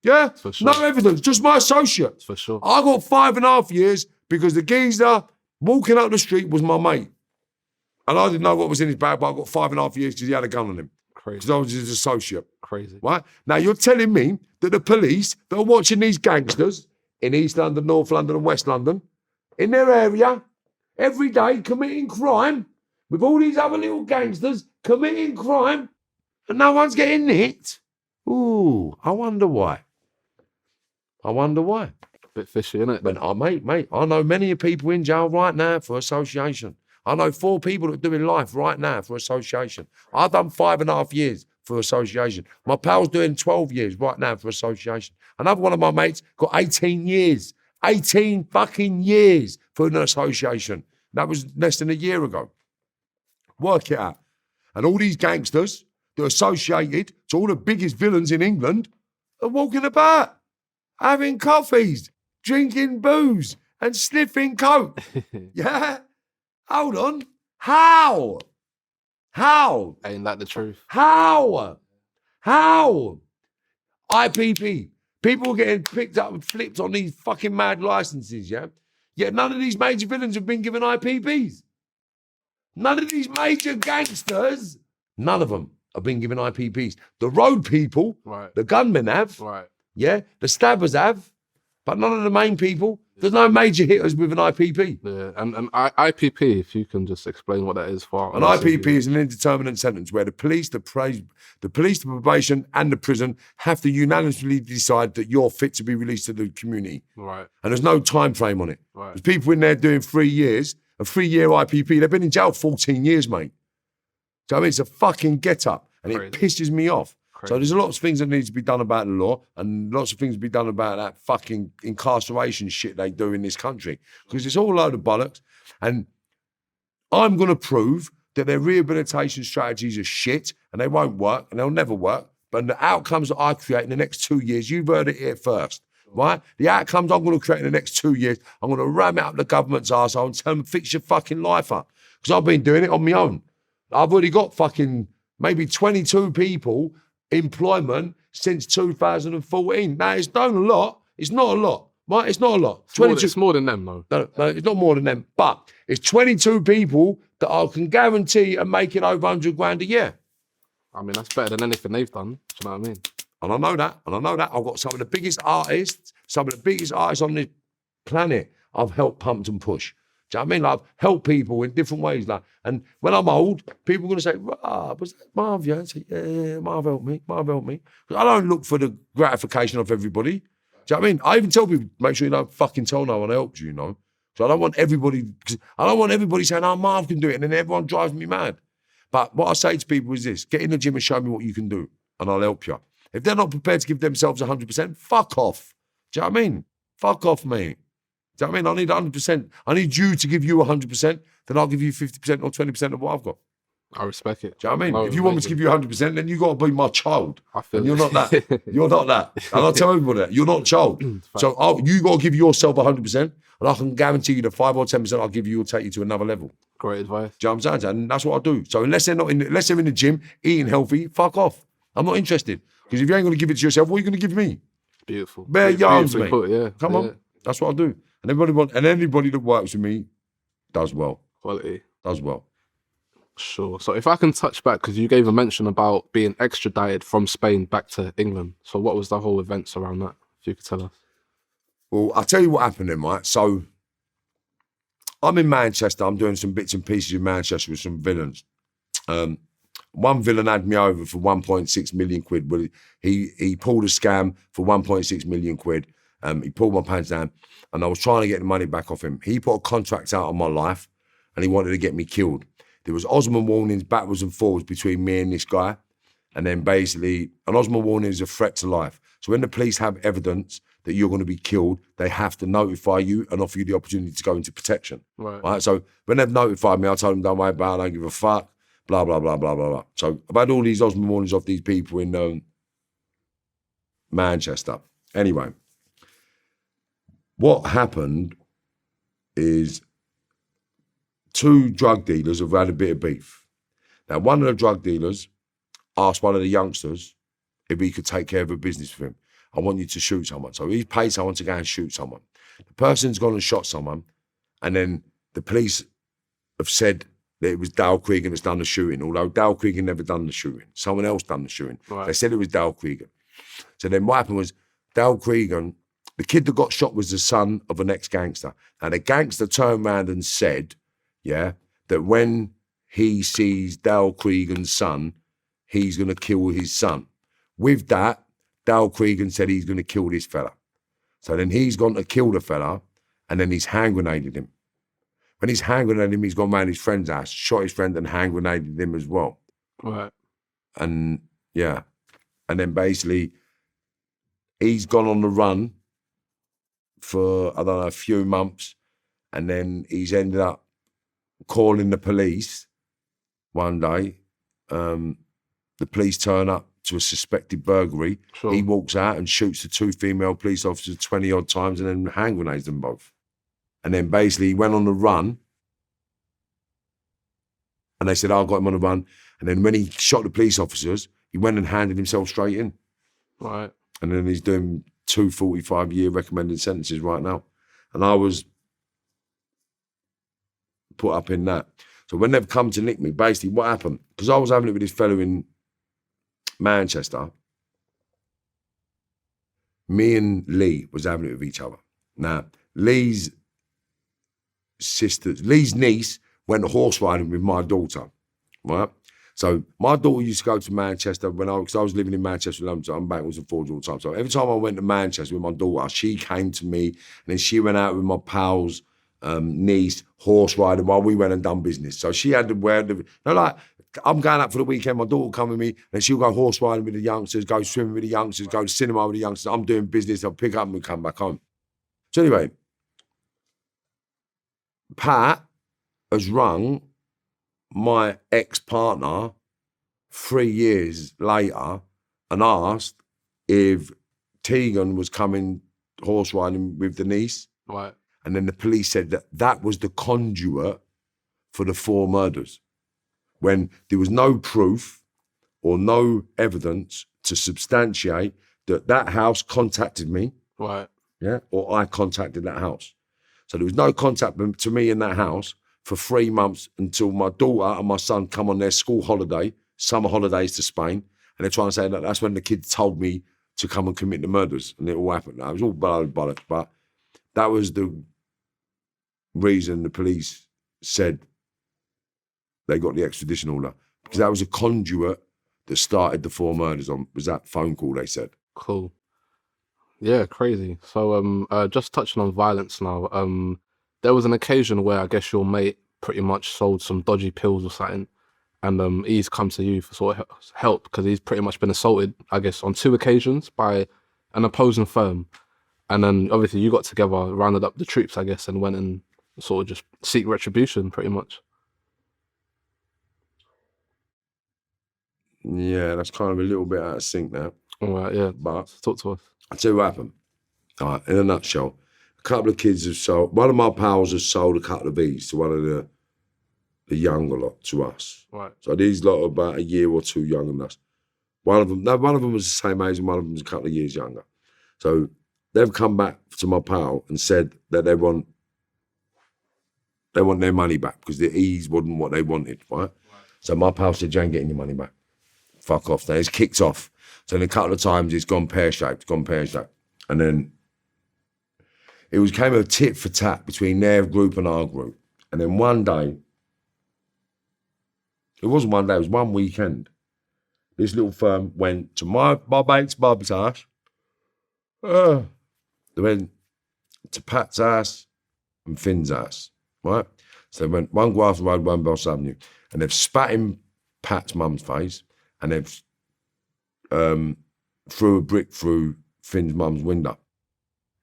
Yeah? For sure. No evidence, just my associate. For sure. I got 5.5 years because the geezer walking up the street was my mate. And I didn't know what was in his bag, but I got 5.5 years because he had a gun on him. Crazy. Because I was his associate. Crazy. Right? Now you're telling me that the police that are watching these gangsters in East London, North London and West London, in their area, every day committing crime, with all these other little gangsters committing crime, and no one's getting nicked? Ooh, I wonder why. Bit fishy, innit? But mate, I know many people in jail right now for association. I know 4 people that are doing life right now for association. I've done 5.5 years for association. My pal's doing 12 years right now for association. Another one of my mates got 18 years. 18 fucking years for an association. That was less than a year ago. Work it out. And all these gangsters that are associated to all the biggest villains in England are walking about, having coffees, drinking booze, and sniffing coke. Yeah? Hold on. How? Ain't that the truth? How? IPP. People getting picked up and flipped on these fucking mad licenses, yeah? Yet none of these major villains have been given IPPs. None of these major gangsters, none of them have been given IPPs. The road people, Right. the gunmen have, Right. yeah? The stabbers have, but none of the main people. There's no major hitters with an IPP. Yeah. And IPP, if you can just explain what that is for. An IPP is an indeterminate sentence where the police, the probation, and the prison have to unanimously decide that you're fit to be released to the community. Right. And there's no time frame on it. Right. There's people in there doing 3 years, a 3-year IPP. They've been in jail 14 years, mate. So I mean, it's a fucking get-up, and it pisses me off. So there's a lot of things that need to be done about the law, and lots of things to be done about that fucking incarceration shit they do in this country. Because it's all a load of bollocks. And I'm going to prove that their rehabilitation strategies are shit, and they won't work, and they'll never work. But the outcomes that I create in the next 2 years, you've heard it here first. right? The outcomes I'm going to create in the next 2 years, I'm going to ram it up the government's arsehole and tell them, fix your fucking life up. Because I've been doing it on my own. I've already got fucking maybe 22 people employment since 2014. Now, it's not a lot. It's not a lot, right? It's not a lot. It's more than them, though. No, it's not more than them. But it's 22 people that I can guarantee are making over 100 grand a year. I mean, that's better than anything they've done. Do you know what I mean? And I know that. I've got some of the biggest artists on this planet I've helped pump and push. Do you know what I mean? Like, I've helped people in different ways. Like, and when I'm old, people are going to say, was that Marv? Yeah, I say, yeah, Marv helped me. I don't look for the gratification of everybody. Do you know what I mean? I even tell people, make sure you don't fucking tell no one helped you, you know? So I don't want everybody saying, oh, Marv can do it, and then everyone drives me mad. But what I say to people is this: get in the gym and show me what you can do, and I'll help you. If they're not prepared to give themselves 100%, fuck off. Do you know what I mean? Fuck off, mate. Do you know what I mean? I need 100%. I need you to give you 100%, then I'll give you 50% or 20% of what I've got. I respect it. Do you know what I mean? If you want me to give you 100%, then you got to be my child. I feel and you're not that. You're not that. And I'll tell everybody that. You're not a child. So you got to give yourself 100%, and I can guarantee you the 5 or 10% I'll give you will take you to another level. Great advice. Do you know what I'm saying? And that's what I do. So unless they're in the gym, eating healthy, fuck off. I'm not interested. Because if you ain't going to give it to yourself, what are you going to give me? Beautiful. Bare yarns, mate. Put, yeah. Come on. That's what I do. And anybody that works with me does well. Quality. Does well. Sure. So if I can touch back, because you gave a mention about being extradited from Spain back to England. So what was the whole events around that? If you could tell us. Well, I'll tell you what happened then, right? So I'm in Manchester. I'm doing some bits and pieces in Manchester with some villains. One villain had me over for 1.6 million quid. But he pulled a scam for 1.6 million quid. He pulled my pants down, and I was trying to get the money back off him. He put a contract out on my life, and he wanted to get me killed. There was Osman warnings backwards and forwards between me and this guy. And then basically, an Osman warning is a threat to life. So when the police have evidence that you're going to be killed, they have to notify you and offer you the opportunity to go into protection. Right? So when they've notified me, I told them, don't worry about it, I don't give a fuck, blah, blah, blah, blah, blah, blah. So I've had all these Osman warnings off these people in Manchester. Anyway, what happened is 2 drug dealers have had a bit of beef. Now, one of the drug dealers asked one of the youngsters if he could take care of a business for him. I want you to shoot someone. So he paid someone to go and shoot someone. The person's gone and shot someone, and then the police have said that it was Dale Creegan that's done the shooting, although Dale Creegan never done the shooting. Someone else done the shooting. Right. They said it was Dale Creegan. So then what happened was Dale Creegan, the kid that got shot was the son of an ex-gangster. Now the gangster turned around and said, that when he sees Dale Creegan's son, he's going to kill his son. With that, Dale Creegan said he's going to kill this fella. So then he's gone to kill the fella, and then he's hand grenaded him. When he's hand grenaded him, he's gone round his friend's house, shot his friend and hand grenaded him as well. Right. And yeah. And then basically, he's gone on the run for, I don't know, a few months, and then he's ended up calling the police one day. The police turn up to a suspected burglary. Sure. He walks out and shoots the 2 female police officers 20 odd times and then hand grenades them both. And then basically he went on the run, and they said, I got him on the run. And then when he shot the police officers, he went and handed himself straight in. Right. And then he's doing 2 45-year recommended sentences right now. And I was put up in that. So when they've come to nick me, basically what happened, because I was having it with this fellow in Manchester, me and Lee was having it with each other. Now, Lee's niece went horse riding with my daughter, right? So my daughter used to go to Manchester because I was living in Manchester. I'm backwards and forwards all the time. So every time I went to Manchester with my daughter, she came to me, and then she went out with my pal's niece horse riding while we went and done business. So she had to wear I'm going out for the weekend, my daughter will come with me, and she'll go horse riding with the youngsters, go swimming with the youngsters, go to cinema with the youngsters. I'm doing business, I'll pick up and we come back home. So anyway, Pat has rung my ex-partner 3 years later and asked if Tegan was coming horse riding with the niece. Right. And then the police said that was the conduit for the 4 murders. When there was no proof or no evidence to substantiate that house contacted me. Right. Yeah, or I contacted that house. So there was no contact to me in that house for 3 months until my daughter and my son come on their school holiday, summer holidays to Spain, and they're trying to say that that's when the kids told me to come and commit the murders, and it all happened. It was all bollocks, but that was the reason the police said they got the extradition order, because that was a conduit that started the 4 murders was that phone call, they said. Cool. Yeah, crazy. So, just touching on violence now. There was an occasion where I guess your mate pretty much sold some dodgy pills or something, and he's come to you for sort of help because he's pretty much been assaulted, I guess, on 2 occasions by an opposing firm, and then obviously you got together, rounded up the troops, I guess, and went and sort of just seek retribution, pretty much. Yeah, that's kind of a little bit out of sync now. All right, yeah. But talk to us. I'll tell you what happened. All right, in a nutshell, a couple of kids have sold, one of my pals has sold a couple of these to one of the younger lot, to us. Right. So these lot are about a year or 2 younger than us. One of them was the same age and one of them was a couple of years younger. So they've come back to my pal and said that they want their money back because the ease wasn't what they wanted, right? So my pal said, you ain't getting your money back. Fuck off. Then it's kicked off. So in a couple of times it's gone pear-shaped. And then it came a tit for tat between their group and our group. And then one day, it wasn't one day, it was one weekend. This little firm went to my mate's Bob's house. They went to Pat's house and Finn's house, right? So they went one Grafton Road, one Boss Avenue. And they've spat in Pat's mum's face and they've threw a brick through Finn's mum's window,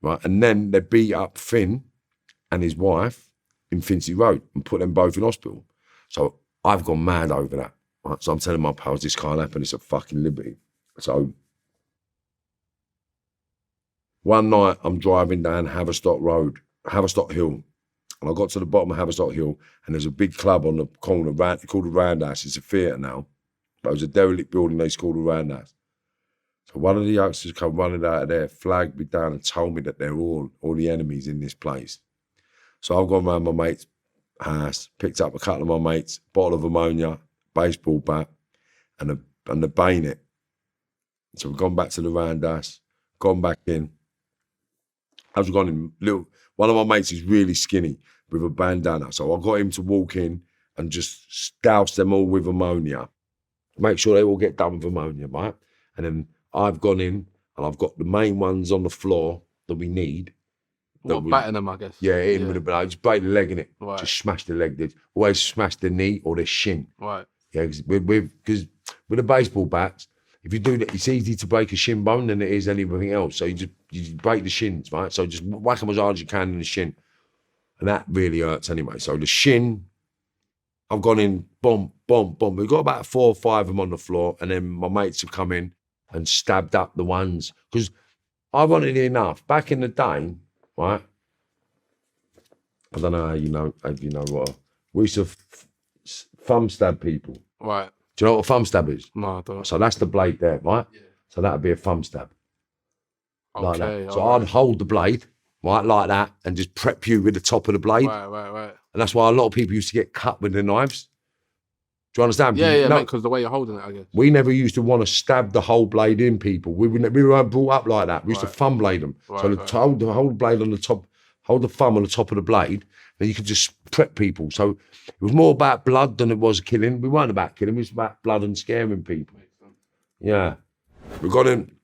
right? And then they beat up Finn and his wife in Finchley Road and put them both in hospital. So I've gone mad over that, right? So I'm telling my pals, this can't happen, it's a fucking liberty. So one night I'm driving down Haverstock Hill, and I got to the bottom of Haverstock Hill and there's a big club on the corner called the Roundhouse. It's a theatre now. But it was a derelict building they called the Roundhouse. So one of the youngsters come running out of there, flagged me down and told me that they're all the enemies in this place. So I've gone round my mate's house, picked up a couple of my mates, bottle of ammonia, baseball bat, and the bayonet. So we've gone back to the Roundhouse, gone back in. I've gone in, one of my mates is really skinny with a bandana. So I got him to walk in and just douse them all with ammonia. Make sure they all get done with ammonia, right? And then I've gone in and I've got the main ones on the floor that we need. Batting them, I guess. Yeah, hitting with I just break the leg in it. Right. Just smash the leg. Always smash the knee or the shin. Right. Yeah, because with the baseball bats, if you do that, it's easy to break a shin bone than it is anything else. So you just break the shins, right? So just whack them as hard as you can in the shin. And that really hurts anyway. So the shin, I've gone in, boom, boom, boom. We've got about 4 or 5 of them on the floor, and then my mates have come in and stabbed up the ones. Because ironically enough, back in the day, right, I don't know how you know what, we used to thumb stab people. Right. Do you know what a thumb stab is? No, I don't. So that's the blade there, right? Yeah. So that'd be a thumb stab. Like Okay. that. So I'd hold the blade, right, like that, and just prep you with the top of the blade. Right. And that's why a lot of people used to get cut with their knives. Do you understand? Yeah, because the way you're holding it, I guess. We never used to want to stab the whole blade in people. We weren't brought up like that. We used to thumb blade them. Hold the blade on the top, hold the thumb on the top of the blade, then you could just prep people. So it was more about blood than it was killing. We weren't about killing, it was about blood and scaring people. Yeah. We got in,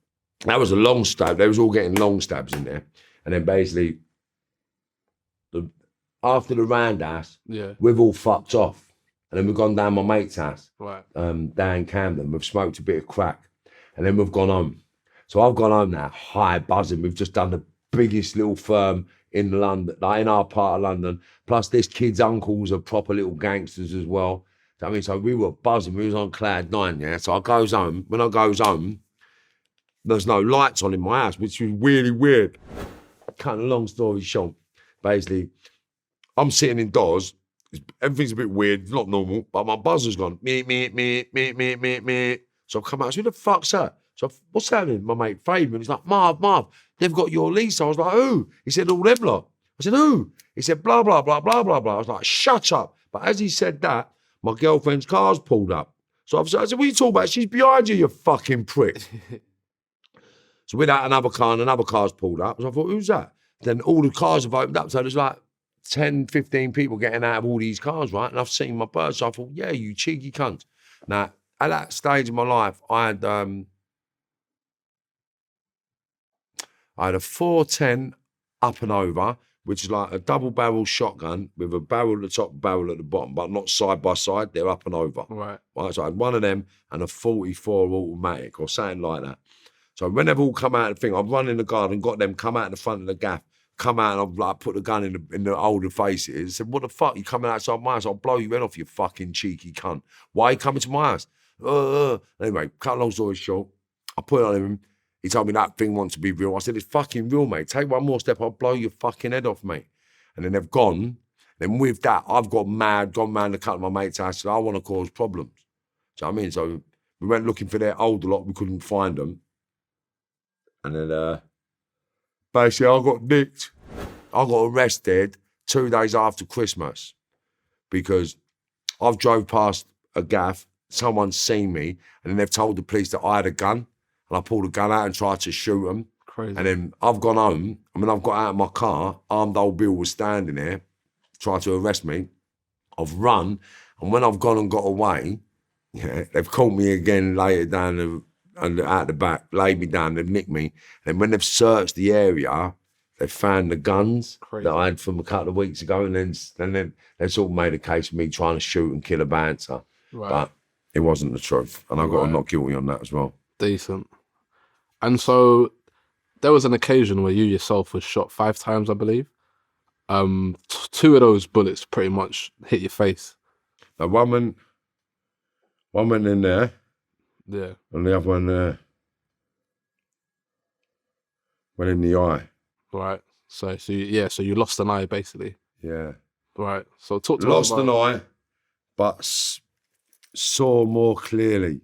that was a long stab. They was all getting long stabs in there. And then basically, after the Roundhouse, we've all fucked off. And then we've gone down my mate's house, down Camden. We've smoked a bit of crack. And then we've gone home. So I've gone home now, high buzzing. We've just done the biggest little firm in London, like in our part of London. Plus this kid's uncles are proper little gangsters as well. I mean, so we were buzzing. We was on cloud 9, yeah? So I goes home. When I goes home, there's no lights on in my house, which was really weird. cutting a long story short, basically, I'm sitting indoors. Everything's a bit weird, not normal, but my buzzer's gone, me. So I've come out, I said, who the fuck's that? So what's happening? My mate Fabian, he's like, Marv, they've got your lease. I was like, who? He said, all them lot. I said, who? He said, blah, blah, blah, blah, blah, blah. I was like, shut up. But as he said that, my girlfriend's car's pulled up. So I said, what are you talking about? She's behind you, you fucking prick. So with that, another car and another car's pulled up. So I thought, who's that? Then all the cars have opened up. So there's like 10, 15 people getting out of all these cars, right? And I've seen my bird. So I thought, yeah, you cheeky cunt. Now, at that stage of my life, I had a 410 up and over, which is like a double barrel shotgun with a barrel at the top, barrel at the bottom, but not side by side. They're up and over. Right. So I had one of them and a 44 automatic or something like that. So when they've all come out of the thing, I've run in the garden, got them, come out in the front of the gaff, come out and I've like put the gun in the older faces. Said, what the fuck? You coming outside my house? I'll blow your head off, you fucking cheeky cunt. Why are you coming to my house? Anyway, cut a long story short, I put it on him. He told me that thing wants to be real. I said, it's fucking real, mate. Take one more step, I'll blow your fucking head off, mate. And then they've gone. Then with that, I've gone round to cut my mate's house. I said, I want to cause problems. Do you know what I mean? So we went looking for their older lot. We couldn't find them. And then basically I got nicked. I got arrested 2 days after Christmas because I've drove past a gaff, someone's seen me, and then they've told the police that I had a gun, and I pulled a gun out and tried to shoot them. Crazy. And then I've gone home, and when I've got out of my car, armed old Bill was standing there, tried to arrest me. I've run, and when I've gone and got away, yeah, they've caught me again later down out the back, laid me down, they've nicked me. And when they've searched the area, they found the guns Crazy. that I had from a couple of weeks ago, and then they sort of made a case of me trying to shoot and kill a bouncer. Right. But it wasn't the truth, and I got not guilty on that as well. Decent. And so there was an occasion where you yourself was shot 5 times, I believe. 2 of those bullets pretty much hit your face. The one went in there. Yeah. And the other one went in the eye. Right. So you lost an eye basically. Yeah. Right. So talk to us about... Lost an eye, but saw more clearly.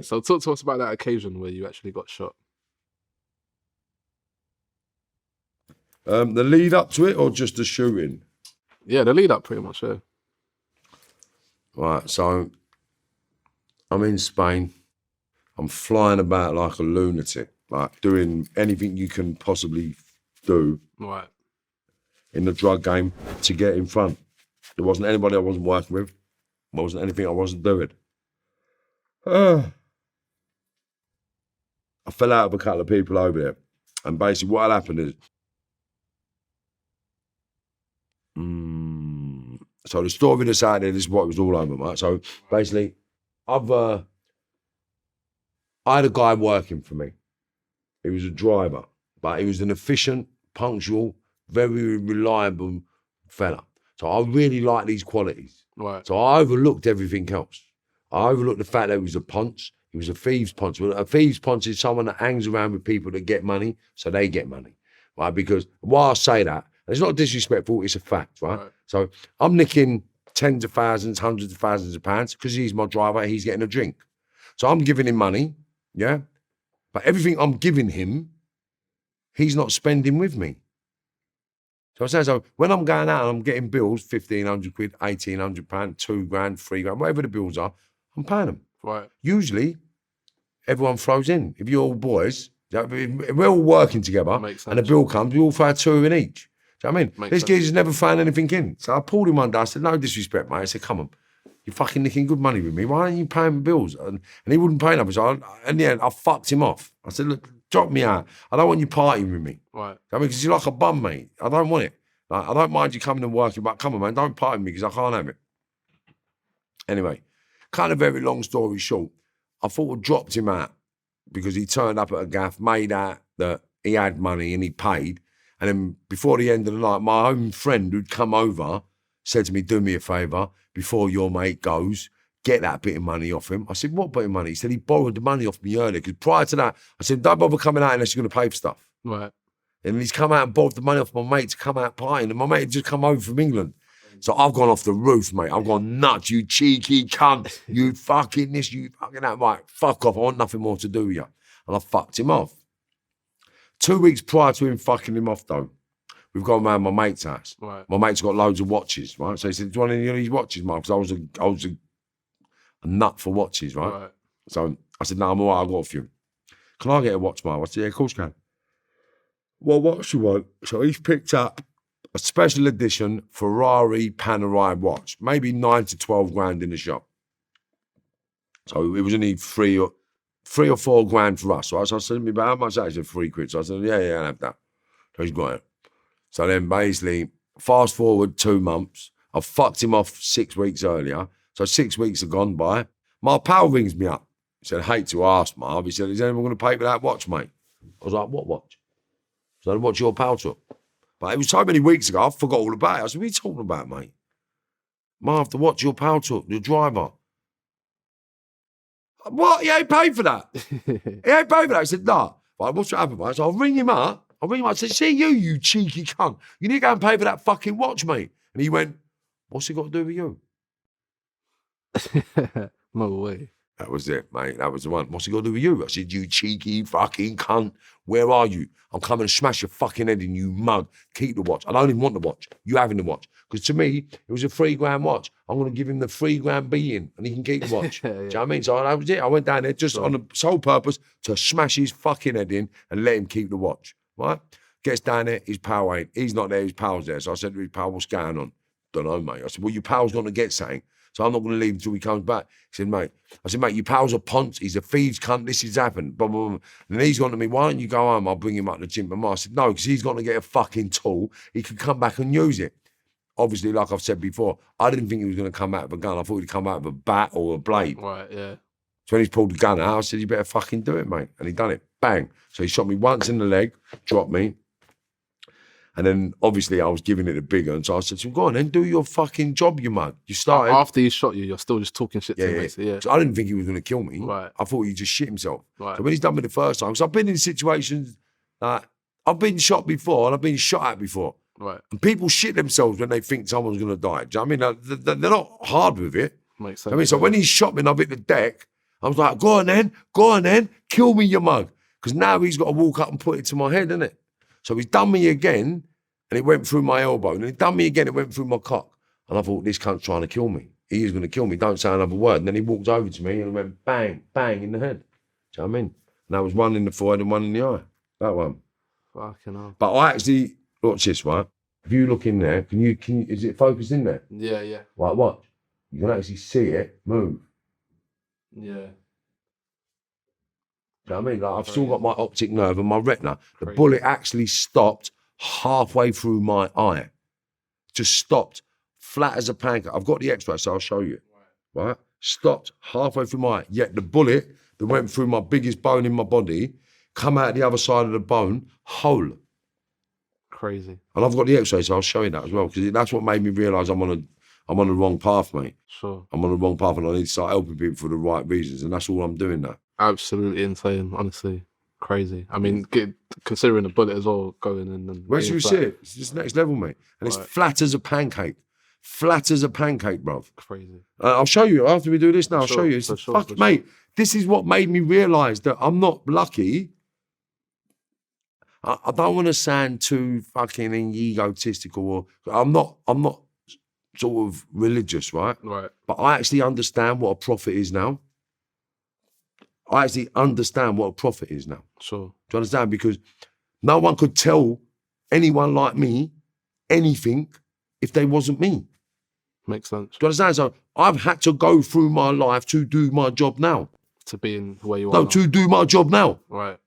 So talk to us about that occasion where you actually got shot. The lead up to it or just the shooting? Yeah, the lead up pretty much, yeah. Right, so I'm in Spain. I'm flying about like a lunatic, like doing anything you can possibly do Right. in the drug game to get in front. There wasn't anybody I wasn't working with. There wasn't anything I wasn't doing. I fell out with a couple of people over there. And basically what had happened is, so the story that's out there, this is what it was all over, right? So basically, I had a guy working for me. He was a driver, but he was an efficient, punctual, very reliable fella. So I really liked these qualities. Right. So I overlooked everything else. I overlooked the fact that he was a ponce. He was a thieves ponce. Well, a thieves ponce is someone that hangs around with people that get money, so they get money, right? Because why I say that, and it's not disrespectful, it's a fact, right? So I'm nicking tens of thousands, hundreds of thousands of pounds because he's my driver, he's getting a drink. So I'm giving him money, yeah? But everything I'm giving him, he's not spending with me. So I say, so when I'm going out and I'm getting bills, 1,500 quid, 1,800 pounds, 2 grand, 3 grand, whatever the bills are, I'm paying them. Right. Usually, everyone throws in. If you're all boys, we're all working together, and the bill comes, we all throw 2 in each. Do you know what I mean? This geezer's never found anything in. So I pulled him one day, I said, no disrespect, mate. I said, come on, you're fucking nicking good money with me. Why aren't you paying my bills? And he wouldn't pay them. So in the end, I fucked him off. I said, look, drop me out. I don't want you partying with me. Right. I mean, because you're like a bum, mate. I don't want it. Like, I don't mind you coming and working, but come on, man, don't party with me because I can't have it. Anyway, kind of very long story short, I thought I dropped him out because he turned up at a gaff, made out that he had money and he paid. And then before the end of the night, my own friend who'd come over said to me, do me a favour, before your mate goes, get that bit of money off him. I said, what bit of money? He said, he borrowed the money off me earlier. Because prior to that, I said, don't bother coming out unless you're going to pay for stuff. Right. And he's come out and borrowed the money off my mate to come out partying. And my mate had just come over from England. So I've gone off the roof, mate. I've gone nuts, you cheeky cunt. You fucking this, you fucking that. Right, fuck off. I want nothing more to do with you. And I fucked him off. 2 weeks prior to him fucking him off, though, we've gone round my mate's house. Right. My mate's got loads of watches, right? So he said, do you want any of these watches, Mark? Because I was a nut for watches, right? So I said, no, I'm all right, I've got a few. Can I get a watch, Mark? I said, yeah, of course you can. Well, what do you want? So he's picked up a special edition Ferrari Panerai watch, maybe 9 to 12 grand in the shop. So it was only three or 4 grand for us, right? So I said to me, but how much that is? He said, £3. So I said, yeah, I'll have that. So he's got it. So then basically, fast forward 2 months, I fucked him off 6 weeks earlier. So 6 weeks have gone by. My pal rings me up. He said, hate to ask, Marv. He said, is anyone going to pay for that watch, mate? I was like, what watch? So what your pal took. But it was so many weeks ago, I forgot all about it. I said, what are you talking about, mate? Marv, the watch your pal took, your driver. What? He ain't paid for that. He ain't paid for that. I said, no. Right, what's what happened, mate? So I'll ring him up. I said, see you cheeky cunt. You need to go and pay for that fucking watch, mate. And he went, what's it got to do with you? No way. That was it, mate. That was the one. What's it got to do with you? I said, you cheeky fucking cunt. Where are you? I'm coming to smash your fucking head in, you mug. Keep the watch. I don't even want the watch. You having the watch. Because to me, it was a £3 grand watch. I'm going to give him the £3 grand beating and he can keep the watch. Yeah. Do you know what I mean? So that was it. I went down there just on the sole purpose to smash his fucking head in and let him keep the watch. Right? Gets down there, his pal ain't. He's not there, his pal's there. So I said to his pal, what's going on? Don't know, mate. I said, well, your pal's going to get something. So I'm not going to leave until he comes back. He said, mate. I said, mate, your pal's a ponce. He's a thieves cunt. This has happened. Blah, blah, blah. And then he's gone to me, why don't you go home? I'll bring him up to the gym tomorrow. I said, no, because he's going to get a fucking tool. He can come back and use it. Obviously, like I've said before, I didn't think he was going to come out with a gun. I thought he'd come out with a bat or a blade. Right, yeah. So when he's pulled the gun out, I said, you better fucking do it, mate. And he done it. Bang. So he shot me once in the leg, dropped me. And then, obviously, I was giving it a big one. So I said to him, go on then, do your fucking job, you mug. You started. After he shot you, you're still just talking shit to him, basically. Yeah. So I didn't think he was going to kill me. Right. I thought he'd just shit himself. Right. So when he's done me the first time, because I've been in situations that I've been shot before and I've been shot at before. Right. And people shit themselves when they think someone's going to die. Do you know what I mean? They're not hard with it. Makes sense. I mean, so when he shot me and I've hit the deck, I was like, go on then, kill me, you mug. Because now he's got to walk up and put it to my head, innit? So he's done me again. And it went through my elbow. And he done me again, it went through my cock. And I thought, this cunt's trying to kill me. He is going to kill me. Don't say another word. And then he walked over to me and went bang, bang in the head. Do you know what I mean? And that was one in the forehead and one in the eye. That one. Fucking hell. But I actually, watch this, right? If you look in there, can you, is it focused in there? Yeah, yeah. Right, watch. You can actually see it move. Yeah. Do you know what I mean? Like, I've still got my optic nerve and my retina. The bullet actually stopped halfway through my eye. Just stopped, flat as a pancake. I've got the x-ray, so I'll show you. Right? Stopped halfway through my eye. Yet the bullet that went through my biggest bone in my body, come out the other side of the bone, whole. Crazy. And I've got the x-ray, so I'll show you that as well, because that's what made me realise I'm on the wrong path, mate. Sure. I'm on the wrong path and I need to start helping people for the right reasons, and that's all I'm doing now. Absolutely insane, honestly. Crazy. I mean, considering the bullet as well going in. And where should we see it? It's just next level, mate. And it's flat as a pancake. Flat as a pancake, bruv. Crazy. I'll show you after we do this now. I'll show you. Mate, this is what made me realise that I'm not lucky. I don't want to sound too fucking egotistical, or I'm not sort of religious, right? Right. But I actually understand what a prophet is now. I actually understand what a prophet is now. Sure. Do you understand? Because no one could tell anyone like me anything if they wasn't me. Makes sense. Do you understand? So I've had to go through my life to do my job now. To be in where you are. No, now. to do my job now. Right.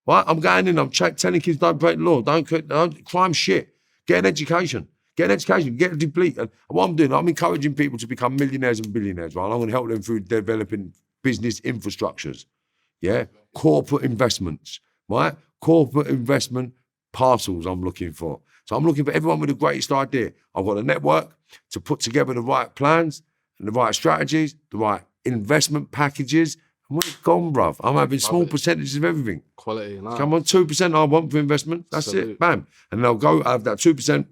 Right? I'm going in, I'm telling kids don't break the law, don't crime shit. Get an education. Get a deplete. And what I'm doing, I'm encouraging people to become millionaires and billionaires, right? I'm going to help them through developing business infrastructures, yeah? Corporate investments, right? Corporate investment parcels I'm looking for. So I'm looking for everyone with the greatest idea. I've got a network to put together the right plans and the right strategies, the right investment packages, And where's it gone, bruv? I'm having small it. percentages of everything. Quality, nah. Come on, 2% I want for investment. That's it. Bam. And then I'll go have that 2%,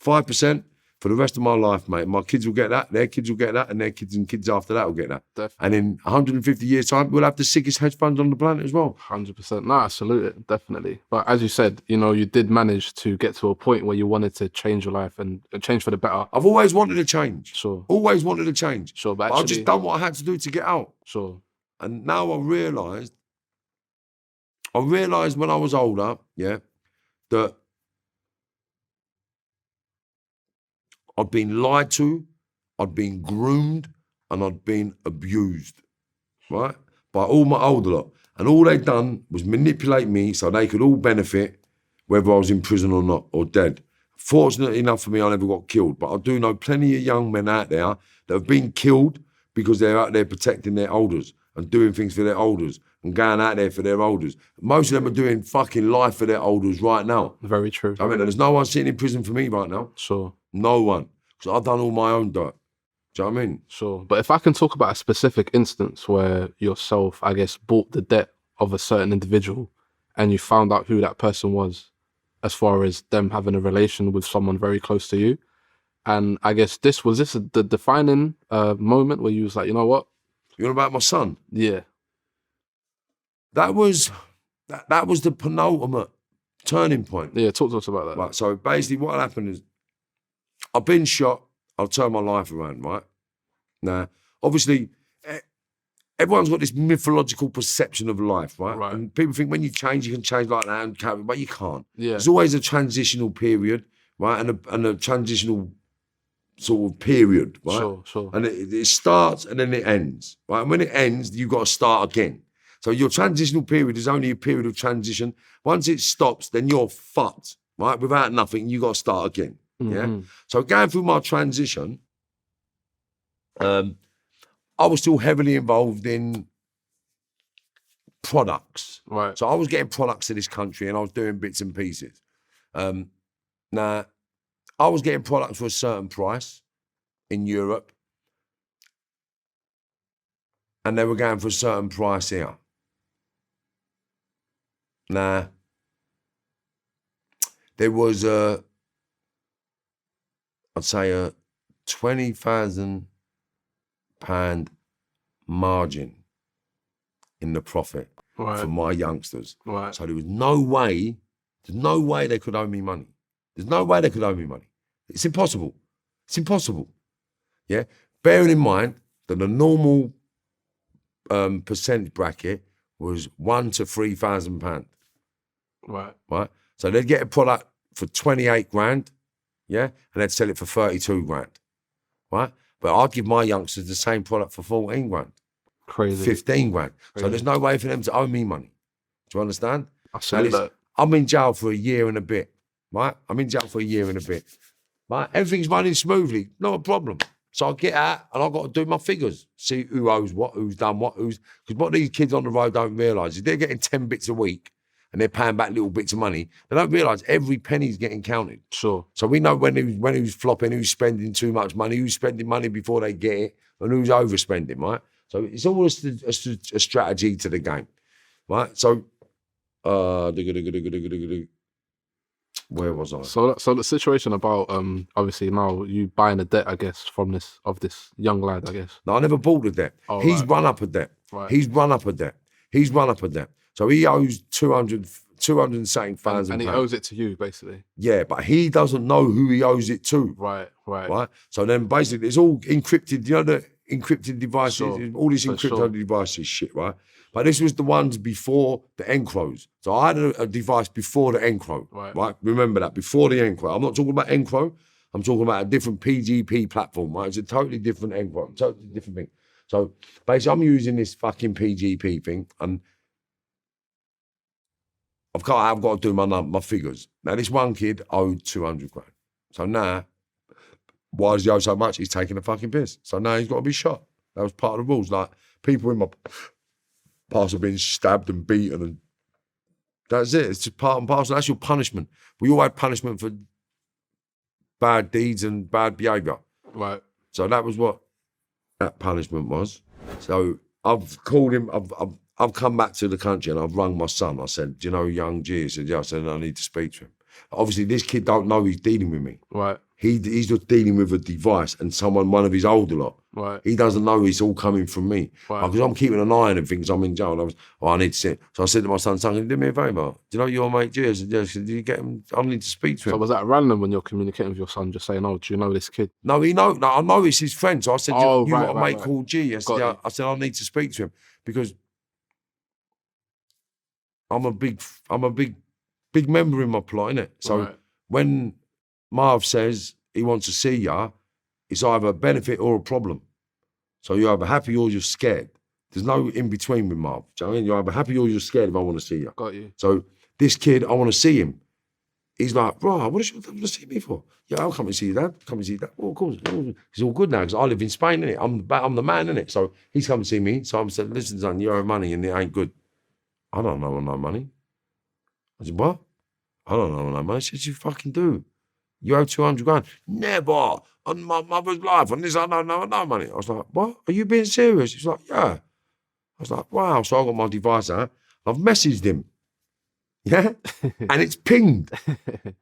5% for the rest of my life, mate. My kids will get that, their kids will get that, and their kids and kids after that will get that. Definitely. And in 150 years' time, we'll have the sickest hedge funds on the planet as well. 100%. No, I salute it, definitely. But as you said, you know, you did manage to get to a point where you wanted to change your life and change for the better. I've always wanted to change. Sure. Always wanted to change. Sure, But I've just done what I had to do to get out. Sure. And now I realised when I was older, yeah, that I'd been lied to, I'd been groomed, and I'd been abused, right? By all my older lot. And all they'd done was manipulate me so they could all benefit, whether I was in prison or not, or dead. Fortunately enough for me, I never got killed. But I do know plenty of young men out there that have been killed because they're out there protecting their elders and doing things for their elders and going out there for their elders. Most of them are doing fucking life for their elders right now. Very true. I mean, there's no one sitting in prison for me right now. Sure. No one. Because I've done all my own dirt. Do you know what I mean? Sure. But if I can talk about a specific instance where yourself, I guess, bought the debt of a certain individual and you found out who that person was, as far as them having a relation with someone very close to you. And I guess was this the defining moment where you was like, you know what? You know about my son? Yeah. That was the penultimate turning point. Yeah, talk to us about that. Right, so basically what happened is I've been shot, I'll turn my life around, right? Now, obviously, everyone's got this mythological perception of life, right? Right. And people think when you change, you can change like that, but you can't. Yeah. There's always a transitional period, right? And a transitional sort of period, right? Sure. And it starts and then it ends, right? And when it ends, you've got to start again. So your transitional period is only a period of transition. Once it stops, then you're fucked, right? Without nothing, you got to start again, yeah? So going through my transition, I was still heavily involved in products. Right. So I was getting products to this country and I was doing bits and pieces. Now, I was getting products for a certain price in Europe and they were going for a certain price here. Now, there was I'd say a £20,000 margin in the profit for my youngsters. Right. So there was no way they could owe me money. There's no way they could owe me money. It's impossible. It's impossible. Yeah. Bearing in mind that the normal percent bracket was £1,000 to £3,000. Right. Right. So they'd get a product for 28 grand, yeah, and they'd sell it for 32 grand. Right? But I'd give my youngsters the same product for 14 grand. Crazy. 15 grand. Crazy. So there's no way for them to owe me money. Do you understand? I see that. I'm in jail for a year and a bit, right? I'm in jail for a year and a bit, right? Everything's running smoothly, not a problem. So I get out and I've got to do my figures, see who owes what, who's done what, because what these kids on the road don't realise is they're getting 10 bits a week and they're paying back little bits of money. They don't realise every penny's getting counted. Sure. So we know when who's flopping, who's spending too much money, who's spending money before they get it, and who's overspending, right? So it's always a strategy to the game, right? So, where was I? So the situation about obviously now you buying a debt, I guess, from this young lad, I guess. No, I never bought the debt. Oh, He's right. run up a debt. Right. He's run up a debt. So he owes 200 and something thousand and he pounds. owes it to you, basically. Yeah, but he doesn't know who he owes it to. Right. So then basically it's all encrypted. You know the encrypted devices, Sure. all these For encrypted sure. devices, shit, right? But this was the ones before the Encros. So I had a device before the Encro, right? Remember that, before the Encro. I'm not talking about Encro. I'm talking about a different PGP platform, right? It's a totally different Encro, totally different thing. So basically I'm using this fucking PGP thing and I've got to do my figures. Now this one kid owed 200 grand. So now, why does he owe so much? He's taking a fucking piss. So now he's got to be shot. That was part of the rules. Like people in my past have been stabbed and beaten and that's it. It's just part and parcel. That's your punishment. We all had punishment for bad deeds and bad behaviour. Right. So that was what that punishment was. So I've called him. I've come back to the country and I've rung my son. I said, "Do you know young G?" He said, "Yeah." I said, "I need to speak to him." Obviously, this kid don't know he's dealing with me. Right. He's just dealing with a device and one of his older lot. Right. He doesn't know it's all coming from me. Right. Because I'm keeping an eye on him, things I'm in jail. And I need to see it. So I said to my son, "Son, can you do me a favour? Do you know your mate G?" I said, "Yeah." He said, "Do you get him? I need to speak to him." So was that random when you're communicating with your son, just saying, "Oh, do you know this kid?" No, I know it's his friend. So I said, Oh, you right, got a right, mate right. called G. I said, Got yeah. you. I said, I need to speak to him because I'm a big member in my plot, innit? So Right. when Marv says he wants to see ya, it's either a benefit or a problem. So you're either happy or you're scared. There's no in between with Marv. Do you know what I mean? You're either happy or you're scared if I want to see you. Got you. So this kid, I want to see him. He's like, bro, what is you want to see me for? Yeah, I'll come and see you, Dad. Come and see you, Dad. Well, of course. It's all good now because I live in Spain, innit? I'm the man, innit? So he's come to see me. So I'm saying, listen, son, you owe money and it ain't good. I don't know no money. I said, what? I don't know no money. I said, you fucking do. You owe 200 grand. Never. On my mother's life. On this, I don't know no money. I was like, what? Are you being serious? He's like, yeah. I was like, wow. So I got my device out. I've messaged him. Yeah? And it's pinged.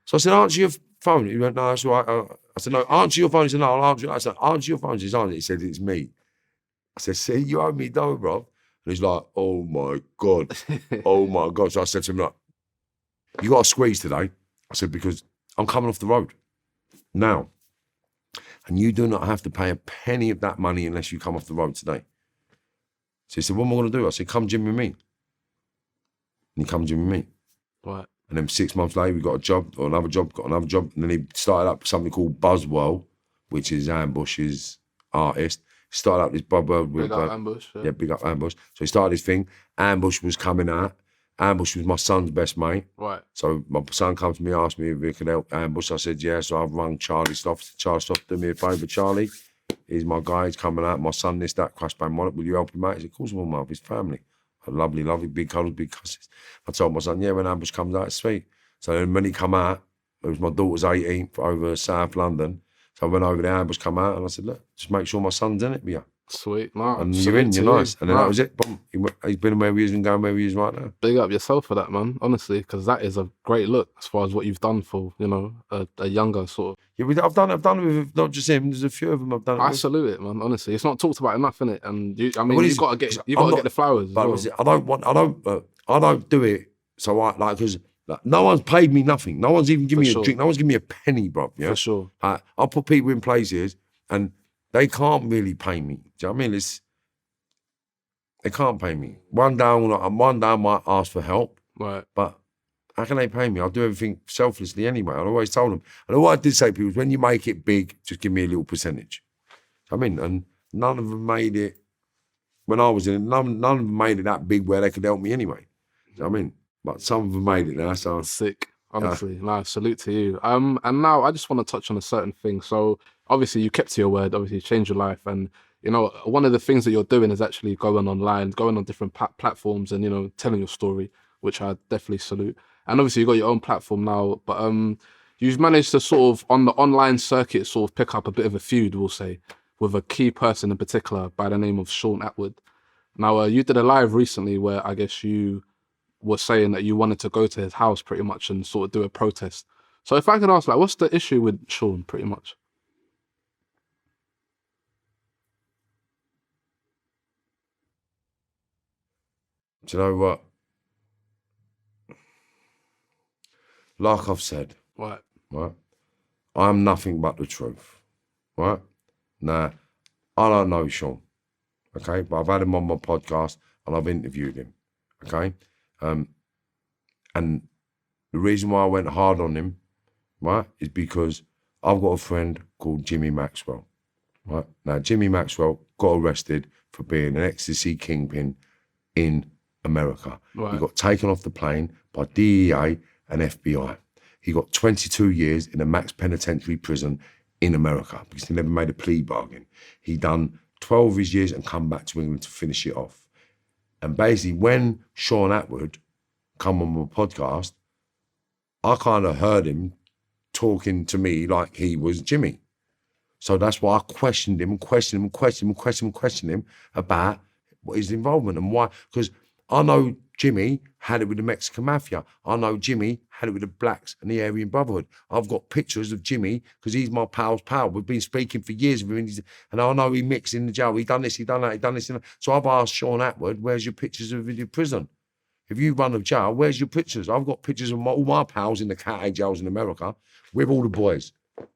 So I said, answer your phone. He went, no, that's all right. I said, no, answer your phone. He said, no, I'll answer it. I said, answer your phone. He said, he said, it's me. I said, see, you owe me dough, bro. And he's like, oh my God. Oh my God. So I said to him, look, you got to squeeze today. I said, because I'm coming off the road now. And you do not have to pay a penny of that money unless you come off the road today. So he said, what am I going to do? I said, come gym with me. And he come gym with me. Right. And then 6 months later, we got a job, or another job, got another job. And then he started up something called Buzzwell, which is Ambush's artist. He started up this Buzzwell with... Big up Ambush. Yeah, big up Ambush. So he started his thing. Ambush was coming out. Ambush was my son's best mate. Right. So my son comes to me, asked me if he could help Ambush. I said, yeah. So I've rung Charlie Stoff. Charlie Stoff, do me a favour, Charlie. He's my guy. He's coming out. My son, this, that, crash bang on it. Will you help him out? He said, of course I will, Marv. His family. Lovely, lovely, big colours, big cusses. I told my son, yeah, when Ambush comes out, it's sweet. So then when he come out, it was my daughter's 18th over South London. So I went over there, Ambush come out, and I said, look, just make sure my son's in it with you. Sweet. No, and you're in, you're nice. And then no. that was it. Boom. He's been where he is and going where he is right now. Big up yourself for that, man, honestly, because that is a great look as far as what you've done for, you know, a younger sort of... Yeah, I've done it with not just him, there's a few of them I've done it with. I salute it, man, honestly. It's not talked about enough, innit? And you, I mean, Well, you've got to get the flowers as well. I don't do it, so because no one's paid me nothing. No one's even given me a drink. No one's given me a penny, bro. Yeah? For sure. I put people in places and they can't really pay me. Do you know what I mean? They can't pay me. One day I might ask for help, right? But how can they pay me? I'll do everything selflessly anyway. I always told them. And all I did say to people is, when you make it big, just give me a little percentage. I mean, and none of them made it, when I was in it, none of them made it that big where they could help me anyway. You know what I mean? But some of them made it now, so... Sick, honestly. No, salute to you. And now I just want to touch on a certain thing. So, obviously, you kept to your word, obviously, you changed your life, and you know, one of the things that you're doing is actually going online, going on different platforms and, you know, telling your story, which I definitely salute. And obviously you've got your own platform now, but you've managed to sort of, on the online circuit, sort of pick up a bit of a feud, we'll say, with a key person in particular by the name of Sean Atwood. Now, you did a live recently where I guess you were saying that you wanted to go to his house pretty much and sort of do a protest. So if I could ask, like, what's the issue with Sean pretty much? Do you know what? Like I've said, right? I'm nothing but the truth, right? Now, I don't know Sean, okay? But I've had him on my podcast and I've interviewed him, okay? And the reason why I went hard on him, right, is because I've got a friend called Jimmy Maxwell, right? Now, Jimmy Maxwell got arrested for being an ecstasy kingpin in America. Right. He got taken off the plane by DEA and FBI. He got 22 years in a max penitentiary prison in America because he never made a plea bargain. He done 12 of his years and come back to England to finish it off. And basically, when Sean Atwood come on my podcast, I kind of heard him talking to me like he was Jimmy. So that's why I questioned him about what his involvement and why. Because I know Jimmy had it with the Mexican Mafia. I know Jimmy had it with the Blacks and the Aryan Brotherhood. I've got pictures of Jimmy because he's my pal's pal. We've been speaking for years with him, and I know he mixed in the jail. He done this, he done that, he done this. So I've asked Sean Atwood, where's your pictures of your prison? If you run a jail, where's your pictures? I've got pictures of all my pals in the Cat A jails in America with all the boys.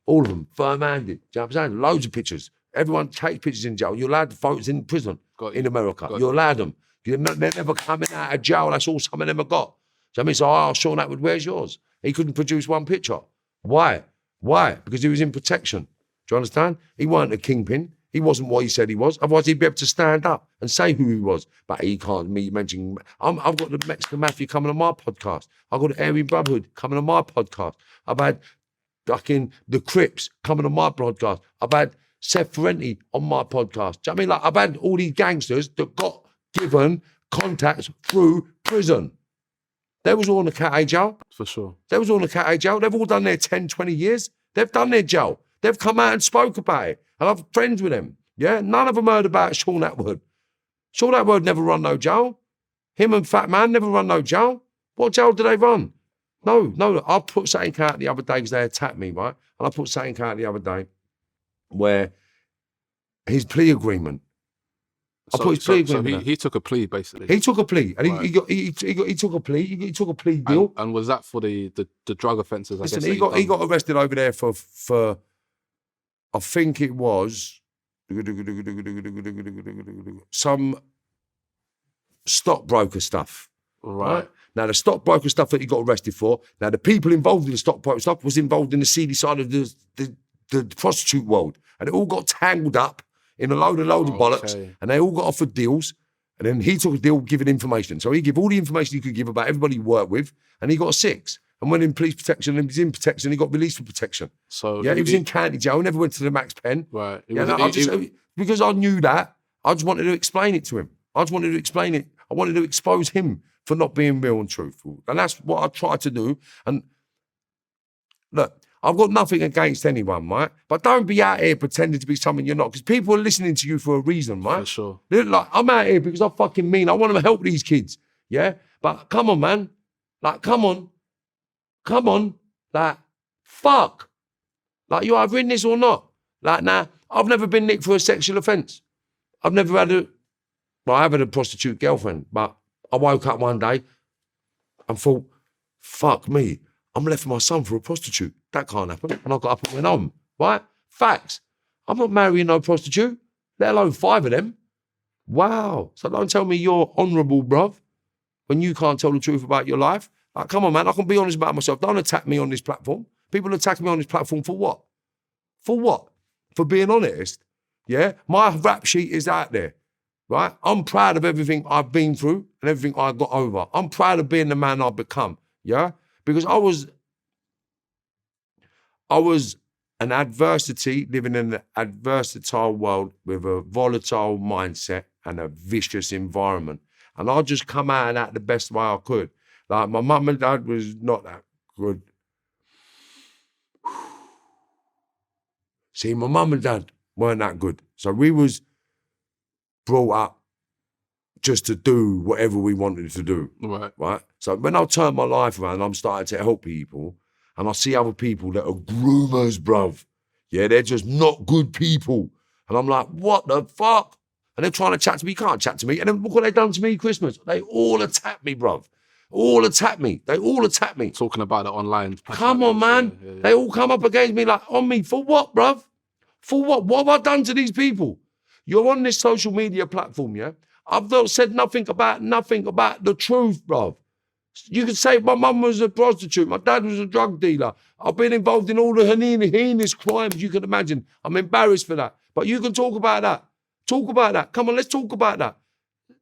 All of them, firm-handed. Do you know what I'm saying? Loads of pictures. Everyone takes pictures in jail. You're allowed the photos in prison in America. You're allowed them. They're never coming out of jail. That's all some of them have got. So I mean, so I asked Sean Atwood, where's yours? He couldn't produce one picture. Why? Because he was in protection. Do you understand? He weren't a kingpin. He wasn't what he said he was. Otherwise, he'd be able to stand up and say who he was. But he can't. Me mentioning, I've got the Mexican Mafia coming on my podcast. I've got the Aryan Brotherhood coming on my podcast. I've had fucking the Crips coming on my podcast. I've had Seth Ferrenti on my podcast. Do you know what I mean? Like, I've had all these gangsters that got given contacts through prison. They was all in the Cat A jail. For sure. They was all in the Cat A jail. They've all done their 10, 20 years. They've done their jail. They've come out and spoke about it. And I've friends with them. Yeah? None of them heard about Sean Atwood. Sean Atwood never run no jail. Him and Fat Man never run no jail. What jail do they run? No. I put something out the other day because they attacked me, right? And I put something out the other day where his plea agreement. I put his plea agreement. So he took a plea, basically. He took a plea, and right. he took a plea. He took a plea deal. And was that for the drug offences? Listen, he got arrested over there for I think it was some stockbroker stuff. Right. Now, the stockbroker stuff that he got arrested for, now the people involved in the stockbroker stuff was involved in the seedy side of the prostitute world. And it all got tangled up in a load of bollocks. And they all got offered deals. And then he took a deal giving information. So he gave all the information he could give about everybody he worked with. And he got a 6. And went in police protection, and he was in protection, he got released from protection. So yeah, he was in county jail, never went to the max pen. Right. Because I knew that, I just wanted to explain it to him. I just wanted to explain it. I wanted to expose him for not being real and truthful. And that's what I tried to do. And look, I've got nothing against anyone, right? But don't be out here pretending to be something you're not, because people are listening to you for a reason, right? For sure. They're like, I'm out here because I fucking mean. I want to help these kids, yeah? But come on, man. Like, come on, like, fuck. Like, you either in this or not. Like, nah, I've never been nicked for a sexual offence. I've never had I have had a prostitute girlfriend, but I woke up one day and thought, fuck me, I'm left my son for a prostitute. That can't happen. And I got up and went home, right? Facts. I'm not marrying no prostitute, let alone 5 of them. Wow. So don't tell me you're honourable, bruv, when you can't tell the truth about your life. Like, come on, man, I can be honest about myself. Don't attack me on this platform. People attack me on this platform for what? For what? For being honest. Yeah? My rap sheet is out there, right? I'm proud of everything I've been through and everything I got over. I'm proud of being the man I've become, yeah? Because I was an adversity, living in an adversatile world with a volatile mindset and a vicious environment. And I just come out of that the best way I could. Like, my mum and dad was not that good. See, my mum and dad weren't that good. So we was brought up just to do whatever we wanted to do. Right? So when I turn my life around, I'm starting to help people, and I see other people that are groomers, bruv. Yeah, they're just not good people. And I'm like, what the fuck? And they're trying to chat to me. You can't chat to me. And then look what they done to me Christmas. They all attacked me, bruv. All attack me. They all attack me. Talking about it online. Come on, man. Yeah. They all come up against me like, on me. For what, bruv? For what? What have I done to these people? You're on this social media platform, yeah? I've not said nothing about the truth, bruv. You can say my mum was a prostitute, my dad was a drug dealer. I've been involved in all the heinous crimes you can imagine. I'm embarrassed for that. But you can talk about that. Talk about that. Come on, let's talk about that.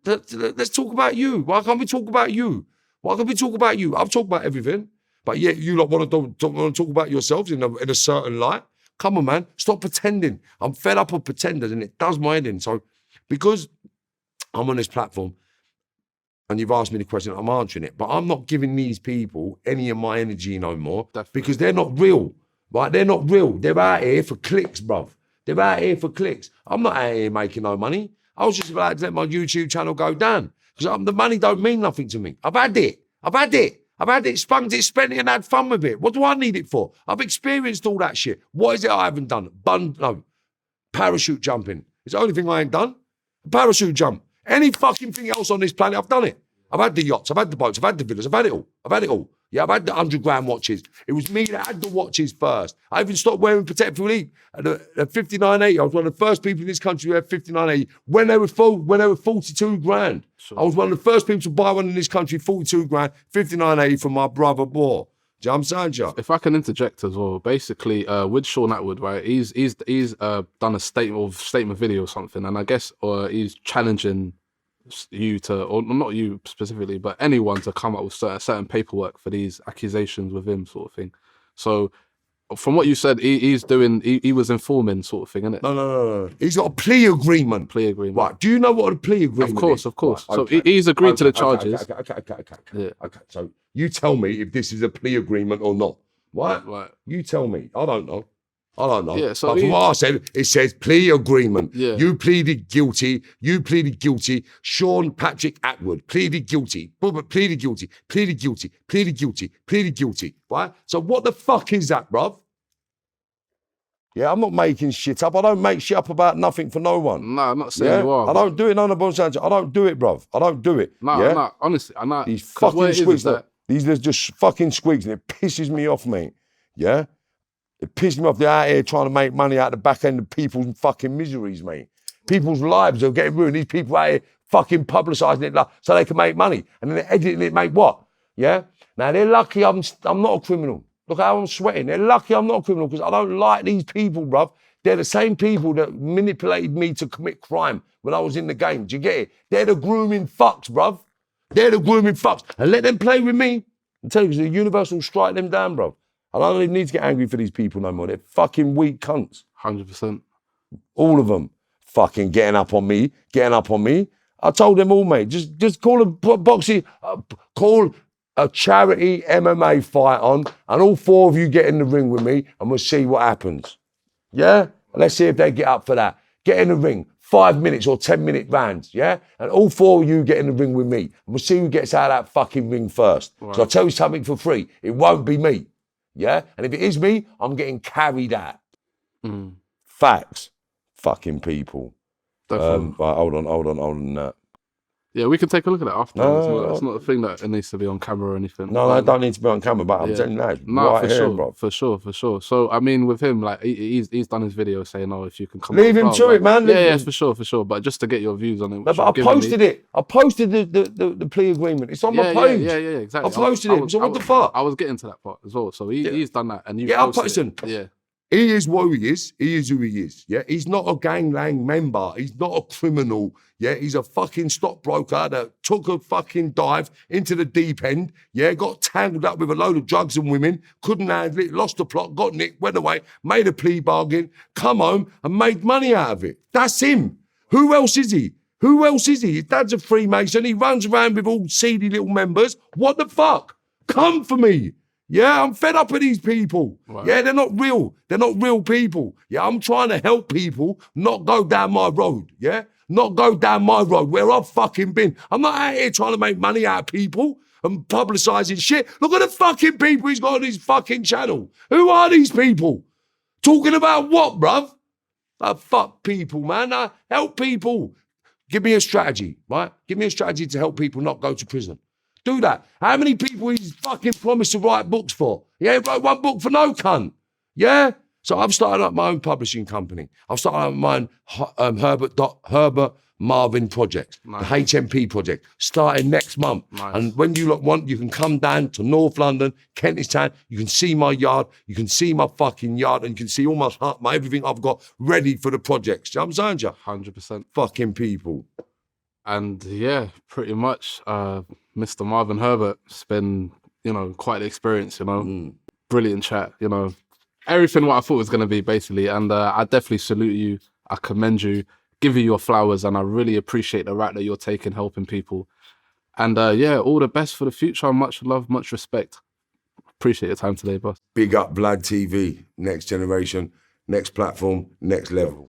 Let's talk about you. Why can't we talk about you? Why can't we talk about you? I've talked about everything, but yet you lot want to talk about yourselves in a certain light. Come on, man. Stop pretending. I'm fed up of pretenders, and it does my head in. So because I'm on this platform and you've asked me the question, I'm answering it, but I'm not giving these people any of my energy no more. Definitely. Because they're not real, right? They're not real. They're out here for clicks, bruv. They're out here for clicks. I'm not out here making no money. I was just about to let my YouTube channel go down because the money don't mean nothing to me. I've had it, spunked it, spent it, and had fun with it. What do I need it for? I've experienced all that shit. What is it I haven't done? Parachute jumping. It's the only thing I ain't done. Parachute jump. Any fucking thing else on this planet, I've done it. I've had the yachts, I've had the boats, I've had the villas, I've had it all. Yeah, I've had the 100 grand watches. It was me that had the watches first. I even stopped wearing protective relief. At 5980, I was one of the first people in this country who had 5980 when they were 42 grand. Sure. I was one of the first people to buy one in this country, 42 grand, 5980 from my brother Boar. Do you know what I'm saying, Joe? If I can interject as well, basically with Sean Atwood, right? He's done a statement video or something, and I guess he's challenging you to, or not you specifically, but anyone to come up with certain paperwork for these accusations with him, sort of thing. So, from what you said, he was informing, sort of thing, isn't it? No. He's got a plea agreement. Right? Do you know what a plea agreement is? Of course. Right, okay. So he's agreed to the charges. Okay. So you tell me if this is a plea agreement or not. Right. You tell me. I don't know. Yeah, so but from what I said, it says plea agreement. Yeah. You pleaded guilty. Sean Patrick Atwood pleaded guilty. Bubba pleaded guilty. Right? So what the fuck is that, bruv? Yeah, I'm not making shit up. I don't make shit up about nothing for no one. No, I'm not saying you are. I don't do it, none of them. I don't do it, bruv. I don't do it. No, honestly, I'm not. These fucking squigs, these are just fucking squigs, and it pisses me off, mate. Yeah? It pisses me off. They're out here trying to make money out the back end of people's fucking miseries, mate. People's lives are getting ruined. These people out here fucking publicising it so they can make money. And then they're editing it, make what? Yeah? Now, they're lucky I'm not a criminal. Look how I'm sweating. They're lucky I'm not a criminal because I don't like these people, bruv. They're the same people that manipulated me to commit crime when I was in the game. Do you get it? They're the grooming fucks, bruv. They're the grooming fucks. And let them play with me. I'm telling you, because the universe will strike them down, bruv. I don't even need to get angry for these people no more. They're fucking weak cunts. 100%. All of them. Fucking getting up on me. I told them all, mate, just call call a charity MMA fight on, and all four of you get in the ring with me, and we'll see what happens. Yeah? Let's see if they get up for that. Get in the ring, 5 minutes or 10-minute rounds, yeah? And all four of you get in the ring with me, and we'll see who gets out of that fucking ring first. Right. So I'll tell you something for free. It won't be me. Yeah? And if it is me, I'm getting carried out. Facts. Fucking people. Definitely. Right, hold on. Yeah, we can take a look at it after. It's not a thing that it needs to be on camera or anything. No, it don't need to be on camera, but I'm telling you that. Right here, bro. For sure. So, I mean, with him, like, he's done his video saying, if you can come leave him to it, man. Yeah, for sure. But just to get your views on it. No, but I posted it. I posted the plea agreement. It's on my page. Yeah, exactly. I posted it. So what the fuck? I was getting to that part as well. So he's done that. And I posted it. Yeah. He is what he is. He is who he is. Yeah, he's not a gangland member. He's not a criminal. Yeah, he's a fucking stockbroker that took a fucking dive into the deep end. Yeah, got tangled up with a load of drugs and women, couldn't handle it, lost the plot, got nicked, went away, made a plea bargain, come home and made money out of it. That's him. Who else is he? His dad's a Freemason. He runs around with all seedy little members. What the fuck? Come for me. Yeah, I'm fed up with these people. Right. Yeah, they're not real. They're not real people. Yeah, I'm trying to help people not go down my road. Yeah, not go down my road where I've fucking been. I'm not out here trying to make money out of people and publicising shit. Look at the fucking people he's got on his fucking channel. Who are these people? Talking about what, bruv? Fuck people, man. Help people. Give me a strategy, right? Give me a strategy to help people not go to prison. Do that. How many people he's fucking promised to write books for? He ain't wrote one book for no cunt. Yeah? So I've started up my own publishing company. I've started up my own Herbert Marvin project, nice. The HMP project, starting next month. Nice. And when you want, you can come down to North London, Kentish Town. You can see my yard. You can see my fucking yard, and you can see all my everything I've got ready for the projects. You know what I'm saying, 100%. Fucking people. And yeah, pretty much, Mr. Marvin Herbert, it's been, quite the experience, Brilliant chat, everything what I thought it was going to be, basically. And I definitely salute you. I commend you, give you your flowers, and I really appreciate the route that you're taking, helping people. And all the best for the future. Much love, much respect. Appreciate your time today, boss. Big up VladTV, next generation, next platform, next level.